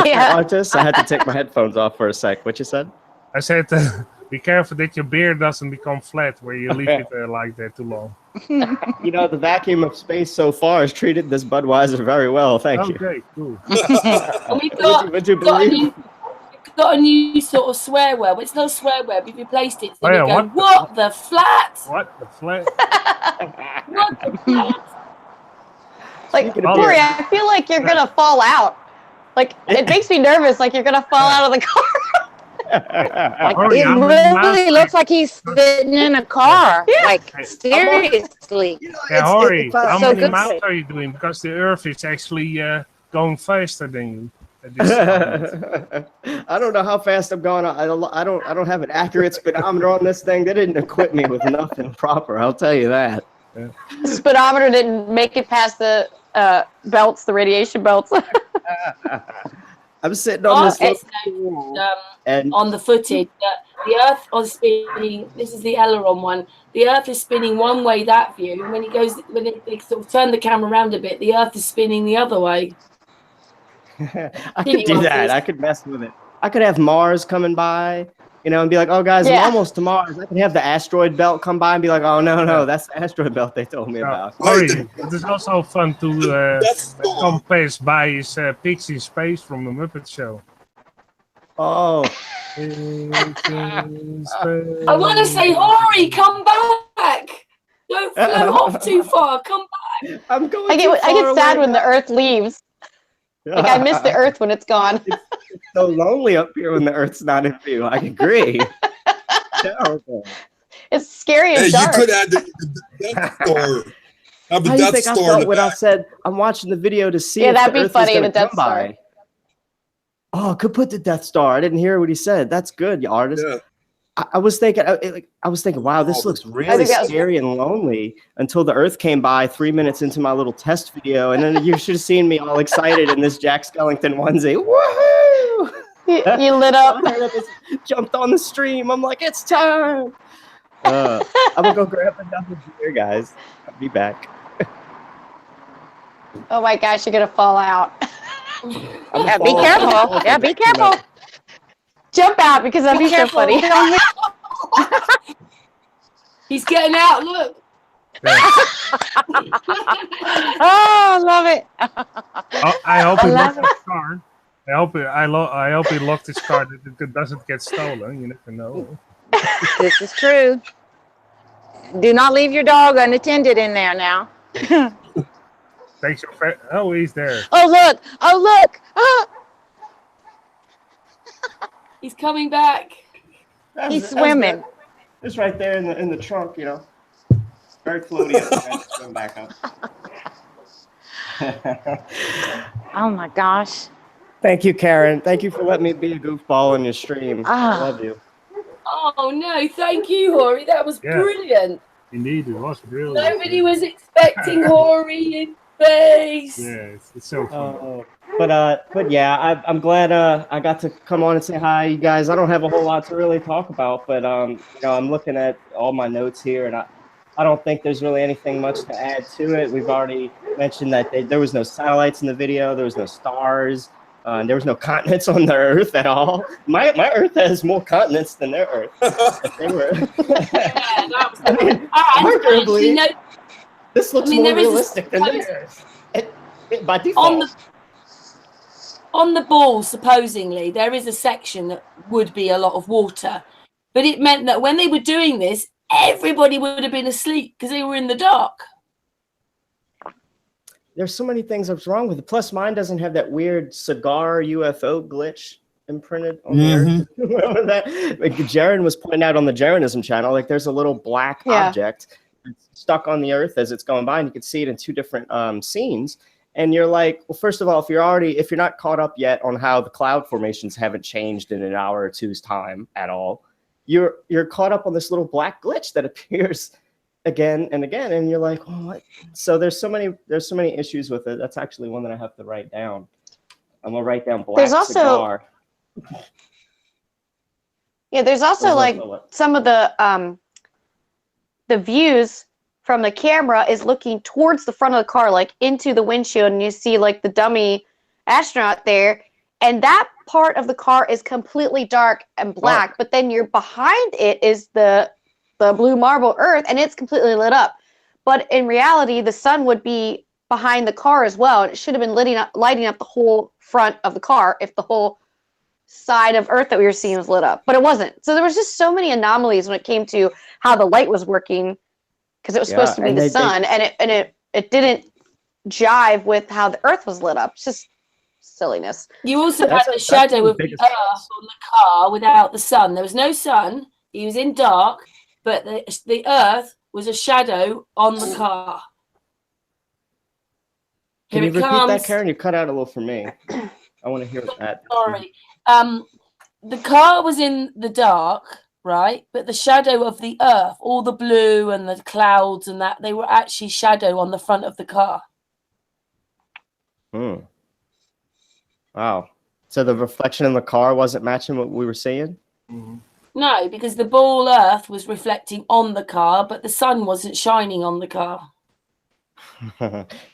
Yeah. Artist, I had to take my headphones off for a sec. What you said? I said, be careful that your beer doesn't become flat where you leave it like that too long. The vacuum of space so far has treated this Budweiser very well. Thank you. Okay, cool. And we've got a new sort of swear word. Well, it's not a swear word. We've replaced it. So we go, what the flat? What the flat? What the flat? Like, Horry, I feel like you're going to fall out. Like, it makes me nervous, like you're going to fall out of the car. It really looks like he's sitting in a car. Yeah. Like, seriously. Horry, how many miles are you doing? Because the Earth is actually going faster than you. I don't know how fast I'm going. I don't have an accurate speedometer on this thing. They didn't equip me with nothing proper. I'll tell you that. Yeah. The speedometer didn't make it past the belts, the radiation belts. I'm sitting on this and on the footage. The Earth is spinning. This is the aileron one. The Earth is spinning one way. That view. And when they sort of turn the camera around a bit, the Earth is spinning the other way. I could do that. I could mess with it. I could have Mars coming by, and be like, oh, guys, I'm almost to Mars. I could have the asteroid belt come by and be like, oh, no, that's the asteroid belt they told me about. Horry, it is also fun to come pass by his pigs in space from the Muppet Show. Oh. I want to say, Horry, come back. Don't float off too far. Come I'm going. I get sad when the Earth leaves. Like I miss the Earth when it's gone. It's so lonely up here when the Earth's not in view. I agree. Terrible. It's scary and Hey, dark. you could add the Death Star. Have the How do you Death think I Star felt in when the I back. said I'm watching the video to see Yeah, if that'd the be Earth funny, is going the to come Death Star. by? Oh, could put the Death Star. I didn't hear what he said. That's good, you artist. Yeah. I was thinking, wow, this looks really think that was- scary and lonely until the Earth came by 3 minutes into my little test video, and then you should have seen me all excited in this Jack Skellington onesie. Woohoo! You lit up. Jumped on the stream. I'm like, it's time. I'm gonna go grab another beer, guys. I'll be back. Oh my gosh, you're gonna fall out. Yeah, be careful. Yeah, be careful. Jump out because that'd be so careful. funny. Don't hit- He's getting out. Look. Oh, I love it. I hope he love locked his car. I hope he locked his car that it doesn't get stolen. You never know. This is true. Do not leave your dog unattended in there now. Thanks your friend. Oh, he's there. Oh, look. Oh, look. Ah, He's coming back. he's swimming. It's right there in the trunk, you know. Very floaty up there. Swim back up. Oh, my gosh. Thank you, Karen. Thank you for letting me be a goofball on your stream. I love you. Oh no, thank you, Horry. That was brilliant. Indeed, it was brilliant. Nobody was expecting Horry in space. Yeah, it's so fun. But yeah, I'm glad I got to come on and say hi, you guys. I don't have a whole lot to really talk about, but you know, I'm looking at all my notes here, and I don't think there's really anything much to add to it. We've already mentioned that there was no satellites in the video, there was no stars, and there was no continents on the Earth at all. My Earth has more continents than their Earth. If they were. Arguably, this looks more realistic than theirs. By default. On the ball, supposedly, there is a section that would be a lot of water. But it meant that when they were doing this, everybody would have been asleep because they were in the dark. There's so many things that's wrong with it. Plus, mine doesn't have that weird cigar UFO glitch imprinted on there. Remember that? Like Jaron was pointing out on the Jaronism channel, like there's a little black object stuck on the Earth as it's going by, and you can see it in two different scenes. And you're like, well, first of all, if you're not caught up yet on how the cloud formations haven't changed in an hour or two's time at all, you're caught up on this little black glitch that appears again and again, and you're like, oh, what? So there's so many issues with it. That's actually one that I have to write down. I'm gonna write down black There's also cigar. There's also like some of the views from the camera is looking towards the front of the car, like into the windshield, and you see like the dummy astronaut there, and that part of the car is completely dark and black, but then you're behind it is the blue marble Earth, and it's completely lit up. But in reality, the sun would be behind the car as well, and it should have been lighting up the whole front of the car if the whole side of Earth that we were seeing was lit up, but it wasn't. So there was just so many anomalies when it came to how the light was working, because it was supposed to be the sun, and it didn't jive with how the Earth was lit up. It's just silliness. You also had the shadow of the Earth on the car without the sun. There was no sun. He was in dark, but the Earth was a shadow on the car. Can you repeat that, Karen? You cut out a little for me. I want to hear that. Sorry. The car was in the dark, right? But the shadow of the Earth, all the blue and the clouds and that, they were actually shadow on the front of the car. Wow. So the reflection in the car wasn't matching what we were seeing? No, because the ball Earth was reflecting on the car, but the sun wasn't shining on the car.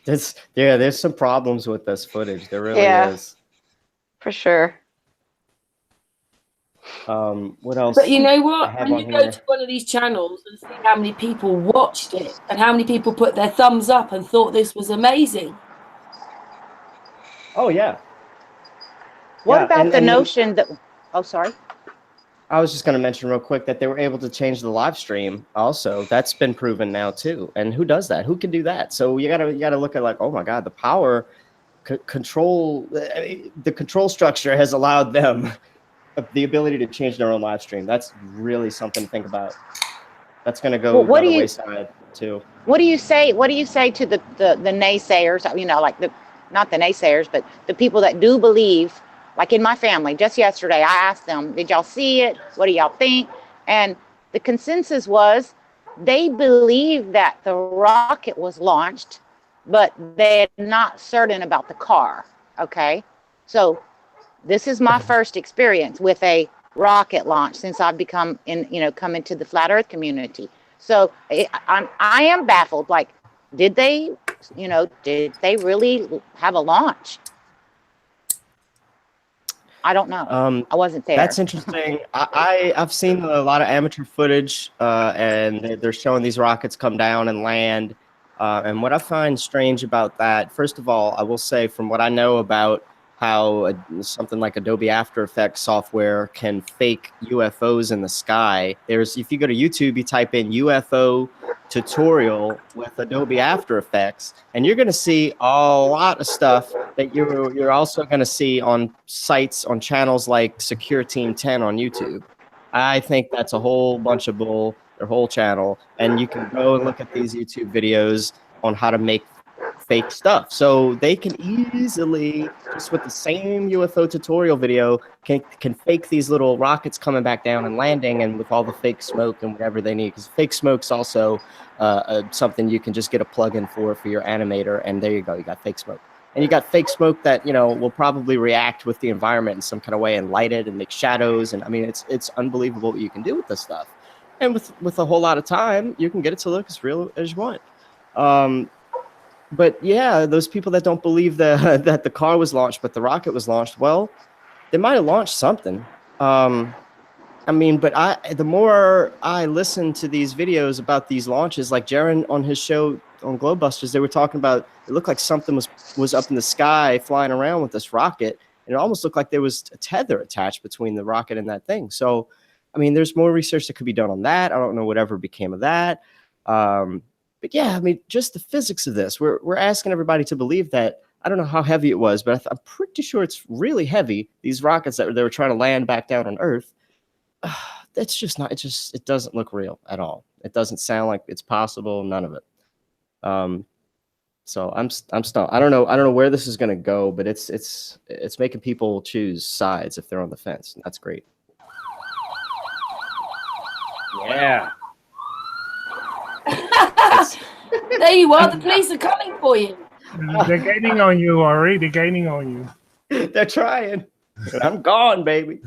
There's some problems with this footage. There really is. For sure. What else? But you know what? When you go to one of these channels and see how many people watched it and how many people put their thumbs up and thought this was amazing. Oh, yeah. What about the notion that... Oh, sorry. I was just going to mention real quick that they were able to change the live stream. Also, that's been proven now too. And who does that? Who can do that? So you gotta look at like, oh my God, the power control, the control structure has allowed them the ability to change their own live stream. That's really something to think about. That's going to go by the wayside too. What do you say? What do you say to the naysayers? You know, like not the naysayers, but the people that do believe. Like in my family, just yesterday, I asked them, "Did y'all see it? What do y'all think?" And the consensus was they believe that the rocket was launched, but they're not certain about the car. Okay, so this is my first experience with a rocket launch since I've come into the flat Earth community. So I am baffled. Like, did they really have a launch? I don't know. I wasn't there. That's interesting. I've seen a lot of amateur footage, and they're showing these rockets come down and land. And what I find strange about that, first of all, I will say from what I know about how something like Adobe After Effects software can fake UFOs in the sky. If you go to YouTube, you type in UFO tutorial with Adobe After Effects, and you're going to see a lot of stuff that you're also going to see on sites, on channels like Secure Team 10 on YouTube. I think that's a whole bunch of bull, their whole channel, and you can go and look at these YouTube videos on how to make fake stuff. So they can easily, just with the same UFO tutorial video, can fake these little rockets coming back down and landing, and with all the fake smoke and whatever they need. Because fake smoke's also something you can just get a plug-in for your animator, and there you go, you got fake smoke. And you got fake smoke that, you know, will probably react with the environment in some kind of way and light it and make shadows. And I mean, it's unbelievable what you can do with this stuff. And with a whole lot of time, you can get it to look as real as you want. But yeah, those people that don't believe that the car was launched, but the rocket was launched, well, they might have launched something. I mean, but the more I listen to these videos about these launches, like Jaron on his show on Globebusters, they were talking about, it looked like something was up in the sky flying around with this rocket, and it almost looked like there was a tether attached between the rocket and that thing. So, I mean, there's more research that could be done on that. I don't know whatever became of that. But yeah, I mean, just the physics of this. We're asking everybody to believe that. I don't know how heavy it was, but I'm pretty sure it's really heavy. These rockets that they were trying to land back down on Earth. That's just not. It doesn't look real at all. It doesn't sound like it's possible. None of it. So I'm stumped. I don't know where this is going to go, but it's making people choose sides if they're on the fence. That's great. Yeah. There you are. The police are coming for you. They're gaining on you, Horry. They're gaining on you. They're trying. I'm gone, baby.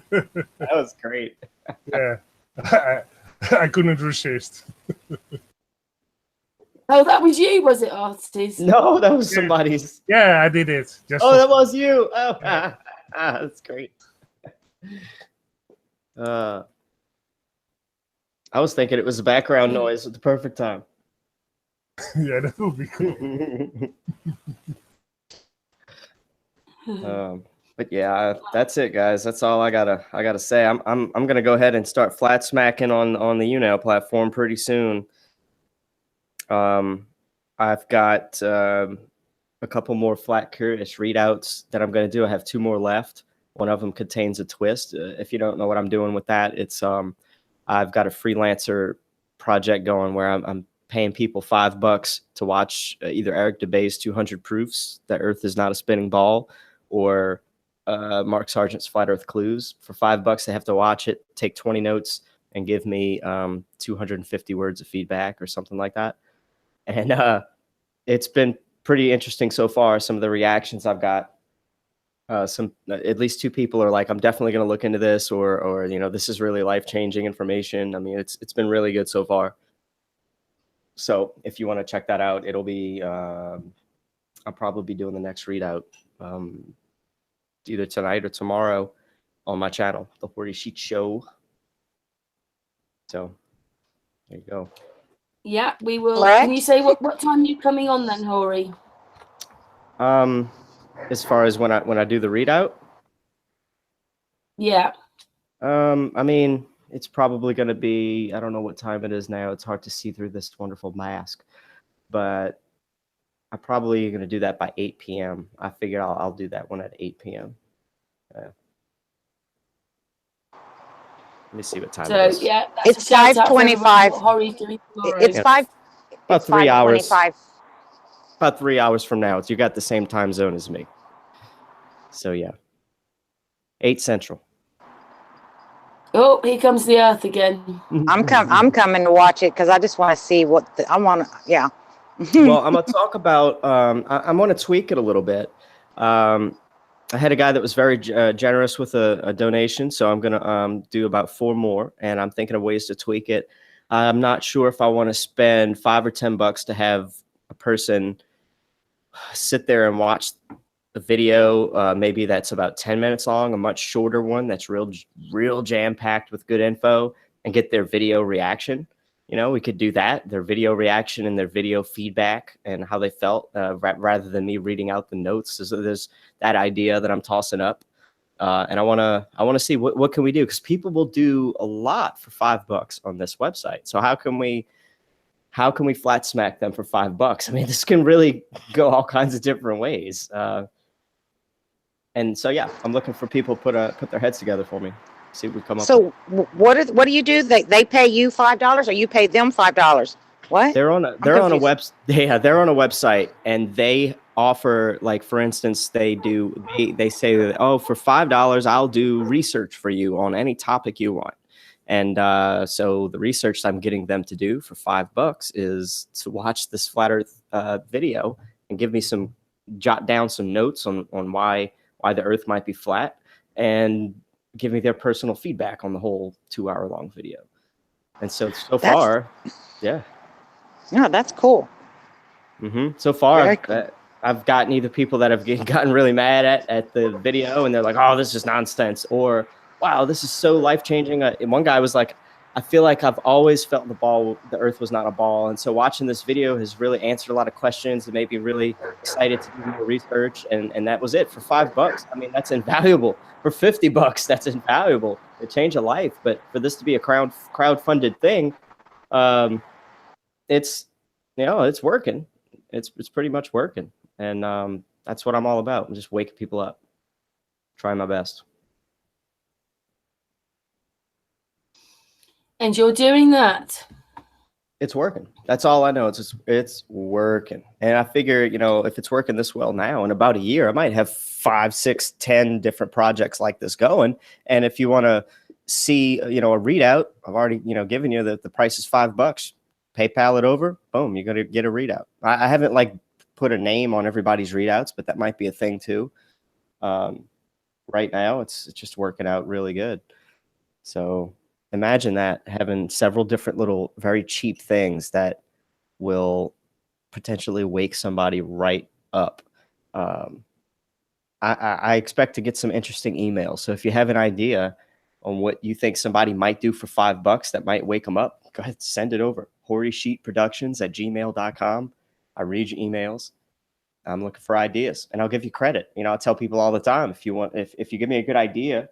That was great. Yeah. I couldn't resist. Oh, that was you, was it, Artis? No, that was somebody's. Yeah, I did it. That was you. Oh, that's great. I was thinking it was a background noise at the perfect time. Yeah, that would be cool. But yeah, that's it, guys. That's all I gotta say. I'm gonna go ahead and start flat smacking on the UNOW platform pretty soon. I've got a couple more Flat Curious readouts that I'm gonna do. I have 2 more left. One of them contains a twist. If you don't know what I'm doing with that, it's I've got a freelancer project going where I'm paying people $5 to watch either Eric DeBay's 200 Proofs that Earth is not a spinning ball, or Mark Sargent's Flat Earth Clues. For $5, they have to watch it, take 20 notes, and give me 250 words of feedback or something like that. And it's been pretty interesting so far. Some of the reactions I've got. At least 2 people are like, I'm definitely going to look into this, or you know, this is really life-changing information. I mean, it's been really good so far. So if you want to check that out, it'll be I'll probably be doing the next readout either tonight or tomorrow on my channel, The Horry Sheet Show. So there you go. Yeah, we will. Right. Can you say what time are you coming on then, Horry? As far as when I do the readout? Yeah. I mean, it's probably going to be, I don't know what time it is now. It's hard to see through this wonderful mask, but I'm probably going to do that by 8 p.m. I figured I'll do that one at 8 p.m. Let me see what time it is. Yeah, that's It's 5:25. What Horry's doing tomorrow. It's five. About It's 3 hours. 5:25. About 3 hours from now. You got the same time zone as me. So yeah, 8 Central. Oh, here comes the Earth again. I'm coming to watch it because I just want to see what I want. Yeah. Well, I'm gonna talk about. I'm gonna tweak it a little bit. I had a guy that was very generous with a donation, so I'm gonna do about 4 more, and I'm thinking of ways to tweak it. I'm not sure if I want to spend $5 or $10 to have a person sit there and watch a video, maybe that's about 10 minutes long, a much shorter one that's real jam-packed with good info, and get their video reaction. You know, we could do that, their video reaction and their video feedback and how they felt, rather than me reading out the notes. There's that idea that I'm tossing up. And I want to see what can we do, because people will do a lot for $5 on this website. So how can we flat smack them for $5? I mean, this can really go all kinds of different ways. And so, yeah, I'm looking for people to put their heads together for me. See what we come up with. So what do you do? They pay you $5 or you pay them $5? What? They're on a website, and they offer, like, for instance, they say that, oh, for $5 I'll do research for you on any topic you want. And so the research I'm getting them to do for $5 is to watch this flat Earth video and give me jot down some notes on why the Earth might be flat, and give me their personal feedback on the whole 2-hour-long video. And so far, yeah. Yeah, that's cool. So far, I've gotten either people that have gotten really mad at the video, and they're like, oh, this is nonsense, or wow, this is so life-changing. One guy was like, I feel like I've always felt the Earth was not a ball. And so watching this video has really answered a lot of questions and made me really excited to do more research. And that was it for $5. I mean, that's invaluable. For $50, that's invaluable to change a life. But for this to be a crowd-funded thing, it's working. It's pretty much working. And that's what I'm all about. I'm just waking people up, trying my best. And you're doing that. It's working. That's all I know. It's working. And I figure, if it's working this well now, in about a year, I might have 5, 6, 10 different projects like this going. And if you want to see, a readout, I've already, given you the price is $5. PayPal it over. Boom, you're going to get a readout. I haven't put a name on everybody's readouts, but that might be a thing too. Right now, it's just working out really good. So imagine that, having several different little very cheap things that will potentially wake somebody right up. I expect to get some interesting emails. So if you have an idea on what you think somebody might do for $5 that might wake them up, go ahead, send it over. HorrySheetProductions@gmail.com. I read your emails. I'm looking for ideas, and I'll give you credit. I tell people all the time, if you give me a good idea,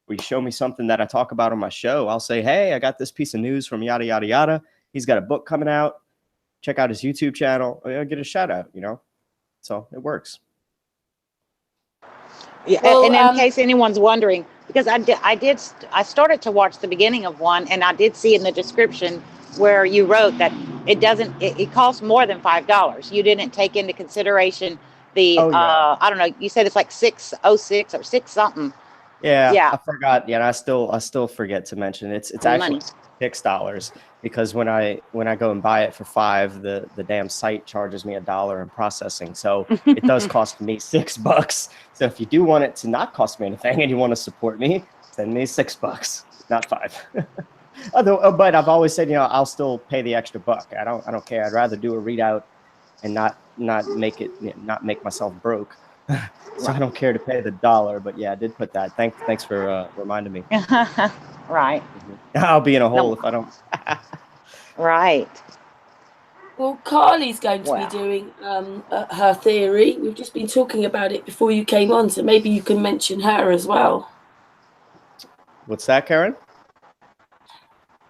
or you show me something that I talk about on my show, I'll say, hey, I got this piece of news from yada, yada, yada. He's got a book coming out. Check out his YouTube channel. I'll get a shout out, So it works. Yeah, well, and in case anyone's wondering, because I started to watch the beginning of one, and I did see in the description where you wrote that it costs more than $5. You didn't take into consideration the, I don't know, you said it's like $6.06 or $6 something. Yeah, I forgot. Yeah, I still forget to mention it's actually $6, because when I go and buy it for $5, the damn site charges me $1 in processing. So it does cost me $6. So if you do want it to not cost me anything and you want to support me, send me $6, not $5. But I've always said, I'll still pay the extra $1. I don't care. I'd rather do a readout and not make myself broke. So I don't care to pay the $1, but yeah, I did put that. Thanks for reminding me. Right. I'll be in a hole if I don't. Right. Well, Karlee's going to be doing her theory. We've just been talking about it before you came on, so maybe you can mention her as well. What's that, Karen?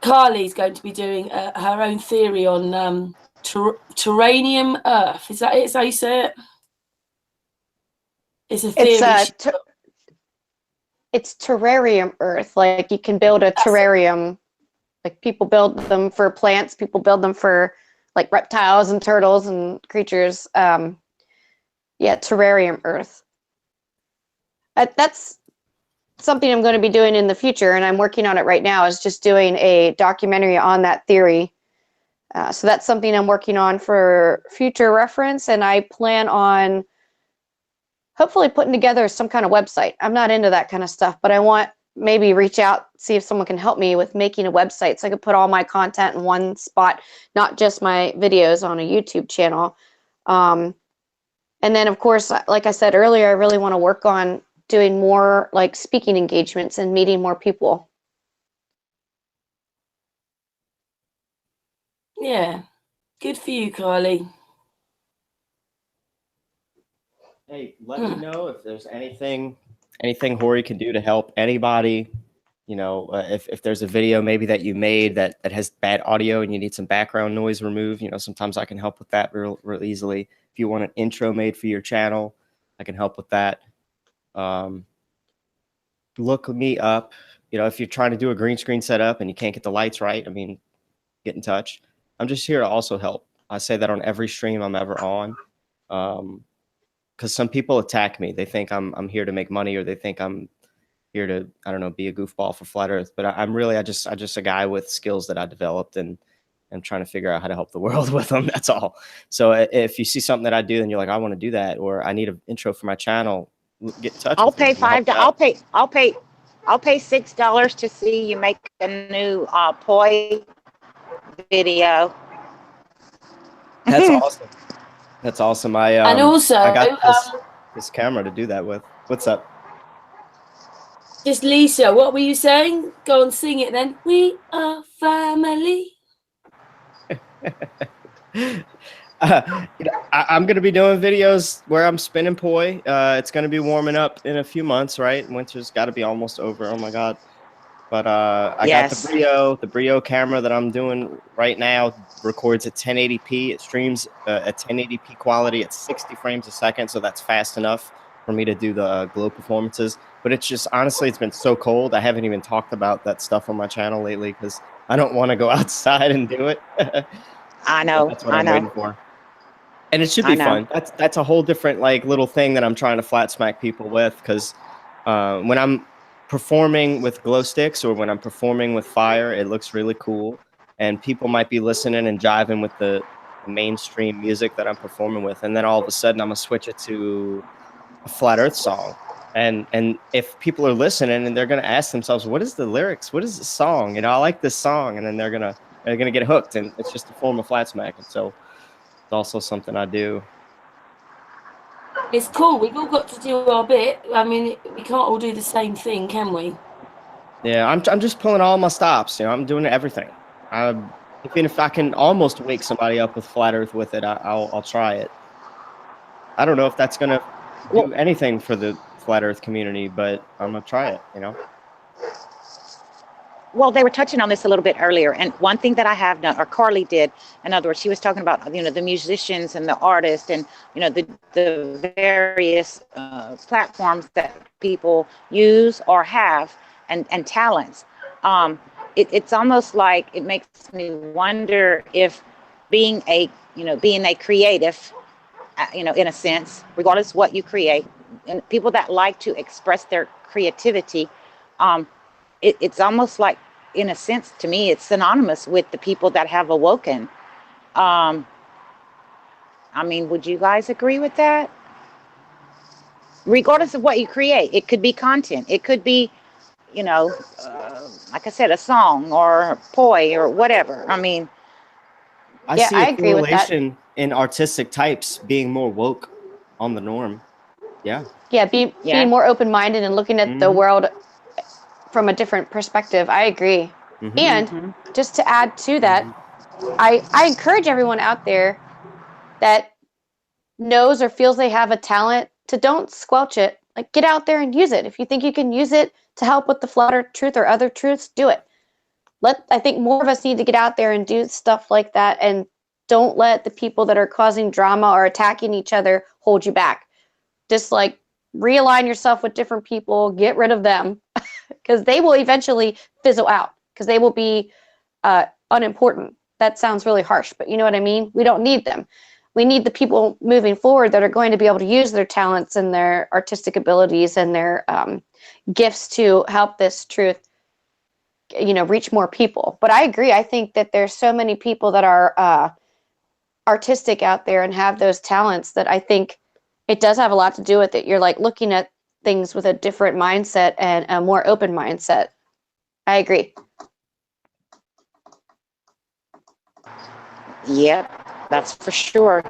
Karlee's going to be doing her own theory on terranium Earth. Is that it? Is that how you say it? It's a theory. It's terrarium Earth. Like you can build a terrarium. Like people build them for plants. People build them for like reptiles and turtles and creatures. Yeah, terrarium Earth. That's something I'm going to be doing in the future, and I'm working on it right now, is just doing a documentary on that theory. So that's something I'm working on for future reference, and I plan on hopefully putting together some kind of website. I'm not into that kind of stuff, but I want maybe reach out, see if someone can help me with making a website so I could put all my content in one spot, not just my videos on a YouTube channel. And then, of course, like I said earlier, I really want to work on doing more like speaking engagements and meeting more people. Yeah, good for you, Karlee. Hey, let me know if there's anything Horry can do to help anybody. You know, if there's a video maybe that you made that has bad audio and you need some background noise removed, you know, sometimes I can help with that real easily. If you want an intro made for your channel, I can help with that. Look me up. You know, if you're trying to do a green screen setup and you can't get the lights right, I mean, get in touch. I'm just here to also help. I say that on every stream I'm ever on. Because some people attack me. They think I'm here to make money, or they think I'm here to, I don't know, be a goofball for Flat Earth. But I'm just a guy with skills that I developed, and I'm trying to figure out how to help the world with them. That's all. So if you see something that I do and you're like, I want to do that, or I need an intro for my channel, get in touch. I'll pay $5. I'll pay $6 to see you make a new poi video. That's awesome. That's awesome. And also, I got this camera to do that with. What's up? Just Lesia, what were you saying? Go and sing it then. We are family. I'm going to be doing videos where I'm spinning poi. It's going to be warming up in a few months, right? Winter's got to be almost over. Oh my God. But I got the Brio camera that I'm doing right now, records at 1080p. It streams at 1080p quality at 60 frames a second. So that's fast enough for me to do the glow performances. But it's just, honestly, it's been so cold. I haven't even talked about that stuff on my channel lately because I don't want to go outside and do it. I know. That's what I'm waiting for. And it should be fun. That's a whole different like little thing that I'm trying to flat smack people with, because when I'm performing with glow sticks or when I'm performing with fire, it looks really cool. And people might be listening and jiving with the mainstream music that I'm performing with. And then all of a sudden I'm gonna switch it to a Flat Earth song. And if people are listening and they're gonna ask themselves, what is the lyrics? What is the song? You know, I like this song. And then they're gonna get hooked, and it's just a form of flat smacking. So it's also something I do. It's cool. We've all got to do our bit. I mean, we can't all do the same thing, can we? Yeah, I'm just pulling all my stops. You know, I'm doing everything. Even if I can almost wake somebody up with Flat Earth with it, I'll try it. I don't know if that's gonna do anything for the Flat Earth community, but I'm gonna try it. You know. Well, they were touching on this a little bit earlier, and one thing that I have done, or Karlee did, in other words, she was talking about, you know, the musicians and the artists, and you know, the various platforms that people use or have, and talents. It's almost like it makes me wonder if being a creative, you know, in a sense, regardless of what you create, and people that like to express their creativity, it's almost like, in a sense, to me, it's synonymous with the people that have awoken. I mean, would you guys agree with that? Regardless of what you create, it could be content. It could be, you know, like I said, a song or poi or whatever. I mean, I see a correlation in artistic types being more woke on the norm. Yeah. Yeah, being more open-minded and looking at the world from a different perspective. I agree. And just to add to that, I encourage everyone out there that knows or feels they have a talent to don't squelch it. like get out there and use it. If you think you can use it to help with the flat truth or other truths, do it. I think more of us need to get out there and do stuff like that, and don't let the people that are causing drama or attacking each other hold you back. Just like realign yourself with different people, get rid of them, because they will eventually fizzle out, because they will be unimportant. That sounds really harsh, but you know what I mean? We don't need them. We need the people moving forward that are going to be able to use their talents and their artistic abilities and their gifts to help this truth, reach more people. But I agree. I think that there's so many people that are artistic out there and have those talents that I think it does have a lot to do with it. You're like looking at things with a different mindset and a more open mindset. I agree. Yep, that's for sure.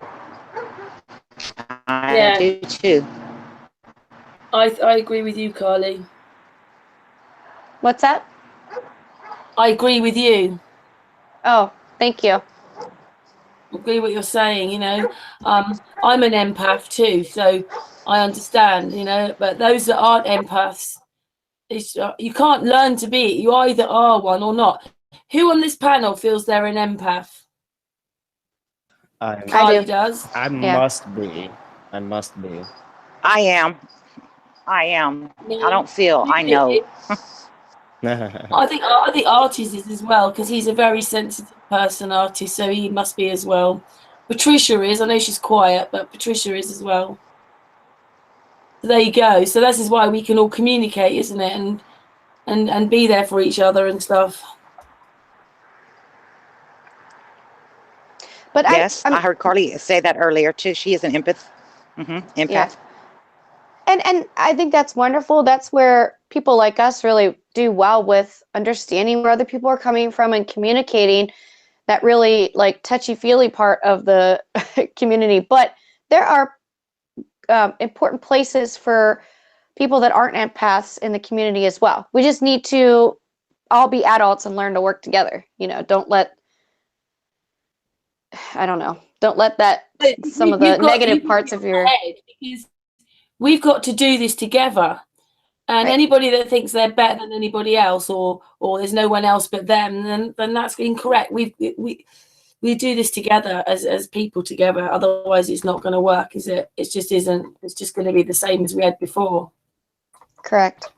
I do too. I agree with you, Karlee. What's that? I agree with you. Oh, thank you. I agree what you're saying, I'm an empath too, so I understand, but those that aren't empaths, you can't learn to be it. You either are one or not. Who on this panel feels they're an empath? Karlee does. I must be. I must be. I am. I don't feel. I know. I think Artie's is as well, because he's a very sensitive person, Artie, so he must be as well. Patricia is. I know she's quiet, but Patricia is as well. So there you go. So this is why we can all communicate, isn't it? And be there for each other and stuff. But yes, I heard Karlee say that earlier too. She is an empath. Empath. Yeah. And I think that's wonderful. That's where people like us really do well, with understanding where other people are coming from and communicating that really like touchy-feely part of the community. But there are important places for people that aren't empaths in the community as well. We just need to all be adults and learn to work together. Don't let that some of the negative parts of your head, because we've got to do this together. And anybody that thinks they're better than anybody else, or there's no one else but them, then that's incorrect. We do this together as people together. Otherwise, it's not going to work, is it? It just isn't. It's just going to be the same as we had before. Correct.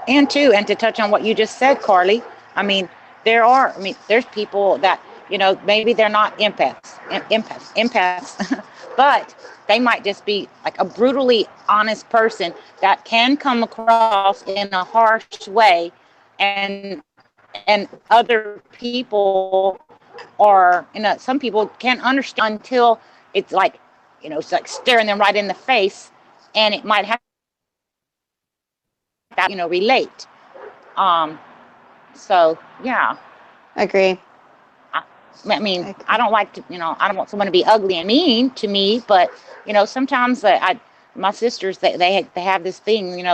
And to touch on what you just said, Karlee. There's people that maybe they're not empaths, but they might just be like a brutally honest person that can come across in a harsh way, and other people are, some people can't understand until it's like, it's like staring them right in the face, and it might have that, relate. So yeah. Agree. I don't like to, I don't want someone to be ugly and mean to me, but, sometimes my sisters, they have this thing,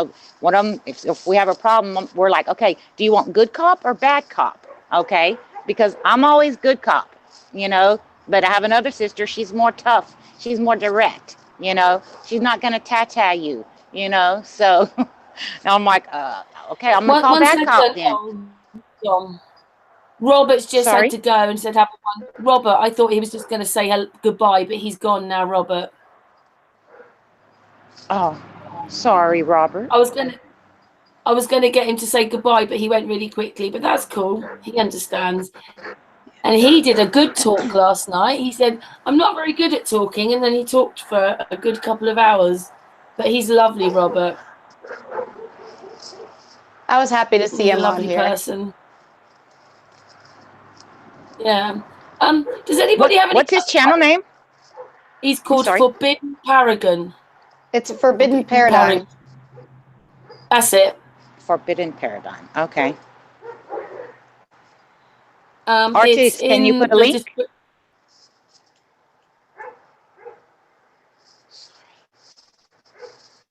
one of them, if we have a problem, we're like, okay, do you want good cop or bad cop? Okay. Because I'm always good cop, but I have another sister. She's more tough. She's more direct, she's not going to ta-ta you, so I'm like, okay, I'm going to call bad cop then. Robert's just had to go and said, have one. Robert, I thought he was just going to say goodbye, but he's gone now, Robert. Oh, sorry, Robert. I was going to get him to say goodbye, but he went really quickly, but that's cool. He understands. And he did a good talk last night. He said, I'm not very good at talking, and then he talked for a good couple of hours. But he's lovely, Robert. I was happy to see him on here. Lovely person. Yeah. Does anybody have any? What's his channel name? He's called Forbidden Paragon. It's Forbidden Paradigm. That's it. Forbidden Paradigm. Okay. Artist, can you put a link?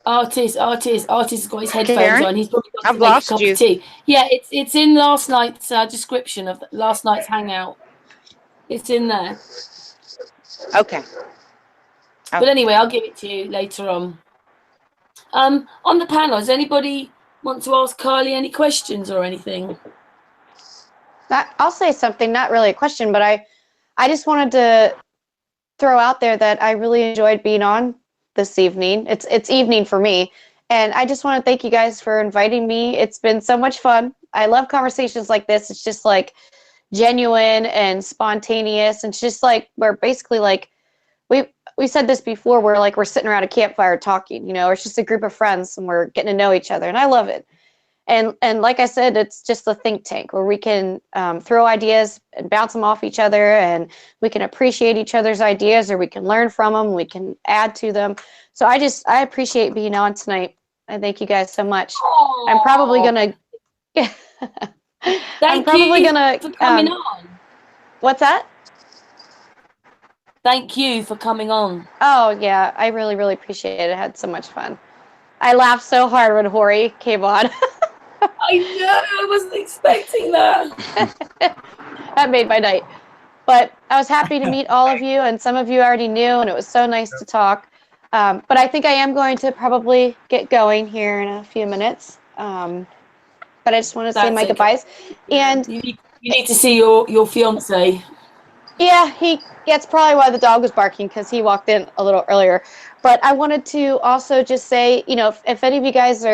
Artist has got his headphones on. He's probably got I've lost a cup you. of tea. Yeah, it's in last night's description of last night's hangout. It's in there. Okay. But anyway, I'll give it to you later on. On the panel, does anybody want to ask Karlee any questions or anything? I'll say something, not really a question, but I just wanted to throw out there that I really enjoyed being on this evening. It's evening for me, and I just want to thank you guys for inviting me. It's been so much fun. I love conversations like this. It's just like genuine and spontaneous, and it's just like we're basically like we said this before. We're sitting around a campfire talking. You know, it's just a group of friends, and we're getting to know each other, and I love it. And like I said, it's just a think tank where we can throw ideas and bounce them off each other, and we can appreciate each other's ideas, or we can learn from them. We can add to them. So I appreciate being on tonight. I thank you guys so much. Aww. I'm probably gonna. Thank you for coming on. What's that? Thank you for coming on. Oh yeah, I really, really appreciate it. I had so much fun. I laughed so hard when Horry came on. I know, I wasn't expecting that. That made my night. But I was happy to meet all of you, and some of you I already knew, and it was so nice to talk. But I think I am going to probably get going here in a few minutes. But I just want to say my goodbyes. And you need to see your fiance. Yeah, that's probably why the dog was barking, because he walked in a little earlier. But I wanted to also just say, you know, if any of you guys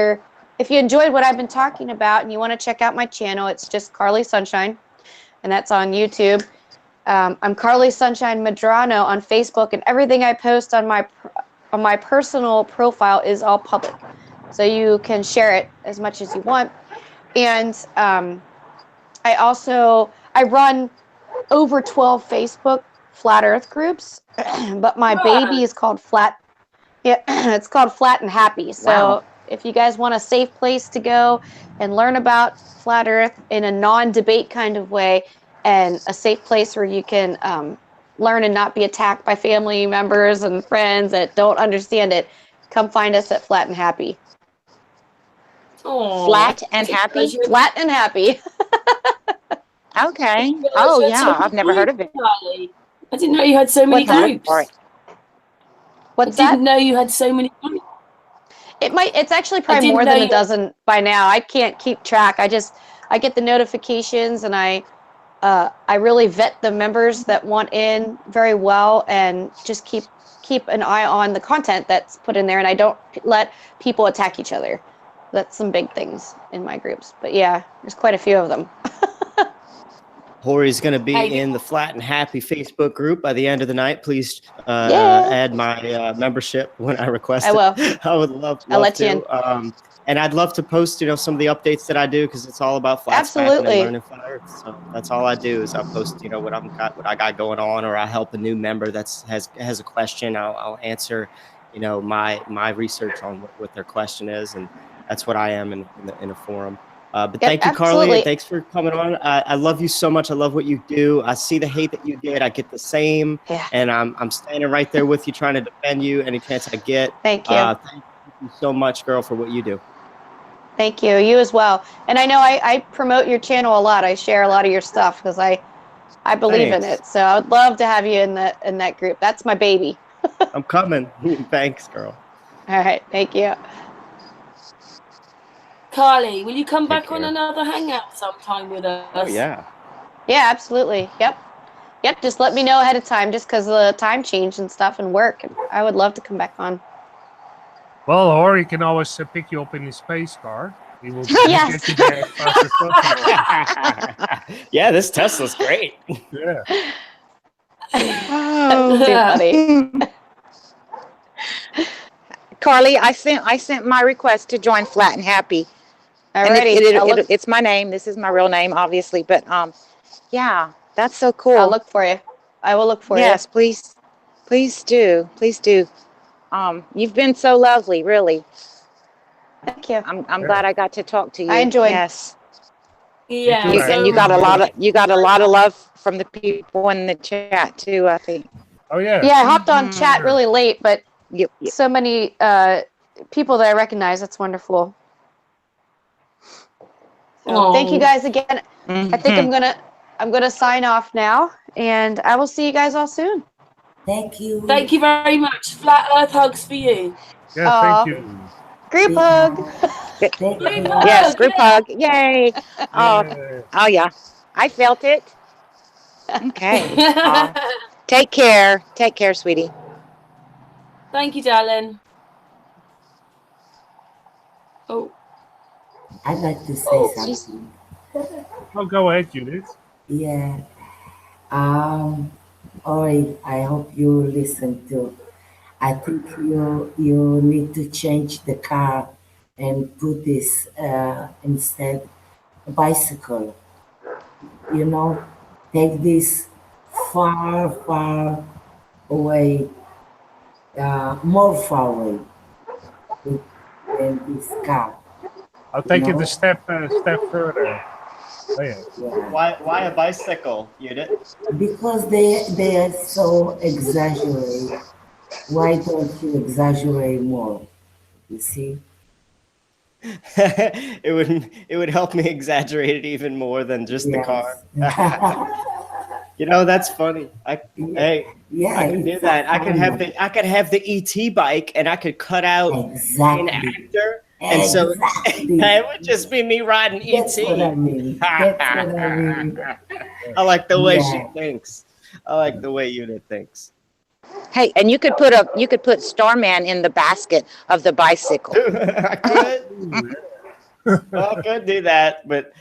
if you enjoyed what I've been talking about and you want to check out my channel, it's just Karlee Sunshine, and that's on YouTube. I'm Karlee Sunshine Medrano on Facebook, and everything I post on my personal profile is all public, so you can share it as much as you want. And I run over 12 Facebook Flat Earth groups, but my baby is called it's called Flat and Happy. So wow. If you guys want a safe place to go and learn about Flat Earth in a non-debate kind of way, and a safe place where you can learn and not be attacked by family members and friends that don't understand it, come find us at Flat and Happy. Aww, Flat and Happy? Flat and Happy. Okay. Oh, yeah. I've never heard of it. I didn't know you had so many groups. What's that? I didn't know you had so many groups. It's actually probably more than a dozen by now. I can't keep track. I get the notifications, and I really vet the members that want in very well, and just keep an eye on the content that's put in there, and I don't let people attack each other. That's some big things in my groups. But yeah, there's quite a few of them. Horry's going to be in the Flat and Happy Facebook group by the end of the night. Please add my membership when I request it. I will. I would love I'll let to. you in. And I'd love to post, some of the updates that I do, because it's all about flat smacking and learning Flat Earth. So that's all I do is I post, what I got going on, or I help a new member that has a question. I'll answer, my research on what their question is, and that's what I am in a forum. But thank you, Karlee, and thanks for coming on. I love you so much. I love what you do. I see the hate that you get. I get the same. Yeah. And I'm standing right there with you, trying to defend you any chance I get. Thank you. Thank you so much, girl, for what you do. Thank you. You as well. And I know I promote your channel a lot. I share a lot of your stuff because I believe in it. So I would love to have you in that group. That's my baby. I'm coming. Thanks, girl. All right. Thank you. Karlee, will you come back on another hangout sometime with us? Oh, yeah. Yeah, absolutely. Yep. Just let me know ahead of time, just because of the time change and stuff and work. I would love to come back on. Well, Horry can always pick you up in his space car. He will yes. get you there as fast as possible. Yeah, this Tesla's great. Yeah. Oh, too funny. Karlee, I sent my request to join Flat and Happy. Alrighty. It's my name. This is my real name, obviously. But yeah, that's so cool. I'll look for you. I will look for you. Yes, please do. Please do. You've been so lovely, really. Thank you. I'm glad I got to talk to you. I enjoyed. Yes. Yeah. And you got a lot of love from the people in the chat too, I think. Oh yeah. Yeah, I hopped on chat really late, but Yep. so many people that I recognize. That's wonderful. So thank you guys again. I think I'm gonna sign off now, and I will see you guys all soon. Thank you. Thank you very much. Flat Earth hugs for you. Yeah, thank you. Group hug. Yes, group hug. Yay. Oh yeah. I felt it. Okay. Take care. Take care, sweetie. Thank you, darling. Oh. I'd like to say something. Oh, go ahead, Yudit. Yeah. Horry, I hope you listen to. I think you need to change the car and put this instead a bicycle. You know, take this far, far away, more far away than this car. I'll take it a step further. Oh, yeah. Yeah. Why a bicycle, Yudit? Because they are so exaggerate. Why don't you exaggerate more? You see? it would help me exaggerate it even more than just the car. You know, that's funny. I could do that. I could have the ET bike, and I could cut out an actor, and so it would just be me riding ET. That's what I mean. That's what I mean. I like the way she thinks. I like the way Yudit thinks. Hey, and you could put Starman in the basket of the bicycle. I could. I could do that, but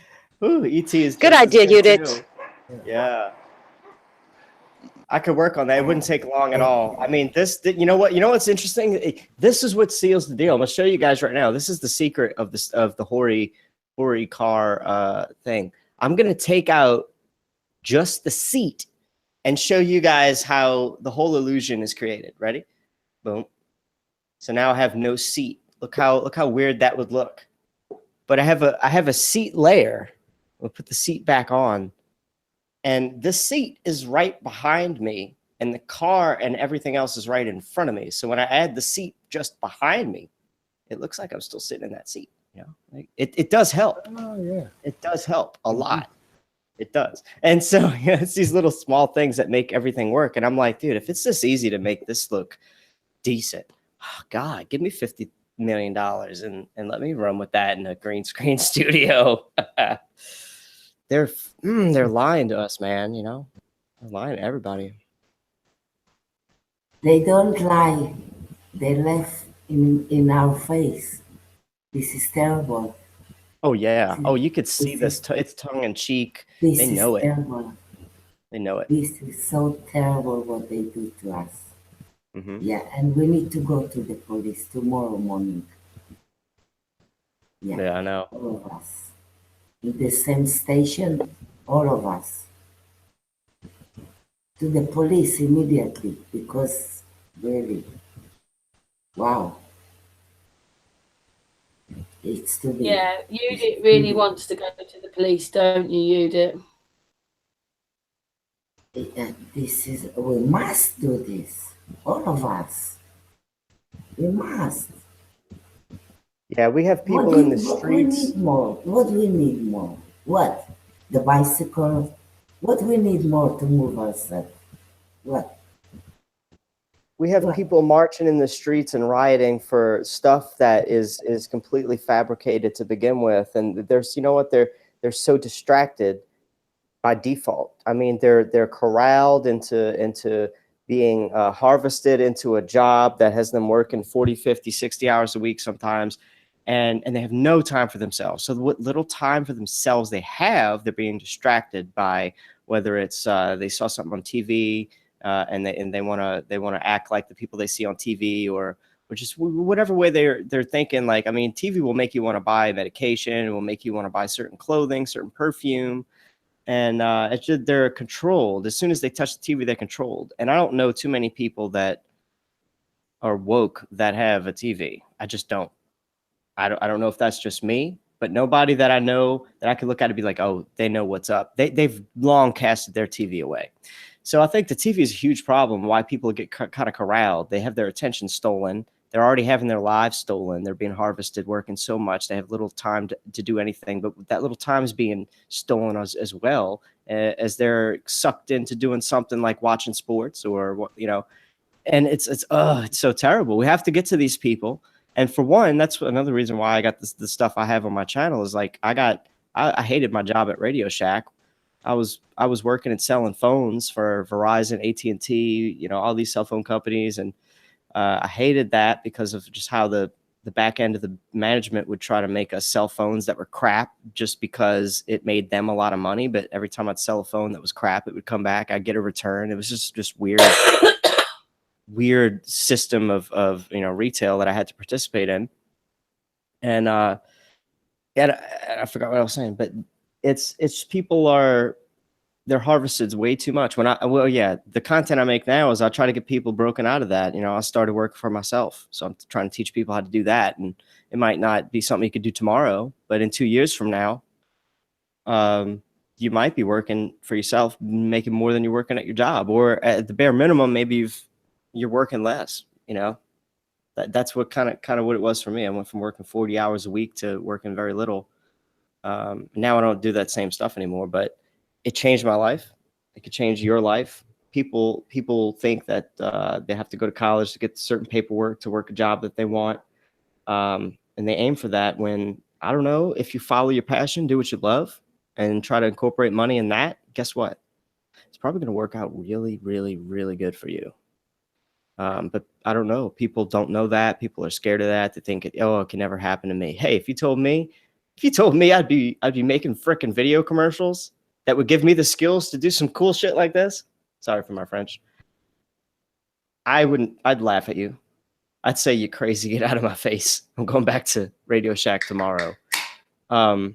ET is good idea, Yudit. Yeah. I could work on that. It wouldn't take long at all. I mean, you know what's interesting? This is what seals the deal. I'm gonna show you guys right now. This is the secret of the Horry car thing. I'm gonna take out just the seat and show you guys how the whole illusion is created. Ready? Boom. So now I have no seat. Look how weird that would look. But I have a seat layer. We'll put the seat back on. And this seat is right behind me, and the car and everything else is right in front of me. So when I add the seat just behind me, it looks like I'm still sitting in that seat. You know, like it does help. Oh yeah, it does help a lot. It does. And so it's these little small things that make everything work. And I'm like, dude, if it's this easy to make this look decent, oh God, give me $50 million and let me run with that in a green screen studio. They're lying to us, man. You know, they're lying to everybody. They don't lie. They laugh in our face. This is terrible. Oh yeah. Oh, you could see this. It's tongue in cheek. They know it. Terrible. They know it. This is so terrible what they do to us. Mm-hmm. Yeah, and we need to go to the police tomorrow morning. Yeah, I know. All of us. In the same station, all of us. To the police immediately, because really, wow. It's to be. Yeah, Yudit really wants to go to the police, don't you, Yudit? We must do this. All of us. We must. Yeah, we have people in the streets. What do we need more? What? The bicycle? What do we need more to move ourselves? What? We have people marching in the streets and rioting for stuff that is completely fabricated to begin with. And there's, you know what, they're so distracted by default. I mean, they're corralled into being harvested into a job that has them working 40, 50, 60 hours a week sometimes. And they have no time for themselves. So what little time for themselves they have, they're being distracted by whether it's they saw something on TV and they want to act like the people they see on TV, or just whatever way they're thinking. Like, I mean, TV will make you want to buy medication, it will make you want to buy certain clothing, certain perfume, and it's just, they're controlled. As soon as they touch the TV, they're controlled. And I don't know too many people that are woke that have a TV. I just don't. I don't know if that's just me, but nobody that I know that I could look at and be like, oh, they know what's up. They've long casted their TV away. So I think the TV is a huge problem. Why people get kind of corralled. They have their attention stolen. They're already having their lives stolen. They're being harvested, working so much. They have little time to do anything, but that little time is being stolen as well, as they're sucked into doing something like watching sports or, you know, and it's so terrible. We have to get to these people. And for one, that's another reason why I got the stuff I have on my channel is like I hated my job at Radio Shack. I was working and selling phones for Verizon, AT&T, you know, all these cell phone companies, and I hated that because of just how the back end of the management would try to make us sell phones that were crap just because it made them a lot of money. But every time I'd sell a phone that was crap, it would come back. I'd get a return. It was just weird, weird system of you know, retail that I had to participate in. And I forgot what I was saying, but it's people they're harvested way too much. The content I make now is I try to get people broken out of that. You know, I started working for myself, so I'm trying to teach people how to do that. And it might not be something you could do tomorrow, but in 2 years from now, you might be working for yourself, making more than you're working at your job, or at the bare minimum, maybe you're working less. You know, that's what kind of what it was for me. I went from working 40 hours a week to working very little. Now I don't do that same stuff anymore, but it changed my life. It could change your life. People think that they have to go to college to get certain paperwork to work a job that they want. And they aim for that when, I don't know, if you follow your passion, do what you love, and try to incorporate money in that, guess what? It's probably going to work out really, really, really good for you. But I don't know. People don't know that. People are scared of that. They think, oh, it can never happen to me. Hey, if you told me I'd be making frickin' video commercials that would give me the skills to do some cool shit like this. Sorry for my French. I'd laugh at you. I'd say you're crazy. Get out of my face. I'm going back to Radio Shack tomorrow. But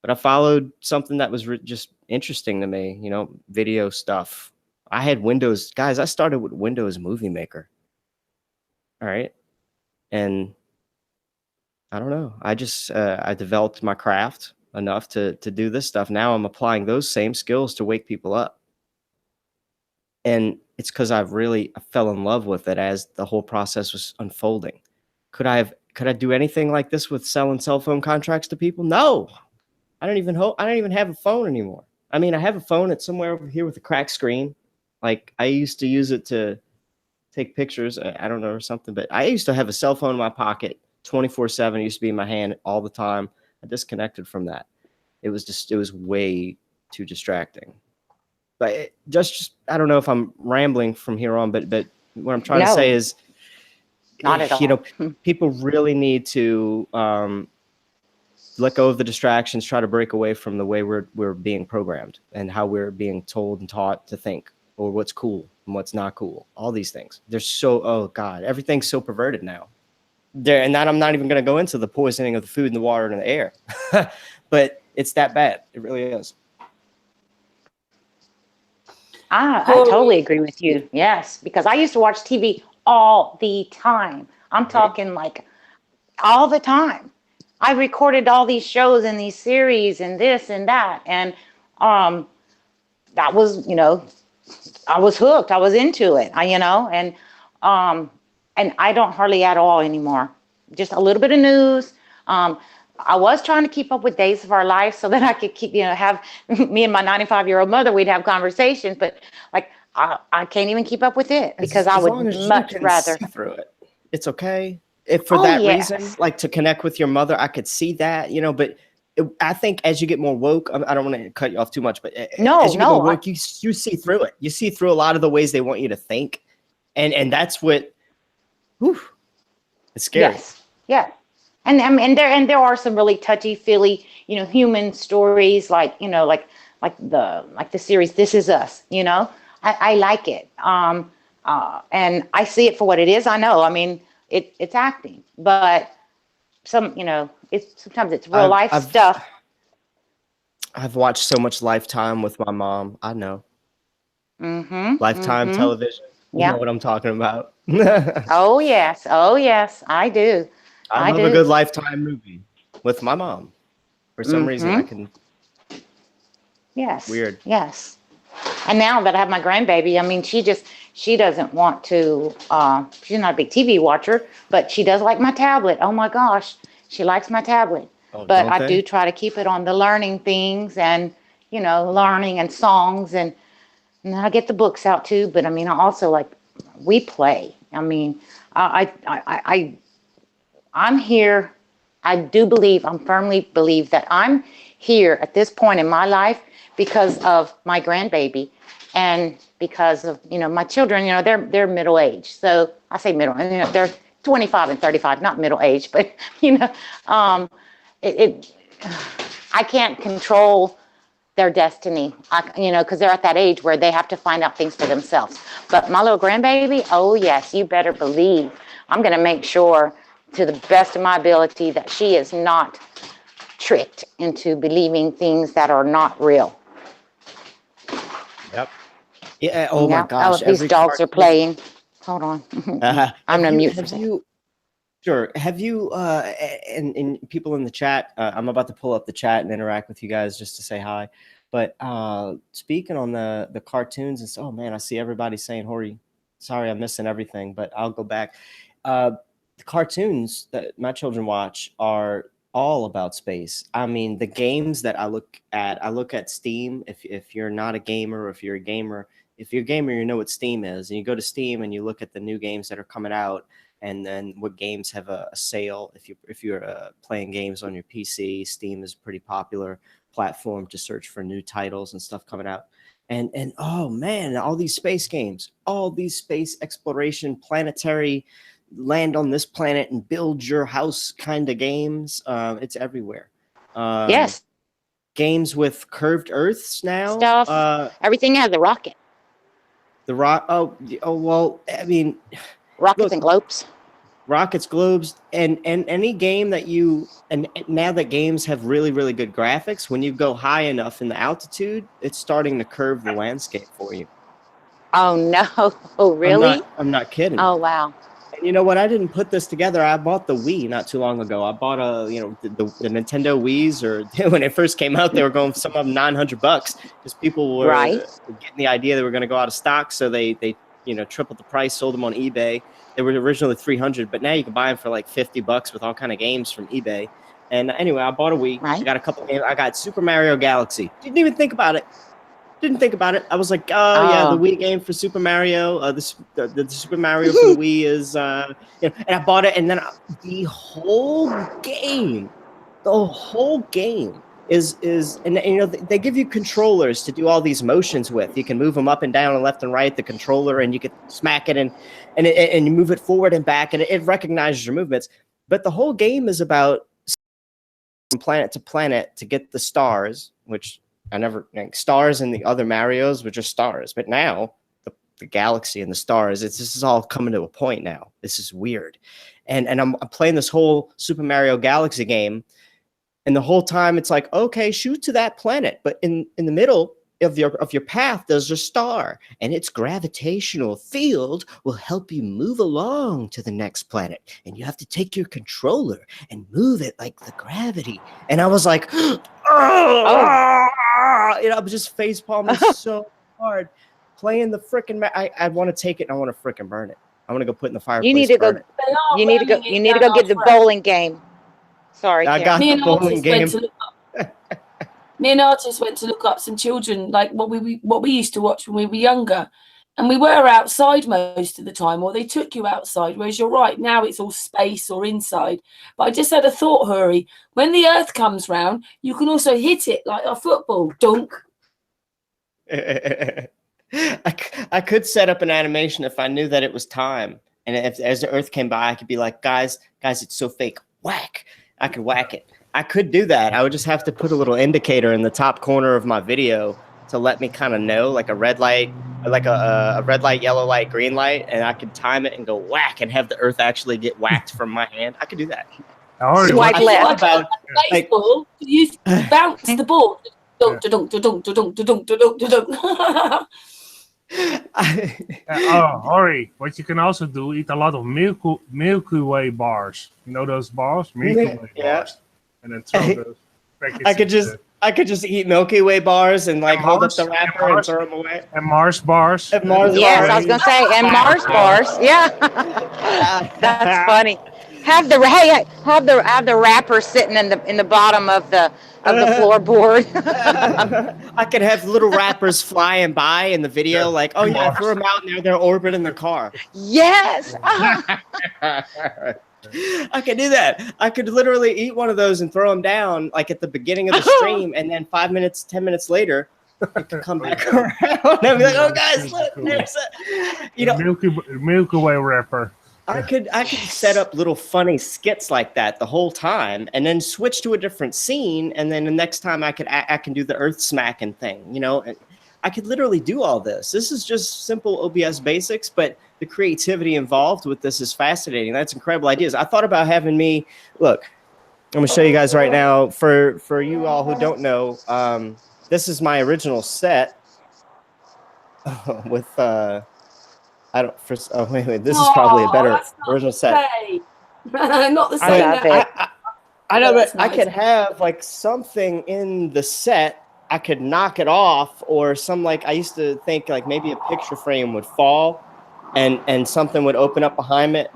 I followed something that was just interesting to me, you know, video stuff. I had Windows, guys, I started with Windows Movie Maker. All right. And I don't know. I just, I developed my craft enough to do this stuff. Now I'm applying those same skills to wake people up. And it's because I fell in love with it as the whole process was unfolding. Could I do anything like this with selling cell phone contracts to people? No. I don't even have a phone anymore. I mean, I have a phone. It's somewhere over here with a cracked screen. Like, I used to use it to take pictures. I don't know, or something, but I used to have a cell phone in my pocket 24/7. It used to be in my hand all the time. I disconnected from that. It was way too distracting. But I don't know if I'm rambling from here on, but what I'm trying to say is, not at all. You know, people really need to let go of the distractions, try to break away from the way we're being programmed and how we're being told and taught to think, or what's cool and what's not cool. All these things. They're so, oh God, everything's so perverted now. And that I'm not even going to go into the poisoning of the food and the water and the air. But it's that bad. It really is. I totally agree with you. Yes, because I used to watch TV all the time. I'm talking like all the time. I recorded all these shows and these series and this and that. And that was, you know, I was hooked. I was into it, you know, and I don't hardly at all anymore. Just a little bit of news. I was trying to keep up with Days of Our Life so that I could keep, you know, have me and my 95-year-old mother, we'd have conversations, but like, I can't even keep up I would much rather see through it. It's okay. If for that reason, like to connect with your mother, I could see that, you know, but I think as you get more woke, I don't want to cut you off too much, but as you get more woke, you see through it. You see through a lot of the ways they want you to think. And that's what, it's scary. Yes. Yeah. And there are some really touchy feely, you know, human stories, like, you know, like the series This Is Us, you know, I like it. And I see it for what it is. I know, I mean, it's acting, but sometimes it's real life stuff. I've watched so much Lifetime with my mom. I know. Lifetime television. You know what I'm talking about. Oh yes, I do. I love a good Lifetime movie with my mom. For some reason, I can. Yes. Weird. Yes. And now that I have my grandbaby, I mean, she doesn't want to. She's not a big TV watcher, but she does like my tablet. Oh my gosh, she likes my tablet. Oh, but I do try to keep it on the learning things and, you know, learning and songs, and I get the books out too. But I mean, I also we play. I mean, I'm here. I firmly believe that I'm here at this point in my life because of my grandbaby and because of, my children, they're middle age. So I say middle, they're 25 and 35, not middle age, but, I can't control their destiny, because they're at that age where they have to find out things for themselves. But my little grandbaby, oh yes, you better believe I'm going to make sure to the best of my ability that she is not tricked into believing things that are not real. Yep. Yeah. Oh my gosh. These dogs are playing. Hold on. I'm going to mute for a second. Sure. Have you, and people in the chat, I'm about to pull up the chat and interact with you guys just to say hi. But speaking on the cartoons and oh man, I see everybody saying, Horry, sorry, I'm missing everything, but I'll go back. The cartoons that my children watch are all about space. I mean, the games that I look at Steam. If you're not a gamer, or if you're a gamer, you know what Steam is. And you go to Steam and you look at the new games that are coming out. And then what games have a sale. If you're playing games on your PC, Steam is a pretty popular platform to search for new titles and stuff coming out. And oh man, all these space games, all these space exploration, planetary, land on this planet and build your house kind of games. It's everywhere. Yes. Games with curved Earths now. Stuff. Everything has a rocket. The rock. Oh well. I mean. Rockets and globes. Rockets, globes, and any game that and now that games have really, really good graphics, when you go high enough in the altitude, it's starting to curve the landscape for you. Oh no! Oh really? I'm not kidding. Oh wow! And you know what? I didn't put this together. I bought the Wii not too long ago. I bought the Nintendo Wii's, or when it first came out, they were going some of them $900 because people were getting the idea they were going to go out of stock, so they tripled the price, sold them on eBay. They were originally $300, but now you can buy them for like $50 with all kind of games from eBay. And anyway, I bought a Wii. Right. I got a couple games. I got Super Mario Galaxy. Didn't even think about it. I was like, yeah, the Wii game for Super Mario. The Super Mario for the Wii is, and I bought it. And then the whole game is they give you controllers to do all these motions with. You can move them up and down and left and right, the controller, and you can smack it and you move it forward and back, and it recognizes your movements. But the whole game is about from planet to planet to get the stars, which stars in the other Marios were just stars. But now the galaxy and the stars, this is all coming to a point now. This is weird. And I'm playing this whole Super Mario Galaxy game. And the whole time it's like, okay, shoot to that planet. But in the middle of your path, there's a star. And its gravitational field will help you move along to the next planet. And you have to take your controller and move it like the gravity. And I was like, I was just face palming so hard. Playing the frickin' I want to take it and I want to frickin' burn it. I want to go put it in the fireplace. You need to go get the bowling game. Sorry, I got the bowling game. Me and Artis went to look up some children, like what we used to watch when we were younger, and we were outside most of the time, or they took you outside. Whereas you're right, now it's all space or inside. But I just had a thought, Horry. When the Earth comes round, you can also hit it like a football, dunk. I could set up an animation if I knew that it was time, and as the Earth came by, I could be like, guys, it's so fake, whack. I could whack it. I could do that. I would just have to put a little indicator in the top corner of my video to let me kind of know, like a red light, like a red light, yellow light, green light, and I could time it and go whack and have the Earth actually get whacked from my hand. I could do that. Swipe left. Baseball, you bounce the ball. Dunk, dunk, dunk, dunk, dunk, dunk, dunk. Horry, what you can also do, eat a lot of Milky Way bars. You know those bars? Milky Way bars. And then throw those packets. I could just eat Milky Way bars and hold up the wrapper and throw them away. And Mars bars. Yes, I was gonna say, and Mars bars. Yeah. That's funny. Have the wrapper sitting in the bottom of the floorboard. I could have little wrappers flying by in the video, like, throw them out and they're orbiting the car. Yes. I could do that. I could literally eat one of those and throw them down like at the beginning of the stream, and then 5 minutes, 10 minutes later, it could come back around. And I'd be like, "Oh, guys, look, there's a Milky Way wrapper." I could set up little funny skits like that the whole time, and then switch to a different scene, and then the next time I can do the earth smacking thing. You know, I could literally do all this. This is just simple OBS basics, but the creativity involved with this is fascinating. That's incredible ideas. I thought about having me look. I'm gonna show you guys right now. For you all who don't know, this is my original set with I don't. First, oh wait. This is probably a better original set. Not the same. I know, but I could have like something in the set. I could knock it off, or some like I used to think like maybe a picture frame would fall, and something would open up behind it,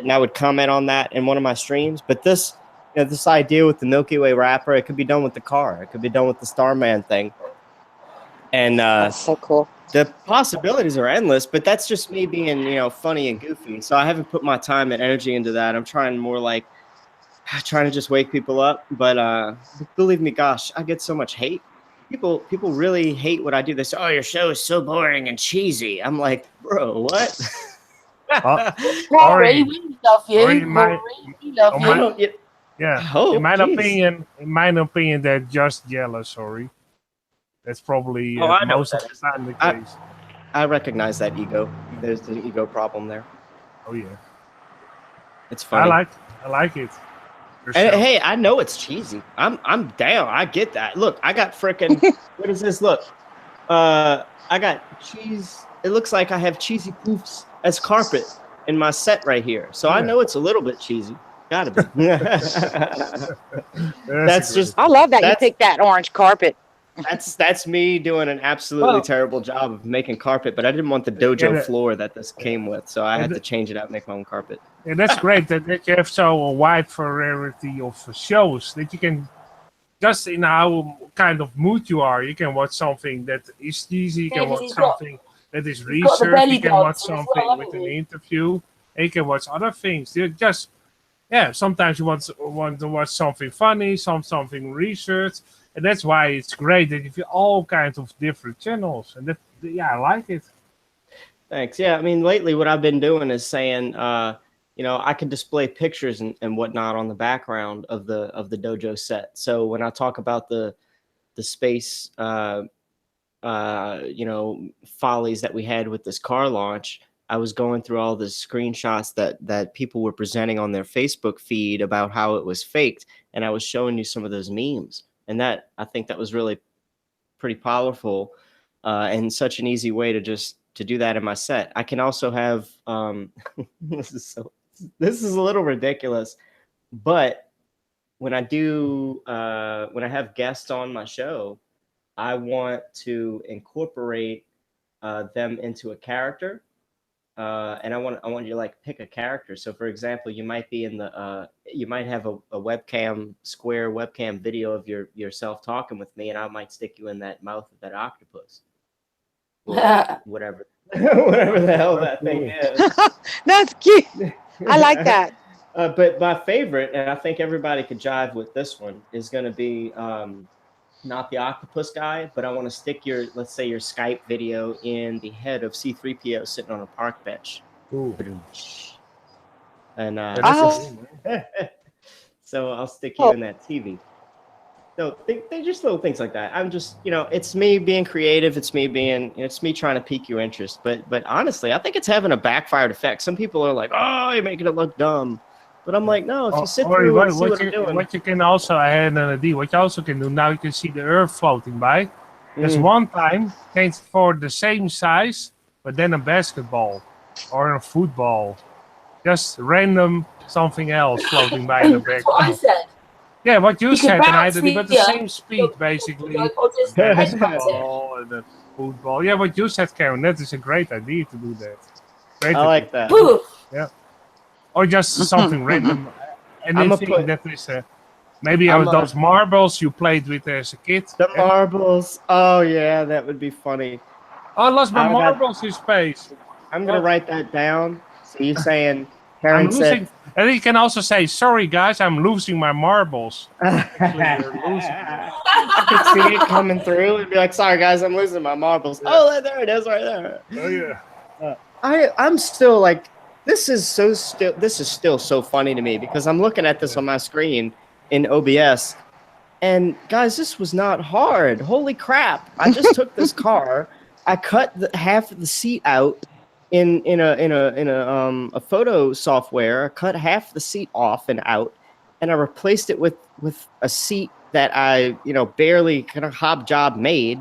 and I would comment on that in one of my streams. But this, this idea with the Milky Way wrapper, it could be done with the car. It could be done with the Starman thing. And that's so cool. The possibilities are endless, but that's just me being, funny and goofy. So I haven't put my time and energy into that. I'm trying to just wake people up. But believe me, gosh, I get so much hate. People really hate what I do. They say, "Oh, your show is so boring and cheesy." I'm like, bro, what? Horry, we love you. Horry, we love you. Yeah. Oh, in my opinion, they're just jealous. Horry. That's probably most of the time the case. I recognize that ego. There's the ego problem there. Oh yeah, it's funny. I like it. And, hey, I know it's cheesy. I'm down. I get that. Look, I got freaking. What is this? Look, I got cheese. It looks like I have cheesy poofs as carpet in my set right here. So I know it's a little bit cheesy. Gotta be. That's just. I love that you picked that orange carpet. That's me doing an absolutely terrible job of making carpet, but I didn't want the dojo floor that this came with, so I had to change it out and make my own carpet. Yeah, that's great that you have so a wide variety of shows that you can just in how kind of mood you are. You can watch something that is cheesy, you can watch something that is research, you can watch something with an interview, and you can watch other things. You just sometimes you want to watch something funny, something research. And that's why it's great that you have all kinds of different channels. And I like it. Thanks. Yeah, I mean, lately what I've been doing is saying, I can display pictures and whatnot on the background of the dojo set. So when I talk about the space, follies that we had with this car launch, I was going through all the screenshots that people were presenting on their Facebook feed about how it was faked, and I was showing you some of those memes. And I think that was really pretty powerful and such an easy way to do that in my set. I can also have this is a little ridiculous, but when I have guests on my show, I want to incorporate them into a character. And I want you to pick a character. So for example, you might be you might have a square webcam video of yourself talking with me, and I might stick you in that mouth of that octopus. Whatever the hell that thing is. That's cute. I like that. But my favorite, and I think everybody could jive with this one, is going to be not the octopus guy, but I want to stick let's say your Skype video in the head of C-3PO sitting on a park bench. Ooh. And so I'll stick you in that TV. So they just little things like that. I'm just, it's me being creative. It's me trying to pique your interest. But honestly, I think it's having a backfired effect. Some people are like, "Oh, you're making it look dumb." But I'm like, no, if you sit through and see what I'm doing. What you can also, I had an idea, what you also can do, now you can see the Earth floating by. There's one time, for the same size, but then a basketball or a football. Just random something else floating by in the background. What I said. Yeah, what you said, and I did it, but the same speed, basically. Basketball and the football. Yeah, what you said, Karen, that is a great idea to do that. I like that. Yeah. Or just something random. Anything that is maybe those marbles you played with as a kid. The marbles. Oh yeah, that would be funny. Oh, I lost my marbles in space. I'm gonna write that down. So you're saying Karen said And you can also say, sorry, guys, I'm losing my marbles. Actually, you're losing. I could see it coming through and be like, sorry, guys, I'm losing my marbles. Yeah. Oh, there it is right there. Oh, yeah. I'm still like, this is still so funny to me because I'm looking at this on my screen in OBS, and guys, this was not hard. Holy crap! I just took this car, I cut half of the seat out in a photo software. I cut half the seat off and out, and I replaced it with a seat that I barely kind of hobjob made,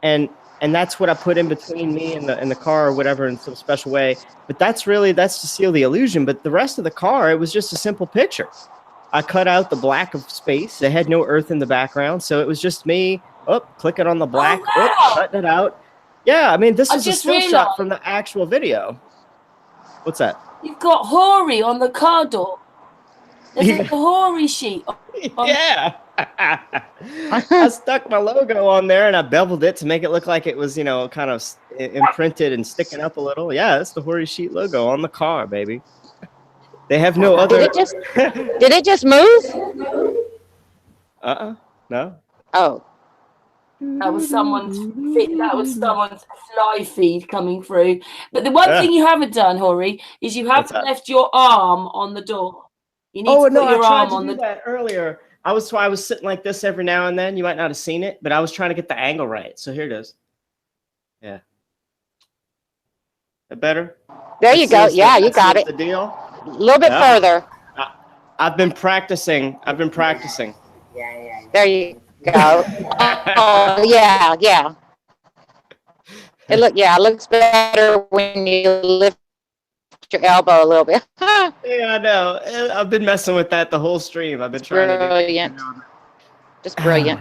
and that's what I put in between me and the car or whatever in some special way. But that's to seal the illusion. But the rest of the car, it was just a simple picture. I cut out the black of space. It had no earth in the background. So it was just me clicking on the black, cutting it out. Yeah, I mean, this is a still shot from the actual video. What's that? You've got Horry on the car door. There's a Horry sheet. Yeah. I stuck my logo on there and I beveled it to make it look like it was, kind of imprinted and sticking up a little. Yeah, that's the Horry Sheet logo on the car, baby. They have no other. Did it just move? No. Oh. That was someone's fly feed coming through. But the one thing you haven't done, Horry, is you haven't left your arm on the door. You need to put your arm on that earlier. I was sitting like this every now and then. You might not have seen it, but I was trying to get the angle right. So here it is. Yeah. That better? There you go. Yeah, you got it. The deal. A little bit further. I've been practicing. Yeah. There you go. Oh, yeah. It looks better when you lift your elbow a little bit. Yeah, I know. I've been messing with that the whole stream. I've been trying brilliant. Just brilliant.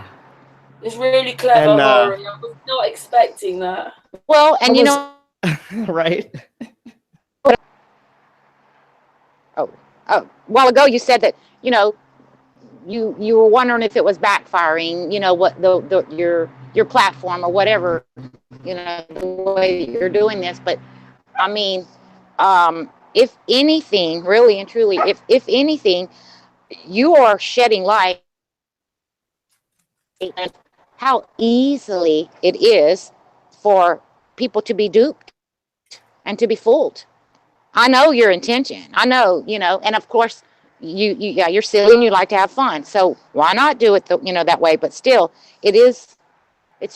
It's really clever, Horry. I was not expecting that. Well, and right. A while ago you said that you were wondering if it was backfiring, what your platform or whatever, the way that you're doing this. But I mean, if anything, really and truly, if anything, you are shedding light on how easily it is for people to be duped and to be fooled. I know your intention. I know, and of course, you're silly and you like to have fun. So why not do it, that way? But still, it's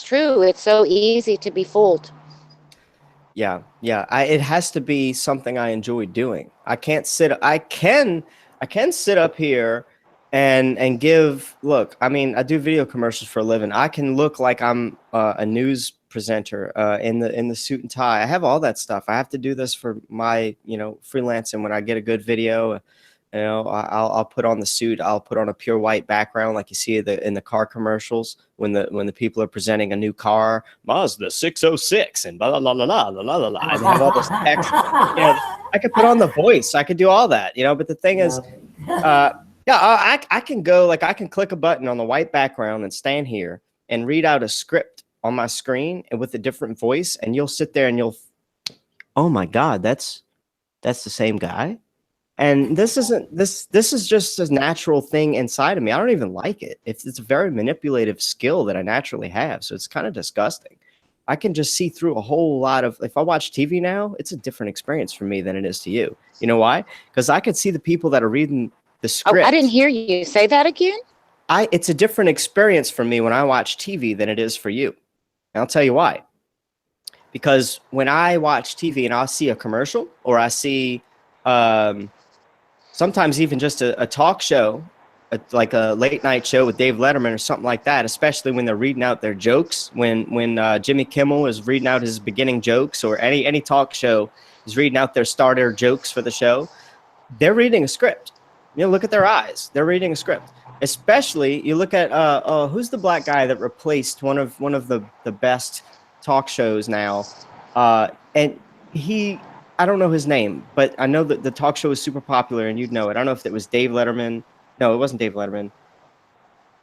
true. It's so easy to be fooled. Yeah. It has to be something I enjoy doing. I can sit up here and give. Look, I mean, I do video commercials for a living. I can look like I'm a news presenter in the suit and tie. I have all that stuff. I have to do this for my freelancing. When I get a good video, I'll put on the suit. I'll put on a pure white background like you see in the car commercials when the people are presenting a new car, Mazda 606 and blah blah blah blah blah blah blah. And have all this text. I could put on the voice. I could do all that. But the thing is, I can go I can click a button on the white background and stand here and read out a script on my screen and with a different voice, and you'll sit there and oh my God, that's the same guy. And this is just a natural thing inside of me. I don't even like it. It's a very manipulative skill that I naturally have. So it's kind of disgusting. I can just see through a whole lot of, if I watch TV now, it's a different experience for me than it is to you. You know why? Because I could see the people that are reading the script. Oh, I didn't hear you say that again. It's a different experience for me when I watch TV than it is for you. And I'll tell you why. Because when I watch TV and I'll see a commercial or I see sometimes even just a talk show, like a late night show with Dave Letterman or something like that, especially when they're reading out their jokes, when Jimmy Kimmel is reading out his beginning jokes, or any talk show is reading out their starter jokes for the show, they're reading a script. Look at their eyes. They're reading a script. Especially, you look at who's the black guy that replaced one of the best talk shows now, and I don't know his name, but I know that the talk show is super popular, and you'd know it. I don't know if it was Dave Letterman. No, it wasn't Dave Letterman.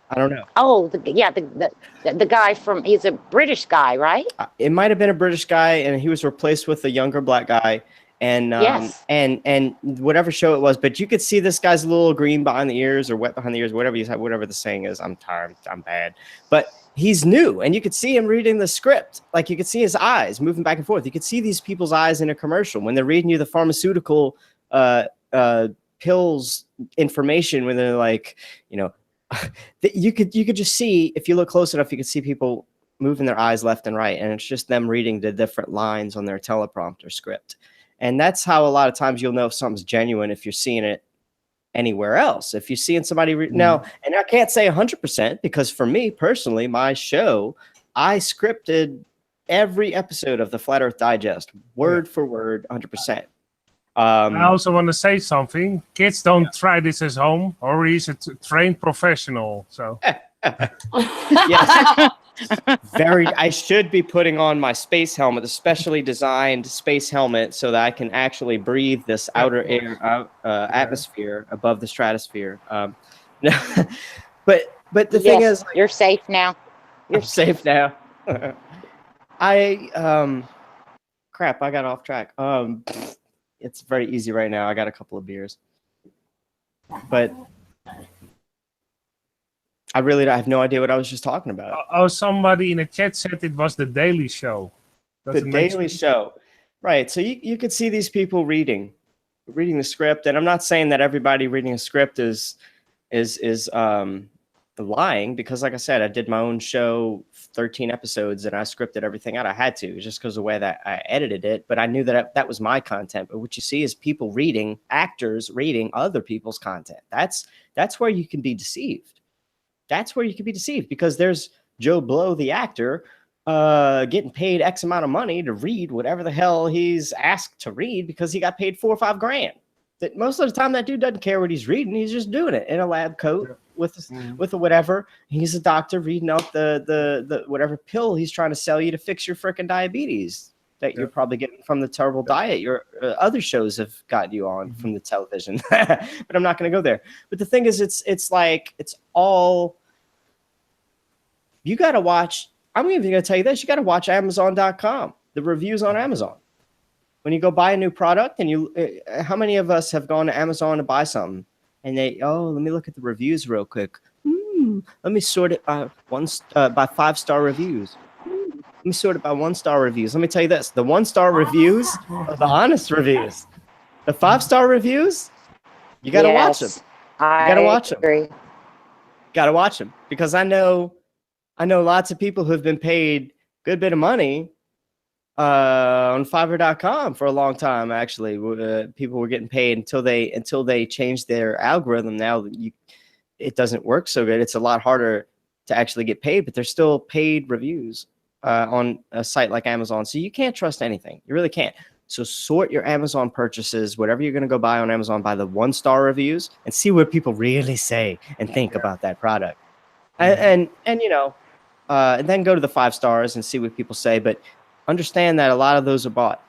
I don't know. Oh, the guy he's a British guy, right? It might have been a British guy, and he was replaced with a younger black guy. And Yes. and whatever show it was, but you could see this guy's a little green behind the ears or wet behind the ears, whatever the saying is. I'm tired, I'm bad, but he's new, and you could see him reading the script. Like, you could see his eyes moving back and forth. You could see these people's eyes in a commercial when they're reading you the pharmaceutical pills information, when they're like, you know, you could just see, if you look close enough, you could see people moving their eyes left and right, and it's just them reading the different lines on their teleprompter script. And that's how a lot of times you'll know if something's genuine, if you're seeing it anywhere else. If you're seeing somebody now, and I can't say 100%, because for me personally, my show, I scripted every episode of the Flat Earth Digest, word for word, 100%. I also want to say something. Kids don't try this at home, or he's a trained professional. So yes. I should be putting on my space helmet, a specially designed space helmet, so that I can actually breathe this outer air atmosphere above the stratosphere. But the thing is, like, you're safe now. You're safe now. Crap, I got off track. It's very easy right now. I got a couple of beers, but I have no idea what I was just talking about. Oh, somebody in the chat said it was the Daily Show. The Daily Show. Right. So you could see these people reading the script. And I'm not saying that everybody reading a script is lying, because like I said, I did my own show, 13 episodes, and I scripted everything out. I had to, just because of the way that I edited it. But I knew that that was my content. But what you see is people actors reading other people's content. That's where you can be deceived. That's where you can be deceived, because there's Joe Blow, the actor, getting paid X amount of money to read whatever the hell he's asked to read, because he got paid $4 or $5 grand. That most of the time that dude doesn't care what he's reading. He's just doing it in a lab coat with a whatever. He's a doctor reading out the whatever pill he's trying to sell you to fix your freaking diabetes that you're probably getting from the terrible diet your other shows have got you on from the television. But I'm not going to go there. But the thing is, it's like, it's all, you got to watch. I'm even going to tell you this. You got to watch Amazon.com, the reviews on Amazon. When you go buy a new product, and how many of us have gone to Amazon to buy something, and let me look at the reviews real quick. Let me sort it by by 5-star reviews. Let me sort it by 1-star reviews. Let me tell you this: the 1-star reviews are the honest reviews. The 5-star reviews, you got to watch them. You got to watch them. Got to watch them, because I know lots of people who have been paid a good bit of money on Fiverr.com for a long time. Actually, people were getting paid until they changed their algorithm. Now it doesn't work so good. It's a lot harder to actually get paid, but there's still paid reviews on a site like Amazon. So you can't trust anything. You really can't. So sort your Amazon purchases, whatever you're going to go buy on Amazon, by the 1-star reviews, and see what people really say and think about that product. And then go to the 5 stars and see what people say. But understand that a lot of those are bought.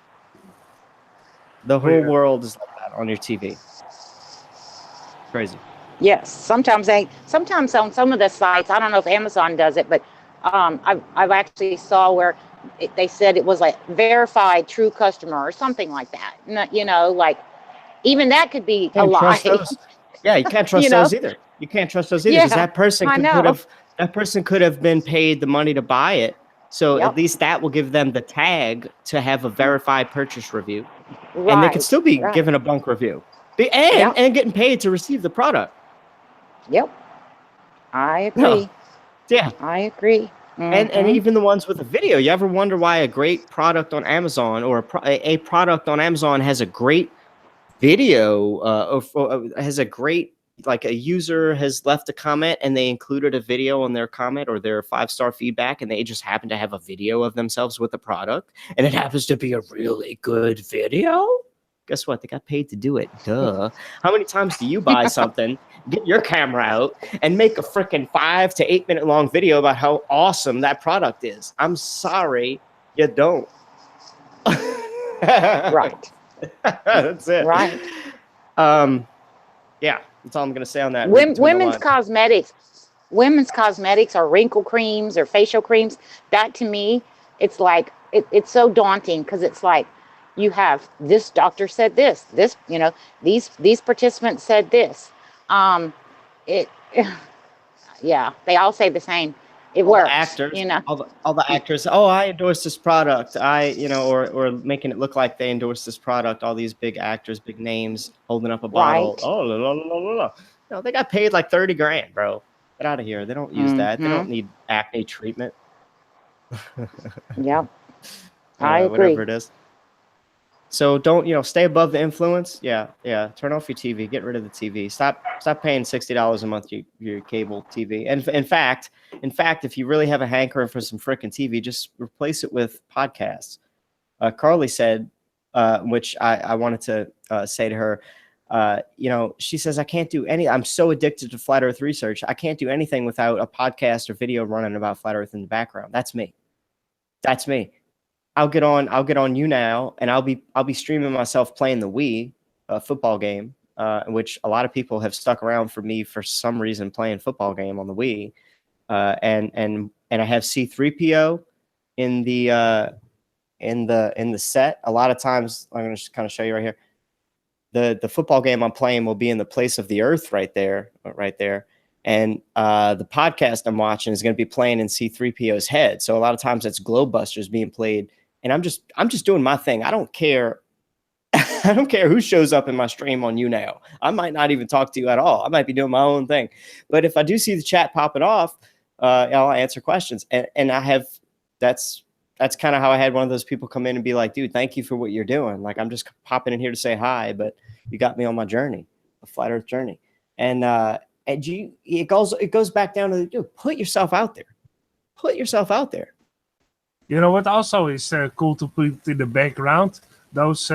The whole world is like that on your TV. Crazy. Yes, sometimes on some of the sites, I don't know if Amazon does it, but I've actually saw where they said it was like verified true customer or something like that. Like even that could be a lie. Yeah, you can't trust those either. You can't trust those either, because that person could have been paid the money to buy it. So at least that will give them the tag to have a verified purchase review. Right. And they could still be given a bunk review. And getting paid to receive the product. Yep. I agree. Yeah. I agree. And even the ones with a video. You ever wonder why a great product on Amazon, or a product on Amazon has a great video, or has a great, like a user has left a comment and they included a video on their comment or their 5-star feedback, and they just happen to have a video of themselves with the product, and it happens to be a really good video? Guess what? They got paid to do it. Duh. How many times do you buy something, get your camera out, and make a freaking 5 to 8 minute long video about how awesome that product is? I'm sorry, you don't. Right. That's it. Right. Yeah, that's all I'm going to say on that. Women's cosmetics or wrinkle creams or facial creams, that to me, it's like, it's so daunting, because it's like, you have this doctor said this, these participants said this. It, yeah, they all say the same. It all works, the actors, you know. all the actors. Oh, I endorse this product. Or making it look like they endorse this product. All these big actors, big names, holding up a bottle. Right. Oh, la, la, la, la, la. No, they got paid like $30,000, bro. Get out of here. They don't use that. They don't need acne treatment. Yep. I agree. Whatever it is. So don't, stay above the influence. Yeah. Turn off your TV. Get rid of the TV. Stop paying $60 a month for your cable TV. And in fact, if you really have a hankering for some freaking TV, just replace it with podcasts. Karlee said, which I wanted to say to her, she says, I can't do I'm so addicted to flat earth research. I can't do anything without a podcast or video running about flat earth in the background. That's me. I'll get on you now, and I'll be streaming myself playing the Wii football game, which a lot of people have stuck around for me for some reason playing football game on the Wii, and I have C-3PO in the set. A lot of times, I'm going to just kind of show you right here. The football game I'm playing will be in the place of the Earth right there. And the podcast I'm watching is going to be playing in C-3PO's head. So a lot of times it's Globebusters being played, and I'm just doing my thing. I don't care. I don't care who shows up in my stream on you now. I might not even talk to you at all. I might be doing my own thing. But if I do see the chat popping off, I'll answer questions. And I have that's kind of how I had one of those people come in and be like, dude, thank you for what you're doing. Like, I'm just popping in here to say hi, but you got me on my journey, a flat earth journey. And it goes back down to, dude, put yourself out there. Put yourself out there. You know what also is cool to put in the background? Those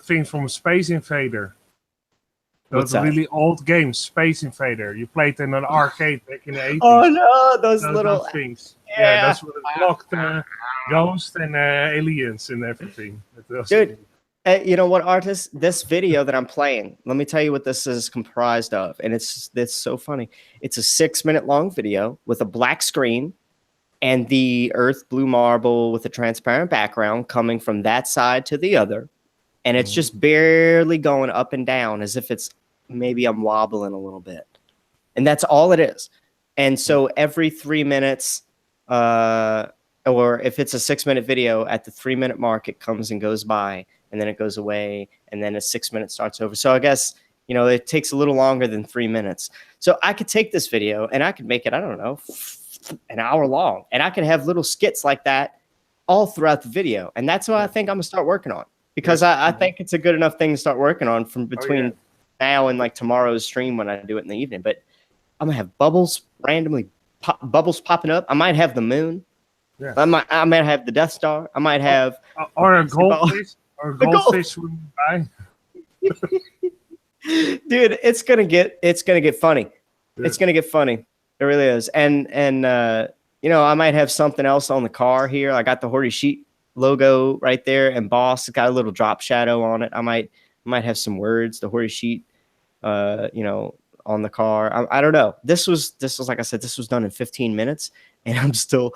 things from Space Invader. Those really old games, Space Invader. You played in an arcade back in the 80s. Oh no, those little things. Yeah, those were blocked ghosts and aliens and everything. Dude, you know what, artist? This video that I'm playing, let me tell you what this is comprised of. And it's so funny. It's a 6-minute long video with a black screen and the earth blue marble with a transparent background coming from that side to the other. And it's just barely going up and down as if it's maybe I'm wobbling a little bit. And that's all it is. And so every 3 minutes, or if it's a 6-minute video, at the 3-minute mark, it comes and goes by, and then it goes away, and then a 6 minute starts over. So I guess, it takes a little longer than 3 minutes. So I could take this video and I could make it, I don't know, an hour long, and I could have little skits like that all throughout the video. And that's what I think I'm gonna start working on, because I think it's a good enough thing to start working on from between now and like tomorrow's stream when I do it in the evening. But I'm gonna have bubbles randomly, bubbles popping up. I might have the moon. Yeah. I might have the Death Star. I might have or a goldfish. Or a goldfish swimming by. Dude, it's gonna get funny. Yeah. It's gonna get funny. It really is. And I might have something else on the car here. I got the Horry Sheet logo right there, and Boss got a little drop shadow on it. I might have some words, the Horry Sheet, on the car. I don't know. This was like I said, this was done in 15 minutes, and I'm still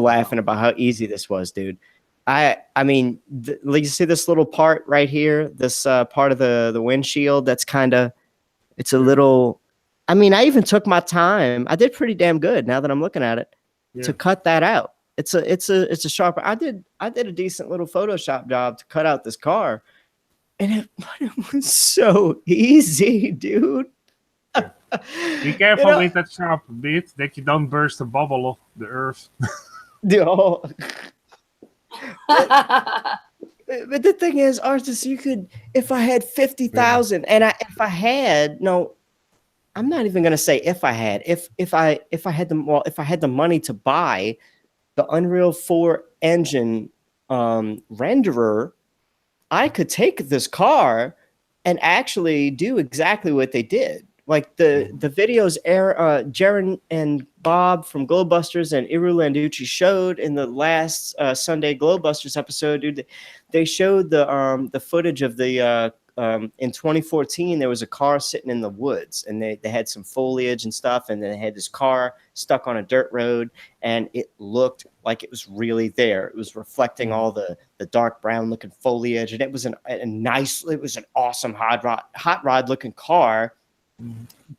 laughing about how easy this was, dude. I mean, you see this little part right here, this part of the windshield. That's it's a little. I mean, I even took my time. I did pretty damn good now that I'm looking at it to cut that out. It's a sharp. I did a decent little Photoshop job to cut out this car, and it was so easy, dude. Be careful with that sharp bit that you don't burst the bubble of the earth. But the thing is, artists, you could, if I had 50,000, and if I had I'm not even gonna say if I had the money to buy the Unreal 4 engine renderer, I could take this car and actually do exactly what they did. Like the videos Jaren and Bob from Globebusters and Iru Landucci showed in the last Sunday Globebusters episode, dude. They showed the footage of the in 2014, there was a car sitting in the woods, and they had some foliage and stuff, and then they had this car stuck on a dirt road, and it looked like it was really there. It was reflecting all the dark brown looking foliage, and it was an awesome hot rod looking car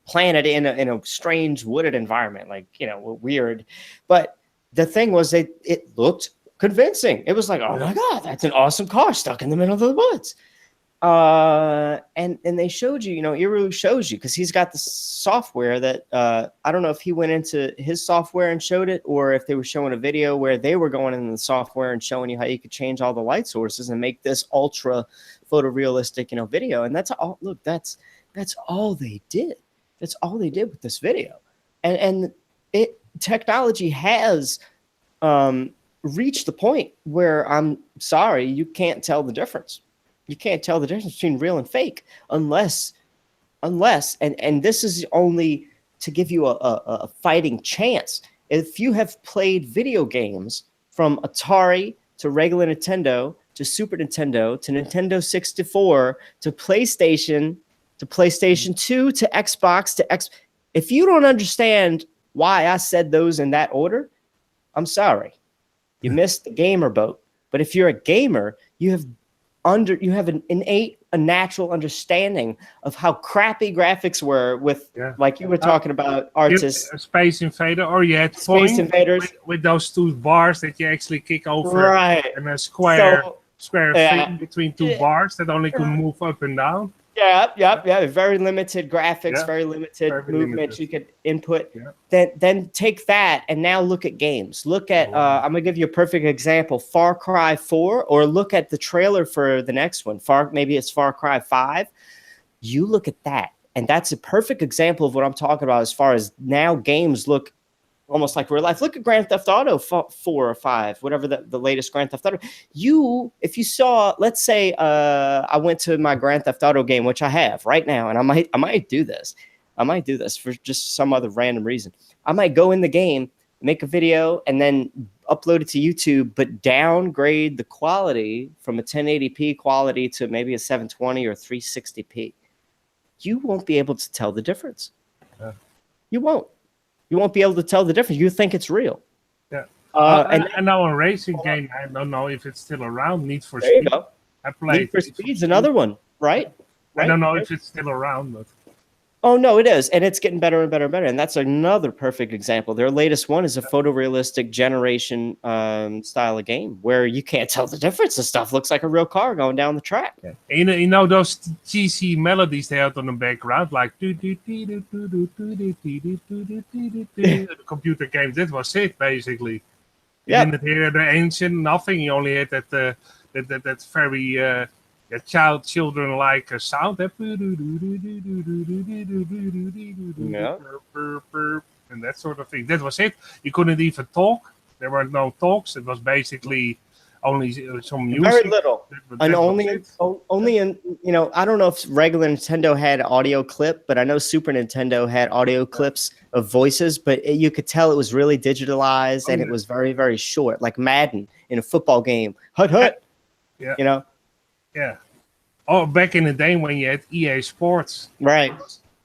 planted in a strange wooded environment, like, you know, weird. But the thing was, it looked convincing. It was like, oh my God, that's an awesome car stuck in the middle of the woods. And they showed you, you know, Iru shows you, because he's got the software that I don't know if he went into his software and showed it, or if they were showing a video where they were going into the software and showing you how you could change all the light sources and make this ultra photorealistic, you know, video. And that's all. Look, that's all they did. That's all they did with this video. And technology has reached the point where, I'm sorry, you can't tell the difference. You can't tell the difference between real and fake unless, and this is only to give you a fighting chance. If you have played video games from Atari to regular Nintendo to Super Nintendo to Nintendo 64 to PlayStation 2 to Xbox to X, if you don't understand why I said those in that order, I'm sorry. You missed the gamer boat. But if you're a gamer, you have an innate, a natural understanding of how crappy graphics were with, like you were talking about, artists. Space Invader, or you had Space Invaders with those two bars that you actually kick over, right? And a square thing between two bars that only could move up and down. Yeah. Very limited graphics, very limited movement you could input. Yeah. Then take that and now look at games. Look at I'm gonna give you a perfect example: Far Cry 4, or look at the trailer for the next one. Maybe it's Far Cry 5. You look at that, and that's a perfect example of what I'm talking about as far as now games look almost like real life. Look at Grand Theft Auto 4 or 5, whatever the latest Grand Theft Auto. If you saw, let's say, I went to my Grand Theft Auto game, which I have right now, and I might do this. I might do this for just some other random reason. I might go in the game, make a video, and then upload it to YouTube, but downgrade the quality from a 1080p quality to maybe a 720 or 360p. You won't be able to tell the difference. Yeah. You won't. You won't be able to tell the difference. You think it's real. Yeah. And now a racing game, I don't know if it's still around. Need for Speed. There you go. I played Need for Speed's another one, right? I don't know if it's still around, but. Oh, no, it is. And it's getting better and better and better. And that's another perfect example. Their latest one is a photorealistic generation style of game where you can't tell the difference. The stuff looks like a real car going down the track. Yeah. You know those cheesy melodies they had on the background, like the computer games. That was it, basically. You didn't hear the ancient nothing. You only had that very children-like sound. And that sort of thing. That was it. You couldn't even talk. There were no talks. It was basically only some music. Very little. And only in, you know, I don't know if regular Nintendo had audio clip, but I know Super Nintendo had audio clips of voices, but you could tell it was really digitalized, and it was very, very short, like Madden in a football game. Hut. Yeah. You know? Yeah. Oh, back in the day when you had EA Sports. Right.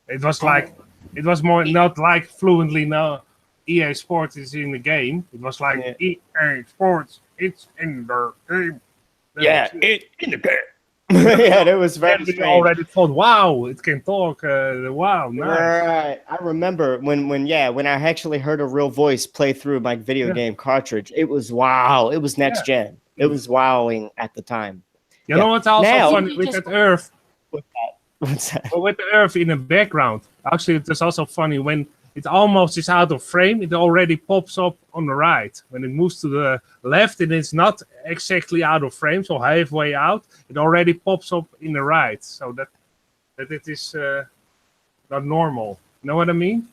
It was like, it was more not like fluently now EA Sports is in the game. It was like EA Sports, it's in the game. It's in the game. Yeah, it was very strange. Already thought, wow, it can talk. Wow, nice. Right. I remember when I actually heard a real voice play through my video game cartridge. It was wow. It was next gen. It was wowing at the time. You know what's also funny with that Earth? What's that? Well, with the Earth in the background. Actually, it is also funny when it almost is out of frame. It already pops up on the right. When it moves to the left, and it's not exactly out of frame, so halfway out, it already pops up in the right. So that it is not normal. You know what I mean?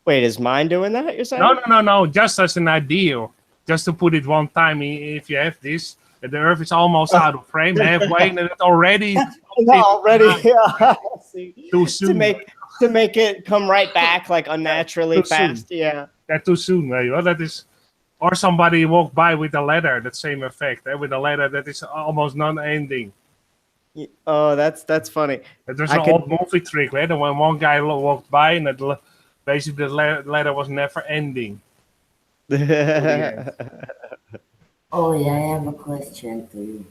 Wait, is mine doing that? You're saying? No. Just as an idea, just to put it one time. If you have this, the Earth is almost out of frame, halfway, and it's already too soon. To make it come right back like unnaturally fast. Soon. Yeah. That's too soon, right? Well, that is, or somebody walked by with a ladder, that same effect, with a ladder that is almost non-ending. Oh, that's funny. There's an old movie trick later when one guy walked by and basically the ladder was never ending. Oh yeah, I have a question to you.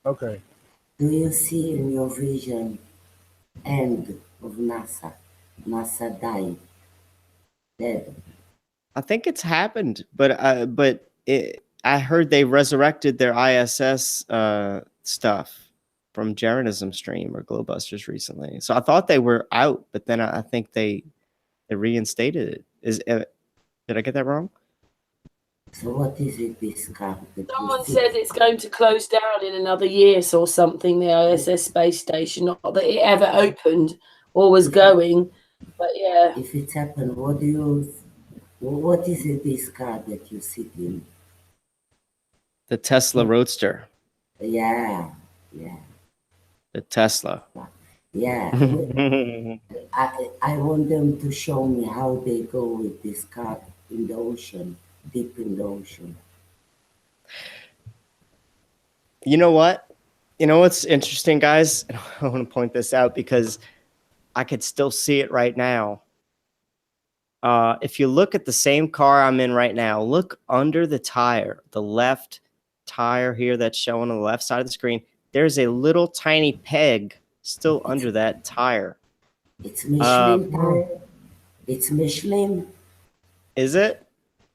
Okay. Do you see in your vision end of NASA? NASA died, dead. I think it's happened, but I heard they resurrected their ISS stuff from Jeranism stream or Glowbusters recently. So I thought they were out, but then I think they reinstated it. Did I get that wrong? So what is it, this car? Someone says it's going to close down in another year or something, the ISS space station. Not that it ever opened or was going, but yeah. If it's happened, what is it, this car that you sit in? The Tesla Roadster. Yeah. The Tesla. Yeah. I want them to show me how they go with this car in the ocean, deep in the ocean. You know what? You know what's interesting, guys? I want to point this out because I could still see it right now. If you look at the same car I'm in right now, look under the tire, the left tire here that's showing on the left side of the screen. There's a little tiny peg still under that tire. It's Michelin tire. It's Michelin. Is it?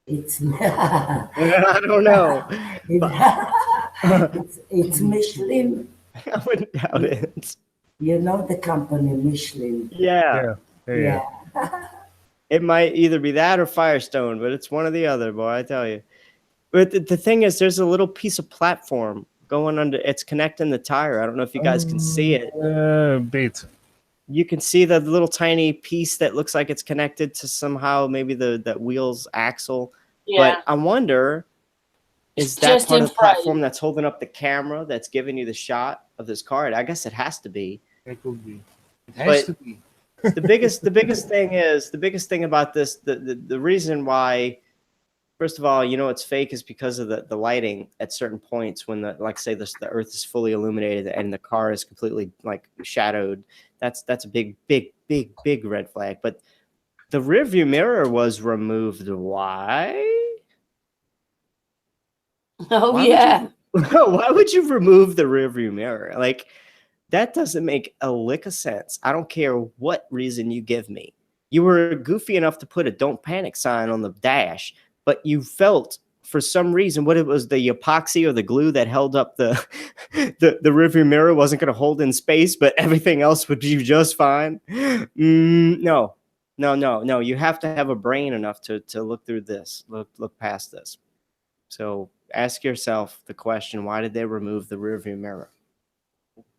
It's I don't know. It's Michelin. I wouldn't doubt it. You know the company Michelin. Yeah. It might either be that or Firestone, but it's one or the other, boy, I tell you. But the thing is, there's a little piece of platform going under. It's connecting the tire. I don't know if you guys can see it. Bit. You can see the little tiny piece that looks like it's connected to somehow maybe that wheel's axle. Yeah. But I wonder, is that part of the platform that's holding up the camera that's giving you the shot of this car? I guess it has to be. It could be. It has to be. the biggest thing about this, the reason why, first of all, it's fake is because of the lighting at certain points when say the earth is fully illuminated and the car is completely like shadowed. That's a big red flag. But the rearview mirror was removed. Why? Why would you remove the rearview mirror? Like, that doesn't make a lick of sense. I don't care what reason you give me. You were goofy enough to put a "Don't Panic" sign on the dash, but you felt for some reason what it was, the epoxy or the glue that held up the rearview mirror wasn't going to hold in space, but everything else would be just fine. No. You have to have a brain enough to look through this, look past this. So ask yourself the question: why did they remove the rearview mirror?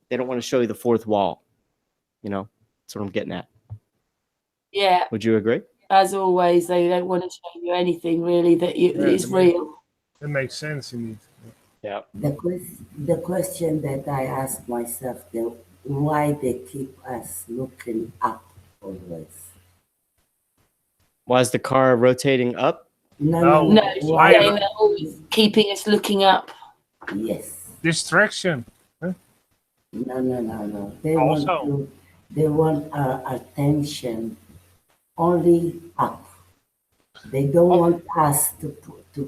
They don't want to show you the fourth wall. That's what I'm getting at. Yeah. Would you agree? As always, they don't want to show you anything really that is real. It makes sense indeed. Yeah. The question that I ask myself, why they keep us looking up always? Was the car rotating up? No. Why they're always keeping us looking up? Yes. Distraction. Huh? No. They want our attention only up. They don't want us to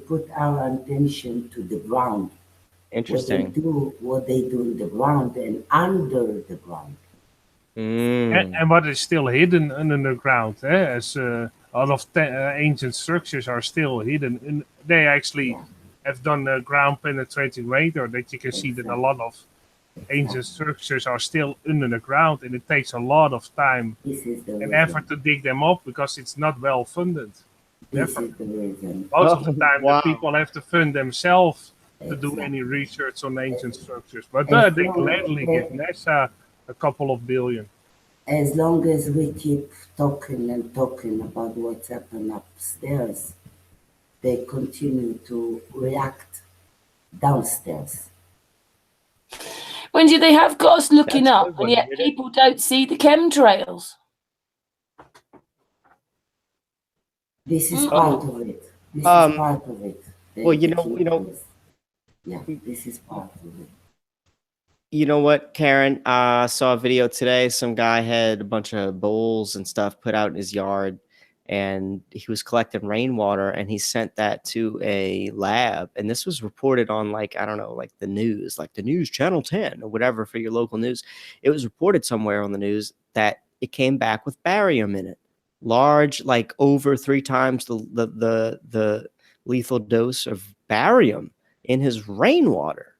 put our attention to the ground. Interesting. What they do in the ground and under the ground. And what is still hidden under the ground, as a lot of ancient structures are still hidden. And they actually have done a ground penetrating radar that you can see that a lot of ancient structures are still under the ground, and it takes a lot of time and effort to dig them up because it's not well funded. This is the reason. Most of the time, the people have to fund themselves to do any research on ancient structures, but they gladly give NASA a couple of billion. As long as we keep talking about what's happened upstairs, they continue to react downstairs. Wendy, they have got us looking up, and yet people don't see the chemtrails. This is part of it. This is part of it. Well, Yeah, this is part of it. You know what, Karen? I saw a video today. Some guy had a bunch of bowls and stuff put out in his yard, and he was collecting rainwater, and he sent that to a lab. And this was reported on, like, I don't know, like the news, like the news channel 10 or whatever for your local news. It was reported somewhere on the news that it came back with barium in it, large, like over 3 times the lethal dose of barium in his rainwater.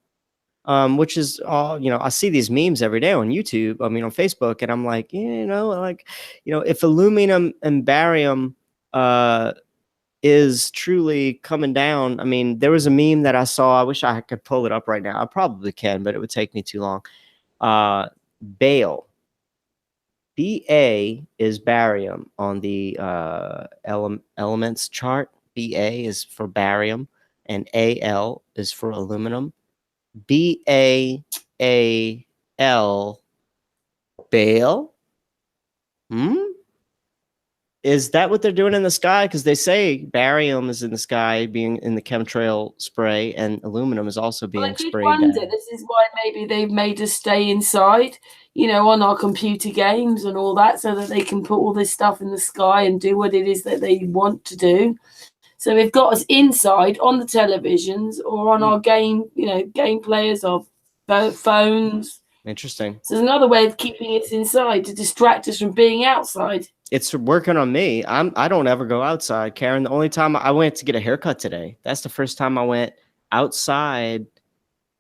Which is all, I see these memes every day on YouTube, I mean, on Facebook, and I'm like, if aluminum and barium is truly coming down. I mean, there was a meme that I saw. I wish I could pull it up right now. I probably can, but it would take me too long. Bale. Ba is barium on the elements chart. Ba is for barium, and Al is for aluminum. Bale, Bale? Is that what they're doing in the sky? Because they say barium is in the sky, being in the chemtrail spray, and aluminum is also being sprayed down. This is why maybe they've made us stay inside, on our computer games and all that, so that they can put all this stuff in the sky and do what it is that they want to do. So they've got us inside on the televisions or on our game players or phones. Interesting. So there's another way of keeping us inside to distract us from being outside. It's working on me. I don't ever go outside, Karen. The only time I went to get a haircut today, that's the first time I went outside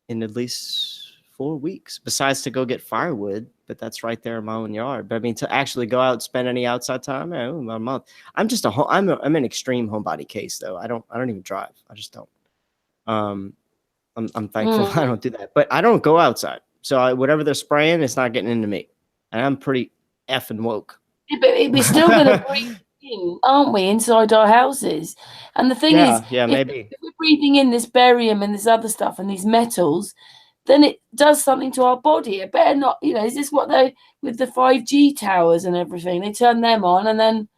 in at least 4 weeks, besides to go get firewood, but that's right there in my own yard. But I mean, to actually go out and spend any outside time, about a month. I'm just I'm an extreme homebody case, though. I don't even drive. I just don't. I'm thankful I don't do that, but I don't go outside. So whatever they're spraying, it's not getting into me, and I'm pretty effing woke. Yeah, but we're still going to breathe in, aren't we, inside our houses? And the thing is, maybe if we're breathing in this barium and this other stuff and these metals, then it does something to our body. It better not, is this what they, with the 5G towers and everything, they turn them on and then,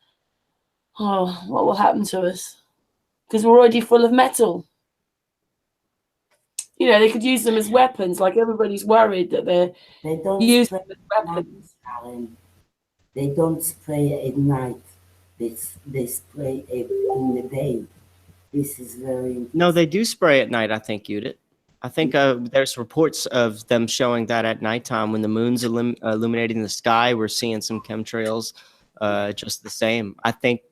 what will happen to us? Because we're already full of metal. They could use them as weapons, like everybody's worried that they use them as weapons. They don't spray at night. They spray in the day. This is very important. No, they do spray at night, I think, Yudit. I think there's reports of them showing that at nighttime when the moon's illuminating the sky, we're seeing some chemtrails just the same. I think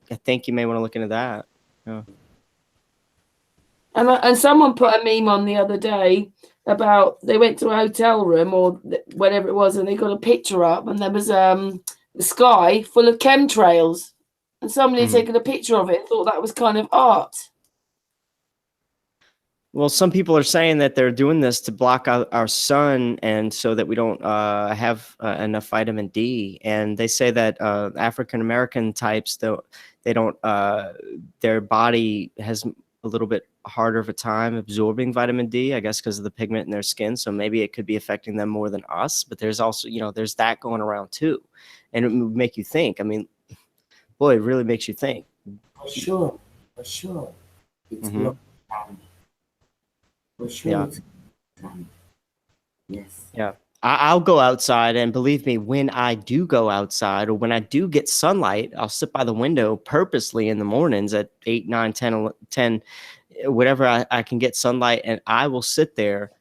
you may want to look into that. Yeah. And someone put a meme on the other day about they went to a hotel room or whatever it was, and they got a picture up, and there was the sky full of chemtrails, and somebody had taken a picture of it and thought that was kind of art. Well, some people are saying that they're doing this to block out our sun, and so that we don't have enough vitamin D. And they say that African American types, though, they don't, their body has a little bit harder of a time absorbing vitamin D, I guess, because of the pigment in their skin. So maybe it could be affecting them more than us. But there's also, there's that going around too, and it would make you think. I mean, boy, it really makes you think. For sure. It's not time. For sure. Yeah. Yes. Yeah. I'll go outside, and believe me, when I do go outside or when I do get sunlight, I'll sit by the window purposely in the mornings at 8, 9, 10, whatever I can get sunlight, and I will sit there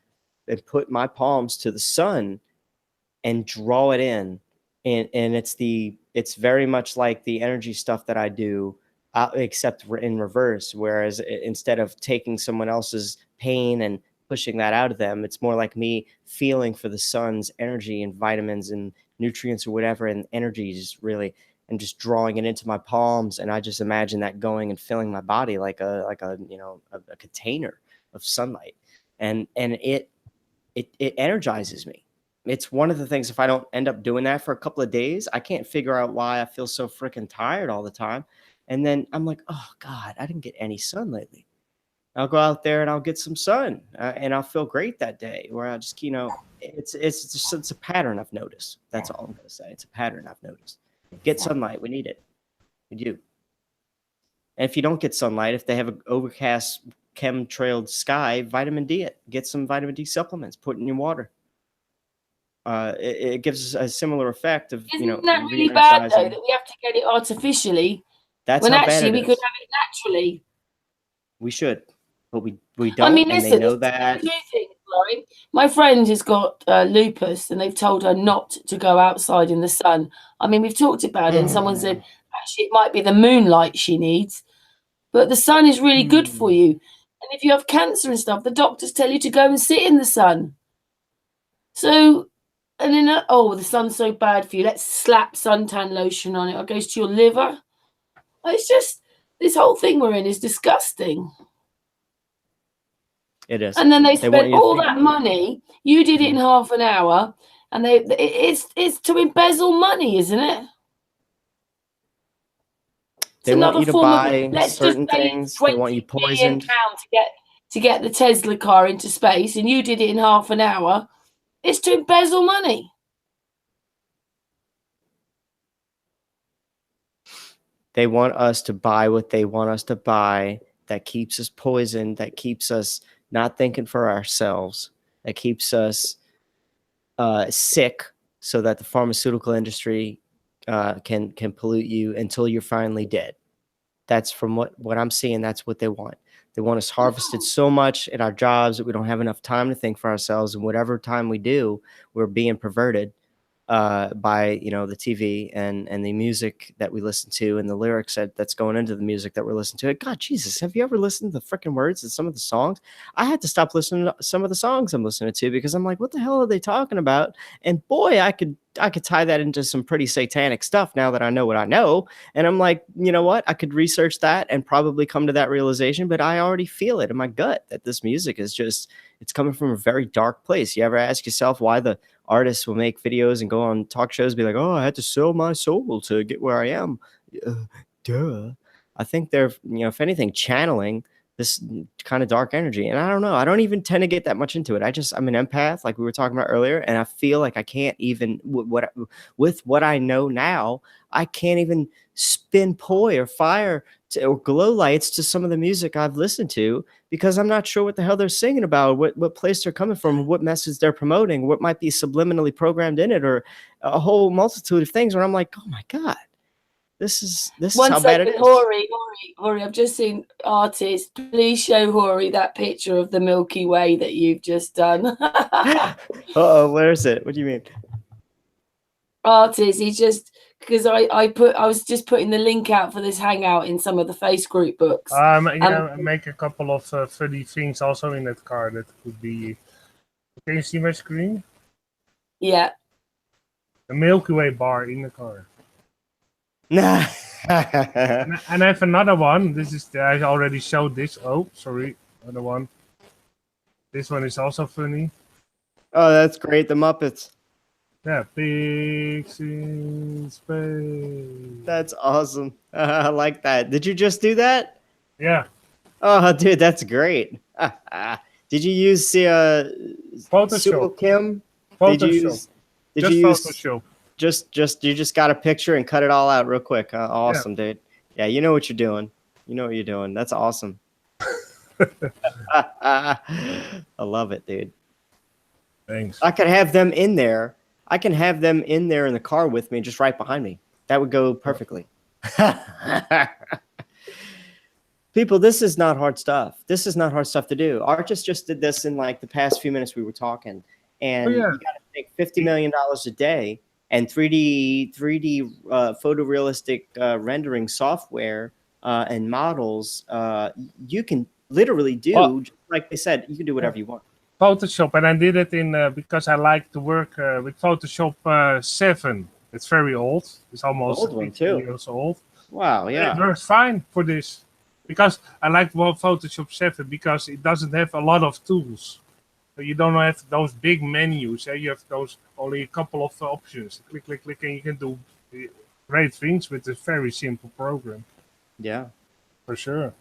and put my palms to the sun and draw it in. And it's very much like the energy stuff that I do, except in reverse. Whereas instead of taking someone else's pain and pushing that out of them, it's more like me feeling for the sun's energy and vitamins and nutrients or whatever, and energy just really, and just drawing it into my palms. And I just imagine that going and filling my body like a container of sunlight, and it energizes me. It's one of the things, if I don't end up doing that for a couple of days, I can't figure out why I feel so freaking tired all the time. And then I'm like, oh God, I didn't get any sun lately. I'll go out there and I'll get some sun, and I'll feel great that day. Where I just, it's a pattern I've noticed. That's all I'm going to say. It's a pattern I've noticed. Get sunlight. We need it. We do. And if you don't get sunlight, if they have an overcast, chemtrailed sky, vitamin D it. Get some vitamin D supplements. Put in your water. it gives us a similar effect of Isn't that really bad though, that we have to get it artificially? That's when how bad actually it we is. could have it naturally. We should, but we don't. I mean, and listen, they know that. two things, Laurie. My friend has got lupus, and they've told her not to go outside in the sun. I mean, we've talked about it, and someone said actually it might be the moonlight she needs, but the sun is really good for you. And if you have cancer and stuff, the doctors tell you to go and sit in the sun. So, and then the sun's so bad for you. Let's slap suntan lotion on it. It goes to your liver. It's just this whole thing we're in is disgusting. It is. And then they spent all that money. You did it in half an hour, and it's to embezzle money, isn't it? They want you to buy certain things. They want you poisoned. To get the Tesla car into space, and you did it in half an hour. It's to embezzle money. They want us to buy what they want us to buy. That keeps us poisoned. That keeps us not thinking for ourselves. That keeps us sick, so that the pharmaceutical industry can pollute you until you're finally dead. That's from what I'm seeing. That's what they want. They want us harvested so much in our jobs that we don't have enough time to think for ourselves. And whatever time we do, we're being perverted by the TV and the music that we listen to and the lyrics that's going into the music that we're listening to. God, Jesus, have you ever listened to the freaking words of some of the songs? I had to stop listening to some of the songs I'm listening to because I'm like, what the hell are they talking about? And boy, I could tie that into some pretty satanic stuff now that I know what I know. And I'm like, you know what? I could research that and probably come to that realization, but I already feel it in my gut that this music is just, it's coming from a very dark place. You ever ask yourself why the artists will make videos and go on talk shows, be like, oh, I had to sell my soul to get where I am. Duh. I think they're, if anything, channeling this kind of dark energy. And I don't know. I don't even tend to get that much into it. I'm an empath, like we were talking about earlier. And I feel like I can't even, with what I know now, I can't even spin poi or fire or glow lights to some of the music I've listened to because I'm not sure what the hell they're singing about, what place they're coming from, what message they're promoting, what might be subliminally programmed in it, or a whole multitude of things where I'm like, oh my God. This is how bad it is. Horry, I've just seen artists. Please show Horry that picture of the Milky Way that you've just done. Where is it? What do you mean? Artist, he's just because I was just putting the link out for this hangout in some of the face group books. Make a couple of funny things also in that car that could be. Can you see my screen? Yeah. A Milky Way bar in the car. Nah. and I have another one. This is I already showed this. Oh, sorry, another one. This one is also funny. Oh, that's great. The Muppets. Yeah, pigs in space. That's awesome. I like that. Did you just do that? Yeah. Oh, dude, that's great. Did you use Photoshop? Kim? Photoshop. Did you use Photoshop? You just got a picture and cut it all out real quick. Awesome, dude. Yeah, you know what you're doing. That's awesome. I love it, dude. Thanks. I could have them in there. I can have them in there in the car with me, just right behind me. That would go perfectly. People, this is not hard stuff. This is not hard stuff to do. Artists just did this in like the past few minutes we were talking. And you got to think $50 million a day. And 3D photorealistic rendering software and models, you can literally do, like they said, you can do whatever you want. Photoshop, and I did it in because I like to work with Photoshop 7. It's very old. It's almost old one too. Years old. Wow, yeah. It works fine for this because I like Photoshop 7 because it doesn't have a lot of tools. So you don't have those big menus. You have only a couple of options. Click, click, click, and you can do great things with a very simple program. Yeah, for sure.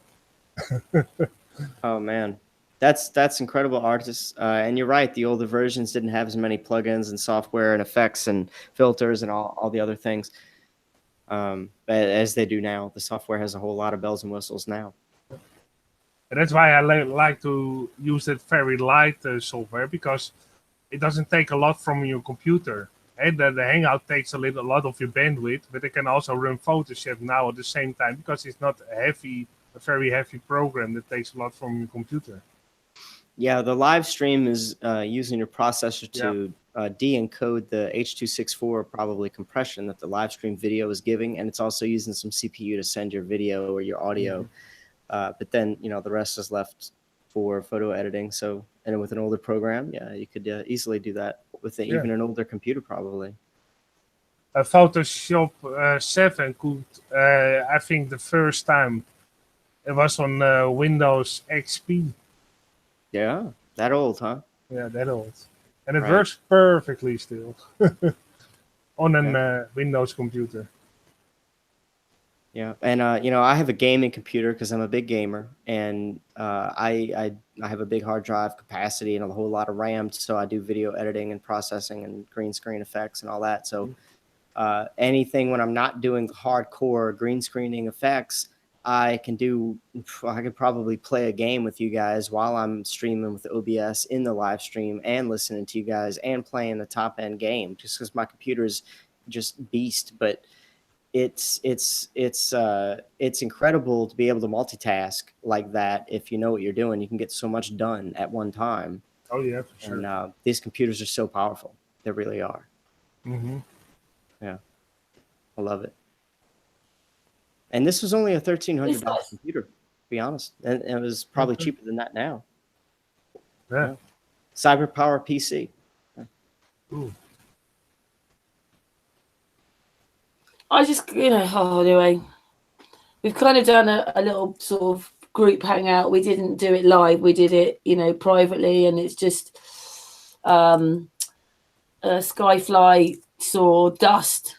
Oh man, that's incredible, artists. And you're right. The older versions didn't have as many plugins and software and effects and filters and all the other things as they do now. The software has a whole lot of bells and whistles now. And that's why I like to use that very light software because it doesn't take a lot from your computer. And the Hangout takes a lot of your bandwidth, but it can also run Photoshop now at the same time because it's not a very heavy program that takes a lot from your computer. Yeah, the live stream is using your processor to de-encode the H.264 probably compression that the live stream video is giving, and it's also using some CPU to send your video or your audio. But then, the rest is left for photo editing. So, and with an older program, you could easily do that with even an older computer, probably. Photoshop 7 could, I think the first time it was on Windows XP. Yeah, that old, huh? Yeah, that old. And it works perfectly still on a Windows computer. Yeah, and I have a gaming computer because I'm a big gamer, and I have a big hard drive capacity and a whole lot of RAM, so I do video editing and processing and green screen effects and all that. So anything when I'm not doing hardcore green screening effects, I could probably play a game with you guys while I'm streaming with OBS in the live stream and listening to you guys and playing the top end game, just because my computer's just beast. But it's incredible to be able to multitask like that. If you know what you're doing, you can get so much done at one time. Oh yeah, for sure. And these computers are so powerful. They really are. Yeah, I love it. And this was only a $1,300 computer, to be honest. And it was probably cheaper than that now. Yeah. CyberPower PC. Ooh. I just, anyway, we've kind of done a little sort of group hangout. We didn't do it live. We did it, privately. And it's just Skyfly saw dust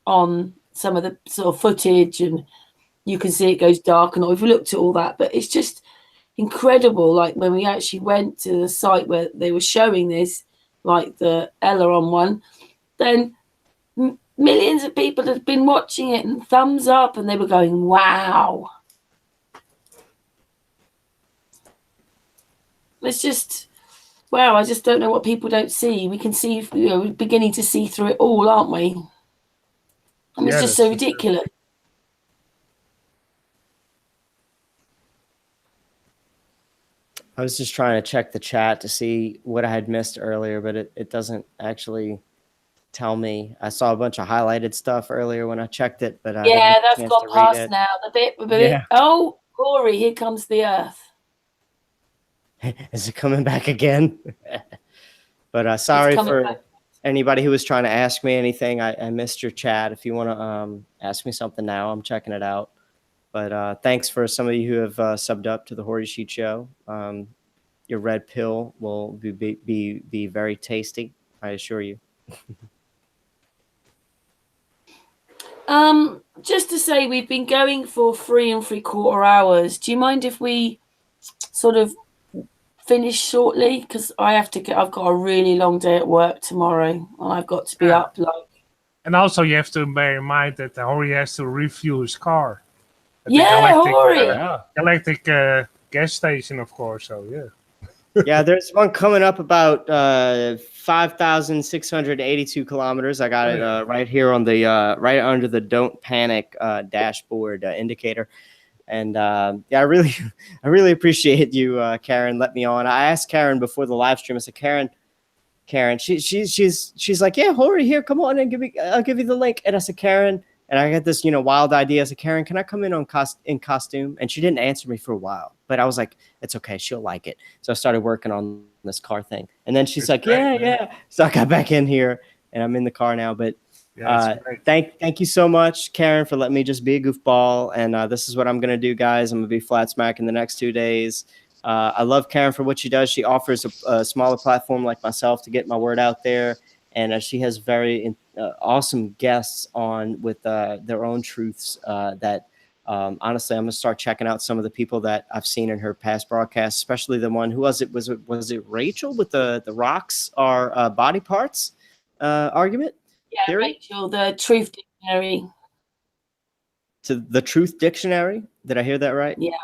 on some of the sort of footage, and you can see it goes dark and all. We've looked at all that, but it's just incredible. Like when we actually went to the site where they were showing this, like the Aileron one, then millions of people had been watching it and thumbs up, and they were going, wow. It's just, wow, I just don't know what people don't see. We can see, we're beginning to see through it all, aren't we? And it's just so ridiculous. I was just trying to check the chat to see what I had missed earlier, but it doesn't actually tell me. I saw a bunch of highlighted stuff earlier when I checked it, but that's gone past now. The bit. Oh, Horry, here comes the Earth. Is it coming back again? But sorry for anybody who was trying to ask me anything. I missed your chat. If you want to ask me something now, I'm checking it out. But thanks for some of you who have subbed up to the Horry Sheet Show. Your red pill will be very tasty, I assure you. Just to say, we've been going for 3 3/4 hours. Do you mind if we sort of finish shortly? Because I've got a really long day at work tomorrow, and I've got to be up And also, you have to bear in mind that Horry has to refuel his car. Horry. Electric gas station, of course. So yeah, there's one coming up about 5,682 kilometers. I got it right here on the right under the "Don't Panic" dashboard indicator. And I really appreciate you, Karen. Let me on. I asked Karen before the live stream. I said, Karen, she's like, yeah, Horry, here, come on and I'll give you the link. And I said, Karen, and I got this wild idea. I said, Karen, can I come in in costume? And she didn't answer me for a while, but I was like, it's okay, she'll like it. So I started working on this car thing, and then she's like, yeah. So I got back in here, and I'm in the car now. But thank you so much, Karen, for letting me just be a goofball. And this is what I'm gonna do, guys. I'm gonna be flat smack in the next 2 days. I love Karen for what she does. She offers a smaller platform like myself to get my word out there, and she has very awesome guests on with their own truths. That honestly, I'm gonna start checking out some of the people that I've seen in her past broadcasts, especially the one who was it Rachel with the rocks are body parts argument. Yeah, theory? Rachel, the Truth Dictionary. To the Truth Dictionary. Did I hear that right? Yeah.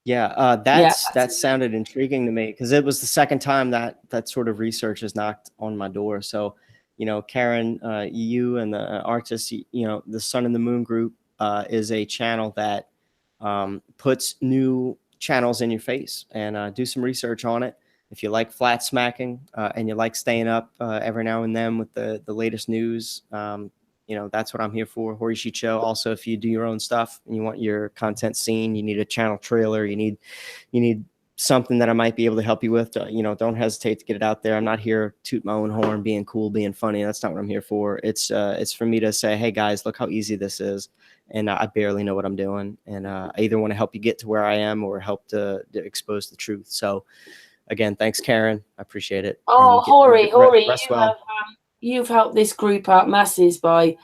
Yeah, that sounded intriguing to me because it was the second time that sort of research has knocked on my door. So, Karen, you and the artists, the Sun and the Moon group is a channel that puts new channels in your face, and do some research on it. If you like flat smacking and you like staying up every now and then with the latest news, that's what I'm here for. Horry Show. Also, if you do your own stuff and you want your content seen, you need a channel trailer, you need something that I might be able to help you with. Don't hesitate to get it out there. I'm not here to toot my own horn, being cool, being funny. That's not what I'm here for. It's for me to say, hey guys, look how easy this is. And I barely know what I'm doing. And I either want to help you get to where I am or help to expose the truth. So again, thanks, Karen. I appreciate it. Oh, Horry, you've helped this group out masses by,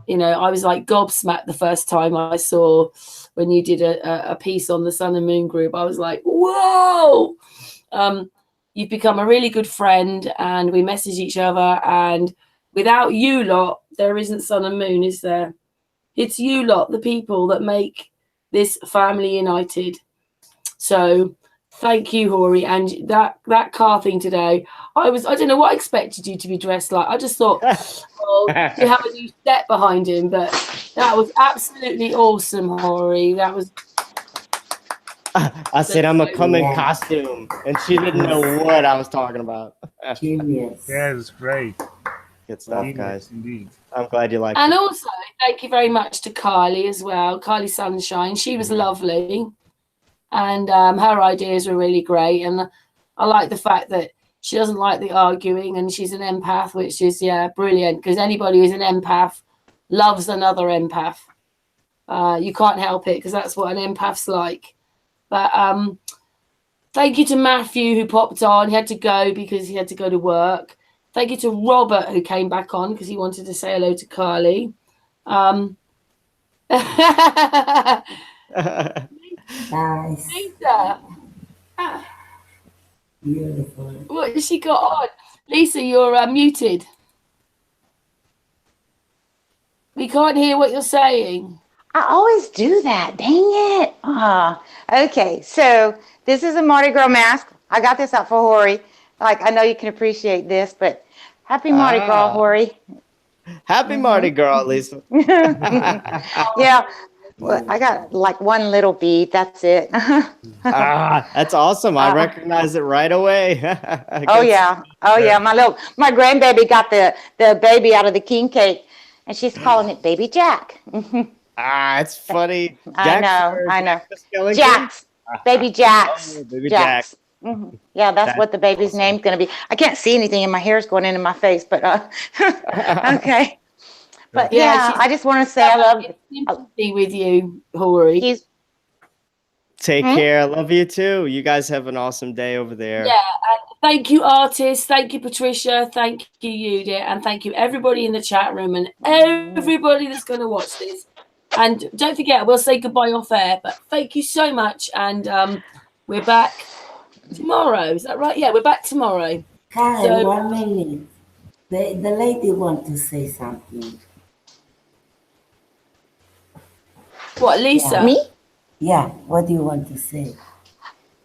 I was like gobsmacked the first time I saw when you did a piece on the Sun and Moon group. I was like, whoa! You've become a really good friend, and we message each other. And without you lot, there isn't Sun and Moon, is there? It's you lot, the people that make this family united. So thank you, Horry. And that car thing today, I don't know what I expected you to be dressed like. I just thought, you have a new step behind him, but that was absolutely awesome, Horry. That was. I said I'm a coming costume, and she didn't know what I was talking about. Genius. Yeah, it's great. Good stuff, guys. Indeed. I'm glad you liked it. And also, thank you very much to Karlee as well. Karlee Sunshine. She was lovely. And her ideas were really great. And I like the fact that she doesn't like the arguing, and she's an empath, which is, brilliant. Because anybody who's an empath loves another empath. You can't help it, because that's what an empath's like. But thank you to Matthew, who popped on. He had to go because he had to go to work. Thank you to Robert, who came back on because he wanted to say hello to Karlee. Nice. Lisa. Beautiful. What has she got on? Lisa, you're muted. We can't hear what you're saying. I always do that. Dang it. Okay, so this is a Mardi Gras mask. I got this out for Horry. I know you can appreciate this, but happy Mardi Gras, Horry. Happy Mardi Gras, Lisa. Yeah. Well, I got one little bead. That's it. That's awesome. I recognize it right away. Oh yeah. My grandbaby got the baby out of the king cake, and she's calling it Baby Jack. It's funny. I know. Jax. Baby Jax. Baby Jax. Mm-hmm. Yeah, that's what the baby's name's going to be. I can't see anything, and my hair's going into my face, but okay. But I just want to say I love sympathy with you, Horry. Take care. I love you too. You guys have an awesome day over there. Yeah. Thank you, artists. Thank you, Patricia. Thank you, Yudit. And thank you, everybody in the chat room and everybody that's going to watch this. And don't forget, we'll say goodbye off air. But thank you so much. And we're back tomorrow. Is that right? Yeah, we're back tomorrow. Karen, 1 minute. The lady wants to say something. What, Lisa? Yeah. Me? Yeah, what do you want to say?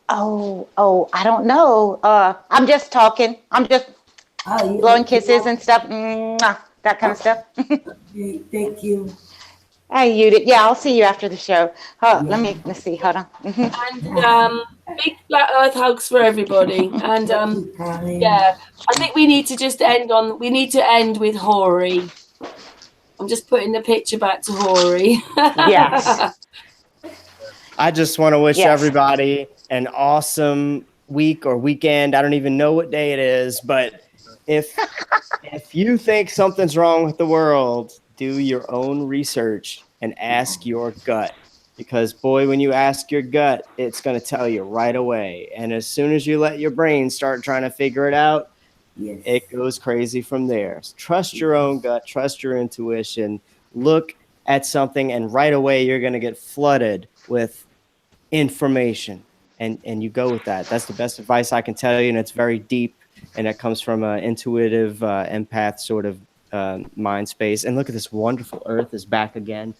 Oh, I don't know. I'm just talking. I'm just blowing kisses and stuff. That kind of stuff. Okay, thank you. Hey, Yudit. Yeah, I'll see you after the show. Let's see. Hold on. And big flat earth hugs for everybody. And I think we need to just end with Horry. I'm just putting the picture back to Horry. Yes. I just want to wish everybody an awesome week or weekend. I don't even know what day it is, but if you think something's wrong with the world, do your own research and ask your gut. Because boy, when you ask your gut, it's going to tell you right away. And as soon as you let your brain start trying to figure it out, it goes crazy from there. So trust your own gut, trust your intuition, look at something, and right away you're going to get flooded with information. And you go with that. That's the best advice I can tell you, and it's very deep, and it comes from an intuitive empath sort of mind space. And look at this wonderful earth is back again.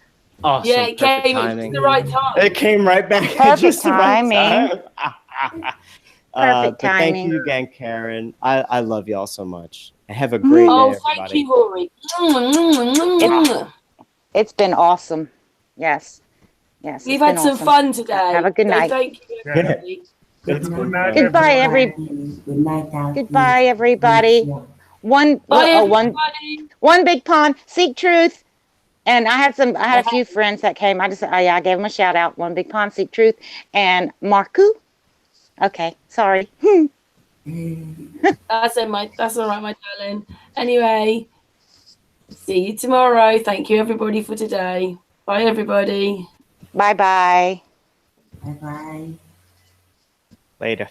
Awesome. Yeah, it came at the right time. It came right back at Perfect just the right timing. time. Perfect but thank timing. you again, Karen. I love y'all so much. Have a great day, Oh, everybody. thank you, Horry. It's been awesome. Yes. Yes. We've had some fun today. Have a good night. Thank you, everybody. Good night, Goodbye, Good night, Kathy. Goodbye, everybody. Bye, everybody. One big pond. Seek truth. And I had a few friends that came. I gave them a shout out. One big pond, seek truth, and Marku. Okay, sorry. That's all right, my darling. Anyway, see you tomorrow. Thank you, everybody, for today. Bye, everybody. Bye-bye. Bye-bye. Later.